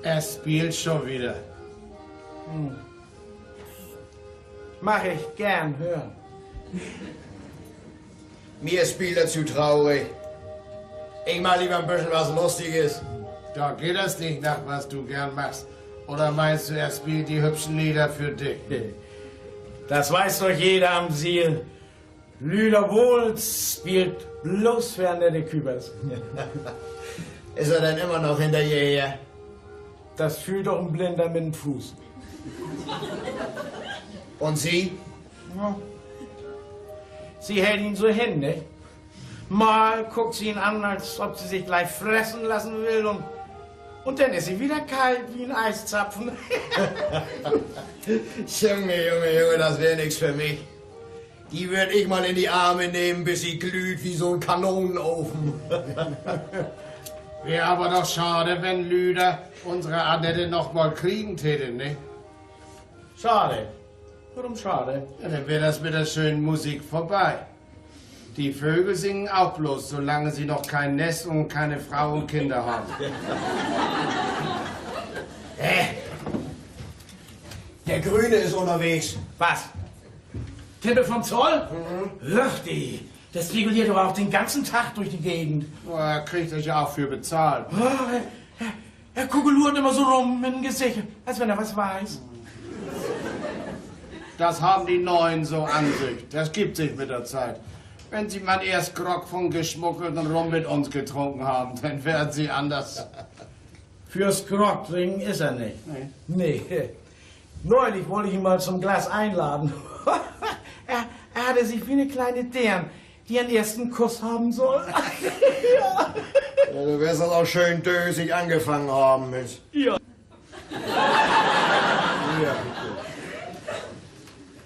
Speaker 1: Er spielt schon wieder.
Speaker 2: Mach ich gern hören.
Speaker 3: Mir spielt er zu traurig. Ich mach lieber ein bisschen was Lustiges.
Speaker 1: Da geht es nicht nach, was du gern machst. Oder meinst du, er spielt die hübschen Lieder für dich?
Speaker 2: Das weiß doch jeder am Siel. Lüder Wohls spielt bloß für nette Kübers.
Speaker 3: Ist er denn immer noch hinterher?
Speaker 2: Das fühlt doch ein Blinder mit dem Fuß.
Speaker 3: Und Sie?
Speaker 2: Ja. Sie hält ihn so hin, ne? Mal guckt sie ihn an, als ob sie sich gleich fressen lassen will und dann ist sie wieder kalt wie ein Eiszapfen.
Speaker 3: Junge, das wäre nichts für mich. Die würde ich mal in die Arme nehmen, bis sie glüht wie so ein Kanonenofen.
Speaker 1: Wäre aber doch schade, wenn Lüder unsere Annette noch mal kriegen täte, ne?
Speaker 2: Schade. Warum schade?
Speaker 1: Ja, dann wäre das mit der schönen Musik vorbei. Die Vögel singen auch bloß, solange sie noch kein Nest und keine Frau und Kinder haben.
Speaker 3: Der Grüne ist unterwegs.
Speaker 2: Was? Tippe vom Zoll? Hör die. Das reguliert aber auch den ganzen Tag durch die Gegend.
Speaker 1: Oh, er kriegt euch ja auch für bezahlt.
Speaker 2: Oh, er kugelurt immer so rum mit dem Gesicht, als wenn er was weiß.
Speaker 1: Das haben die Neuen so an sich. Das gibt sich mit der Zeit. Wenn sie mal erst Grog von geschmuggelten Rum mit uns getrunken haben, dann werden sie anders.
Speaker 2: Fürs Grog trinken ist er nicht. Nee. Neulich wollte ich ihn mal zum Glas einladen. er hatte sich wie eine kleine Dern, die ihren ersten Kuss haben soll.
Speaker 3: Ja, du wirst das auch schön dösig angefangen haben mit.
Speaker 2: Ja.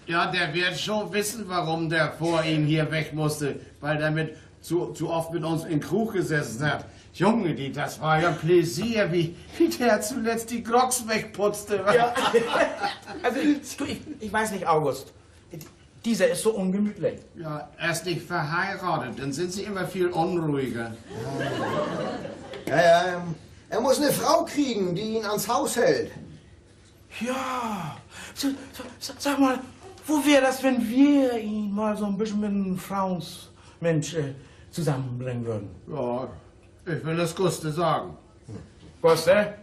Speaker 1: Ja, der wird schon wissen, warum der vor ihm hier weg musste, weil der zu oft mit uns in Krug gesessen hat. Junge, das war ja ein Pläsier, wie der zuletzt die Grogs wegputzte.
Speaker 2: Ja. Also, ich weiß nicht, August. Dieser ist so ungemütlich.
Speaker 1: Ja, er ist nicht verheiratet, dann sind sie immer viel unruhiger.
Speaker 3: Ja, er muss eine Frau kriegen, die ihn ans Haus hält.
Speaker 2: Ja. Sag mal, wo wäre das, wenn wir ihn mal so ein bisschen mit einem Frauensmensch zusammenbringen würden?
Speaker 1: Ja, ich will es Guste sagen.
Speaker 2: Guste?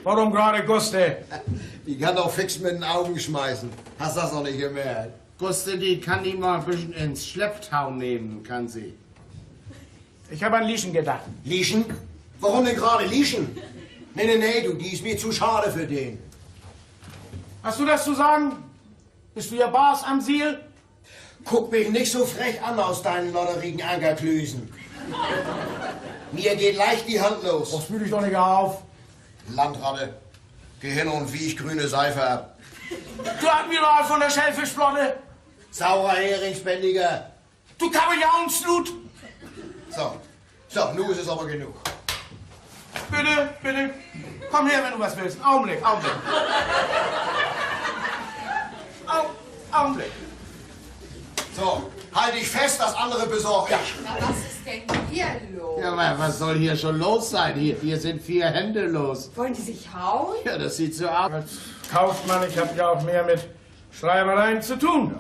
Speaker 2: Warum gerade Guste?
Speaker 3: Die kann doch fix mit den Augen schmeißen. Hast das noch nicht gemerkt?
Speaker 1: Guste, die kann die mal ein bisschen ins Schlepptau nehmen, kann sie.
Speaker 2: Ich habe an Lieschen gedacht.
Speaker 3: Lieschen? Warum denn gerade Lieschen? Nee, du, die ist mir zu schade für den.
Speaker 2: Hast du das zu sagen? Bist du ja Bas am Siel?
Speaker 3: Guck mich nicht so frech an aus deinen lotterigen Ankerklößen. Mir geht leicht die Hand los.
Speaker 2: Das fühle ich doch nicht auf.
Speaker 3: Landratte, geh hin und wiech grüne Seife ab.
Speaker 2: Du Admiral von der Schellfischflotte.
Speaker 3: Saurer Heringsbändiger.
Speaker 2: Du Kabeljauenslut.
Speaker 3: So, nun ist es aber genug.
Speaker 2: Bitte. Komm her, wenn du was willst. Augenblick. Augenblick.
Speaker 3: So, halt dich fest, das andere besorge ich.
Speaker 4: Na, was ist denn hier los?
Speaker 1: Ja, aber was soll hier schon los sein? Hier sind 4 Hände los.
Speaker 4: Wollen die sich hauen?
Speaker 1: Ja, das sieht so aus.
Speaker 2: Als Kaufmann, ich habe ja auch mehr mit Schreibereien zu tun.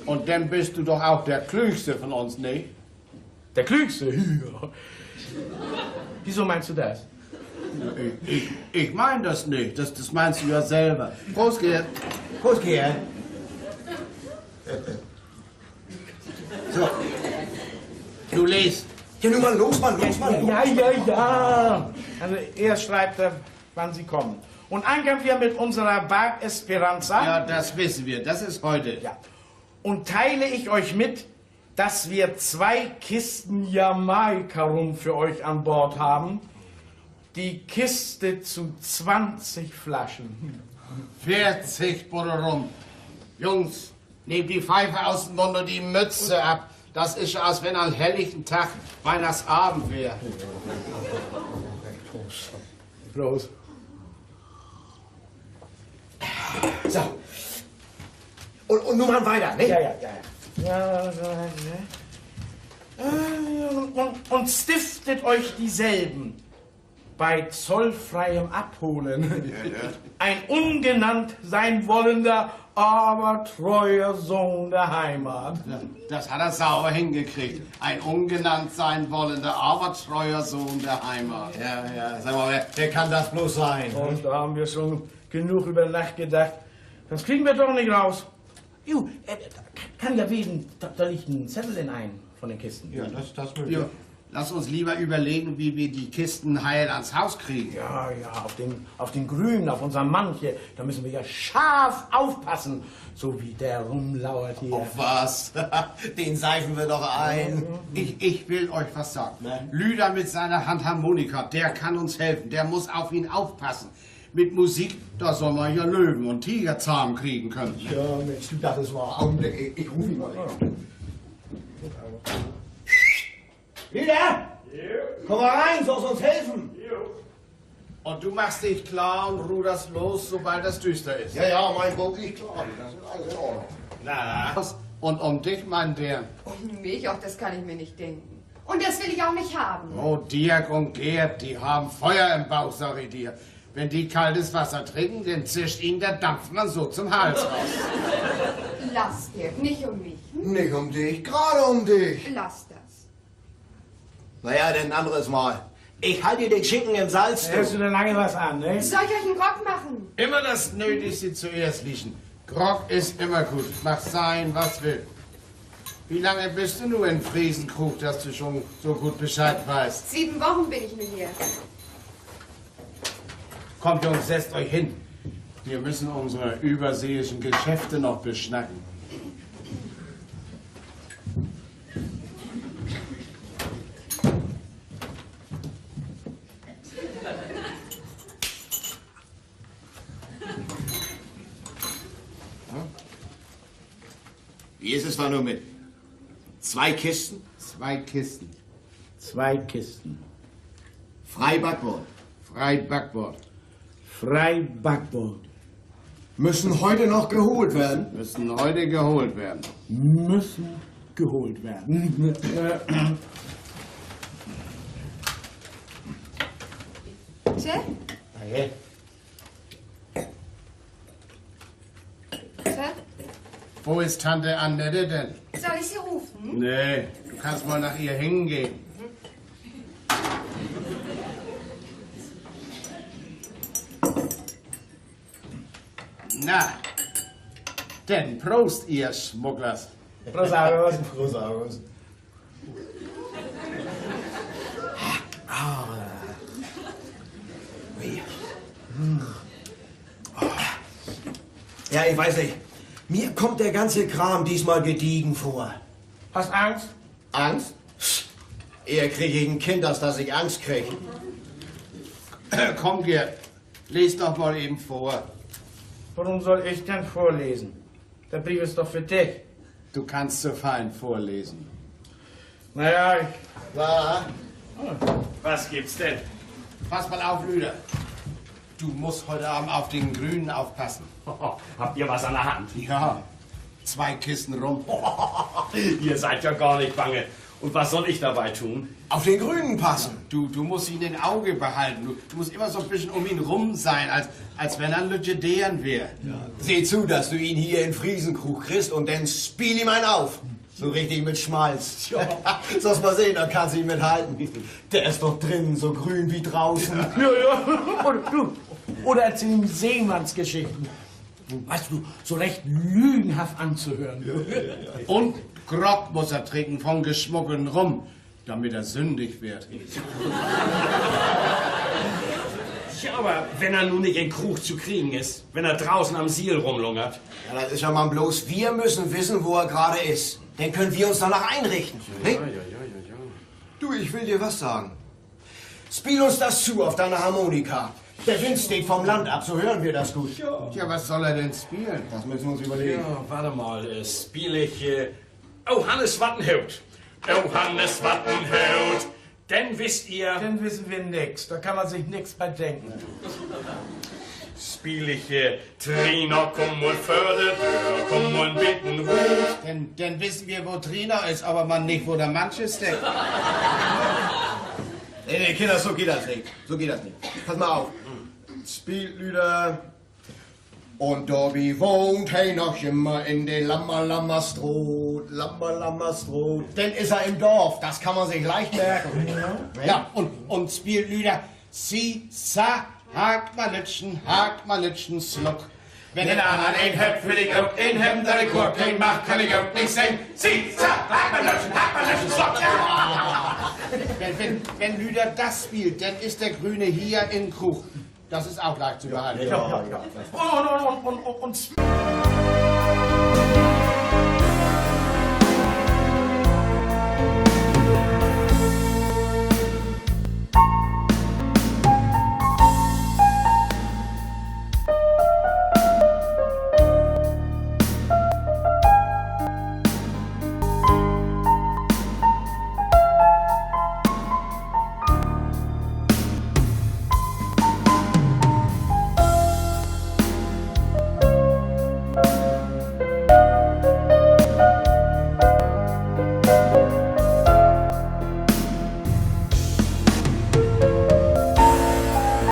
Speaker 1: Und dann bist du doch auch der Klügste von uns, nicht?
Speaker 2: Der Klügste? Ja. Wieso meinst du das?
Speaker 1: Ich meine das nicht. Das meinst du ja selber. Prost, Gerd.
Speaker 3: Prost, Gerd.
Speaker 1: So. Du liest.
Speaker 3: Ja, nun mal los, Mann.
Speaker 2: Ja. Also er schreibt, wann sie kommen. Und anfangen wir mit unserer Bar Esperanza.
Speaker 1: Ja, das wissen wir. Das ist heute.
Speaker 2: Ja. Und teile ich euch mit, dass wir 2 Kisten Jamaika-Rum für euch an Bord haben. Die Kiste zu 20 Flaschen.
Speaker 1: 40 Butter rum. Jungs, nehmt die Pfeife aus dem Mund und die Mütze ab. Das ist ja, als wenn am helllichten Tag Weihnachtsabend wäre.
Speaker 2: Los.
Speaker 3: So. Und nun mal weiter, ne?
Speaker 2: Ja. Und stiftet euch dieselben. bei zollfreiem Abholen. Ein ungenannt sein wollender, aber treuer Sohn der Heimat.
Speaker 1: Das hat er sauber hingekriegt. Ein ungenannt sein wollender, aber treuer Sohn der Heimat.
Speaker 3: Ja, sag mal, wer kann das bloß sein?
Speaker 2: Und da haben wir schon genug über Nacht gedacht. Das kriegen wir doch nicht raus. Jo, kann ja wegen, da liegt ein Zettel in einem von den Kisten.
Speaker 3: Ja, das möglich.
Speaker 1: Ja, lass uns lieber überlegen, wie wir die Kisten heil ans Haus kriegen.
Speaker 2: Ja, auf den Grünen, auf unserem Manche, da müssen wir ja scharf aufpassen, so wie der rumlauert hier.
Speaker 3: Auf was? Den seifen wir doch ein.
Speaker 1: Ich will euch was sagen. Lüder mit seiner Handharmonika, der kann uns helfen. Der muss auf ihn aufpassen. Mit Musik, da soll man ja Löwen und Tiger zahm kriegen können.
Speaker 3: Ja, Mensch, du dachtest mal, Augenblick, ich rufe ihn mal. Lüder! Komm mal rein, sollst uns helfen.
Speaker 1: Und du machst dich klar und ruderst los, sobald es düster ist.
Speaker 3: Ja, mein Boot liegt klar. Das ist alles in Ordnung.
Speaker 1: Na, und um dich, mein Dirk.
Speaker 4: Um mich, auch das kann ich mir nicht denken. Und das will ich auch nicht haben.
Speaker 1: Oh, Dirk und Gerd, die haben Feuer im Bauch, sag ich dir. Wenn die kaltes Wasser trinken, dann zischt ihnen der Dampfmann so zum Hals raus.
Speaker 4: Lass, Dirk, nicht um mich.
Speaker 3: Nicht um dich, gerade um dich.
Speaker 4: Lass das.
Speaker 3: Naja, denn ein anderes Mal. Ich halte dir den Schinken im Salz.
Speaker 2: Hältst du denn lange was an, ne?
Speaker 4: Soll ich euch einen Grog machen?
Speaker 1: Immer das Nötigste zuerst liegen. Grog ist immer gut. Mach sein, was will. Wie lange bist du nur in Friesenkrug, dass du schon so gut Bescheid weißt?
Speaker 4: 7 Wochen bin ich nur hier.
Speaker 1: Kommt, Jungs, setzt euch hin. Wir müssen unsere überseeischen Geschäfte noch beschnacken.
Speaker 3: Wie ist es war nur mit 2 Kisten?
Speaker 1: 2 Kisten.
Speaker 2: 2 Kisten.
Speaker 3: Frei Backbord.
Speaker 1: Frei Backbord.
Speaker 2: Frei Backbord.
Speaker 3: Müssen heute noch geholt werden.
Speaker 1: Müssen heute geholt werden.
Speaker 2: Müssen geholt werden.
Speaker 4: Tja? Tja?
Speaker 1: Wo ist Tante Annette denn?
Speaker 4: Soll ich sie rufen?
Speaker 1: Nee, du kannst mal nach ihr hingehen. Na, denn Prost, ihr Schmugglers.
Speaker 2: Prosaurus. Prosaurus.
Speaker 3: Ja, ich weiß nicht. Mir kommt der ganze Kram diesmal gediegen vor.
Speaker 2: Hast Angst?
Speaker 3: Angst? Eher kriege ich ein Kind, als dass ich Angst kriege.
Speaker 1: Komm, Gerd, les doch mal eben vor.
Speaker 2: Warum soll ich denn vorlesen? Der Brief ist doch für dich.
Speaker 1: Du kannst so fein vorlesen.
Speaker 2: Naja,
Speaker 5: Was gibt's denn?
Speaker 1: Pass mal auf, Lüder. Du musst heute Abend auf den Grünen aufpassen.
Speaker 5: Habt ihr was an der Hand?
Speaker 1: Ja, 2 Kisten rum.
Speaker 5: Ihr seid ja gar nicht bange. Und was soll ich dabei tun?
Speaker 3: Auf den Grünen passen.
Speaker 1: Du musst ihn im Auge behalten. Du musst immer so ein bisschen um ihn rum sein, als wenn er ein Lütjedären wäre.
Speaker 3: Seh zu, dass du ihn hier in Friesenkrug kriegst und dann spiel ihm einen auf. So richtig mit Schmalz. Sollst mal sehen, da kannst du ihn mithalten. Der ist doch drinnen so grün wie draußen.
Speaker 2: Ja. Oder erzähl ihm Seemannsgeschichten. Weißt du, so recht lügenhaft anzuhören.
Speaker 1: Und Grog muss er trinken von geschmuggelten Rum, damit er sündig wird.
Speaker 5: Ja, aber wenn er nun nicht in Krug zu kriegen ist, wenn er draußen am Siel rumlungert.
Speaker 3: Ja, das ist ja mal bloß, wir müssen wissen, wo er gerade ist. Dann können wir uns danach einrichten. Ne? Du, ich will dir was sagen. Spiel uns das zu auf deiner Harmonika. Der Wind steht vom Land ab, so hören wir das gut.
Speaker 1: Ja, was soll er denn spielen?
Speaker 3: Das müssen wir uns überlegen.
Speaker 5: Ja, warte mal, spiel ich... Oh, Hannes Wattenhild. Oh, Hannes Wattenhild. Denn wisst ihr...
Speaker 2: Dann wissen wir nix. Da kann man sich nix bei denken.
Speaker 5: Spiel ich Trina, komm und fördere, komm und bitten Ruf.
Speaker 1: Denn wissen wir, wo Trina ist, aber man nicht, wo der Manche steckt.
Speaker 3: Nee, Kinder, so geht das nicht. So geht das nicht. Pass mal auf. Spielt, Lüder. Und Dobby wohnt hey noch immer in den Lammerlammerstroh. Dann ist er im Dorf, das kann man sich leicht merken.
Speaker 1: Ja, und spielt Lüder. Sie, sa, hakt mal Lütschen, Sluck. Wenn den anderen ein Höpp will ich auch den Höppen, der die Kur kein macht, kann ich auch nicht singen. Sie, sa, hakt mal Lütschen, Sluck. Wenn Lüder das spielt, dann ist der Grüne hier in Krug. Das ist auch leicht zu behalten.
Speaker 2: Und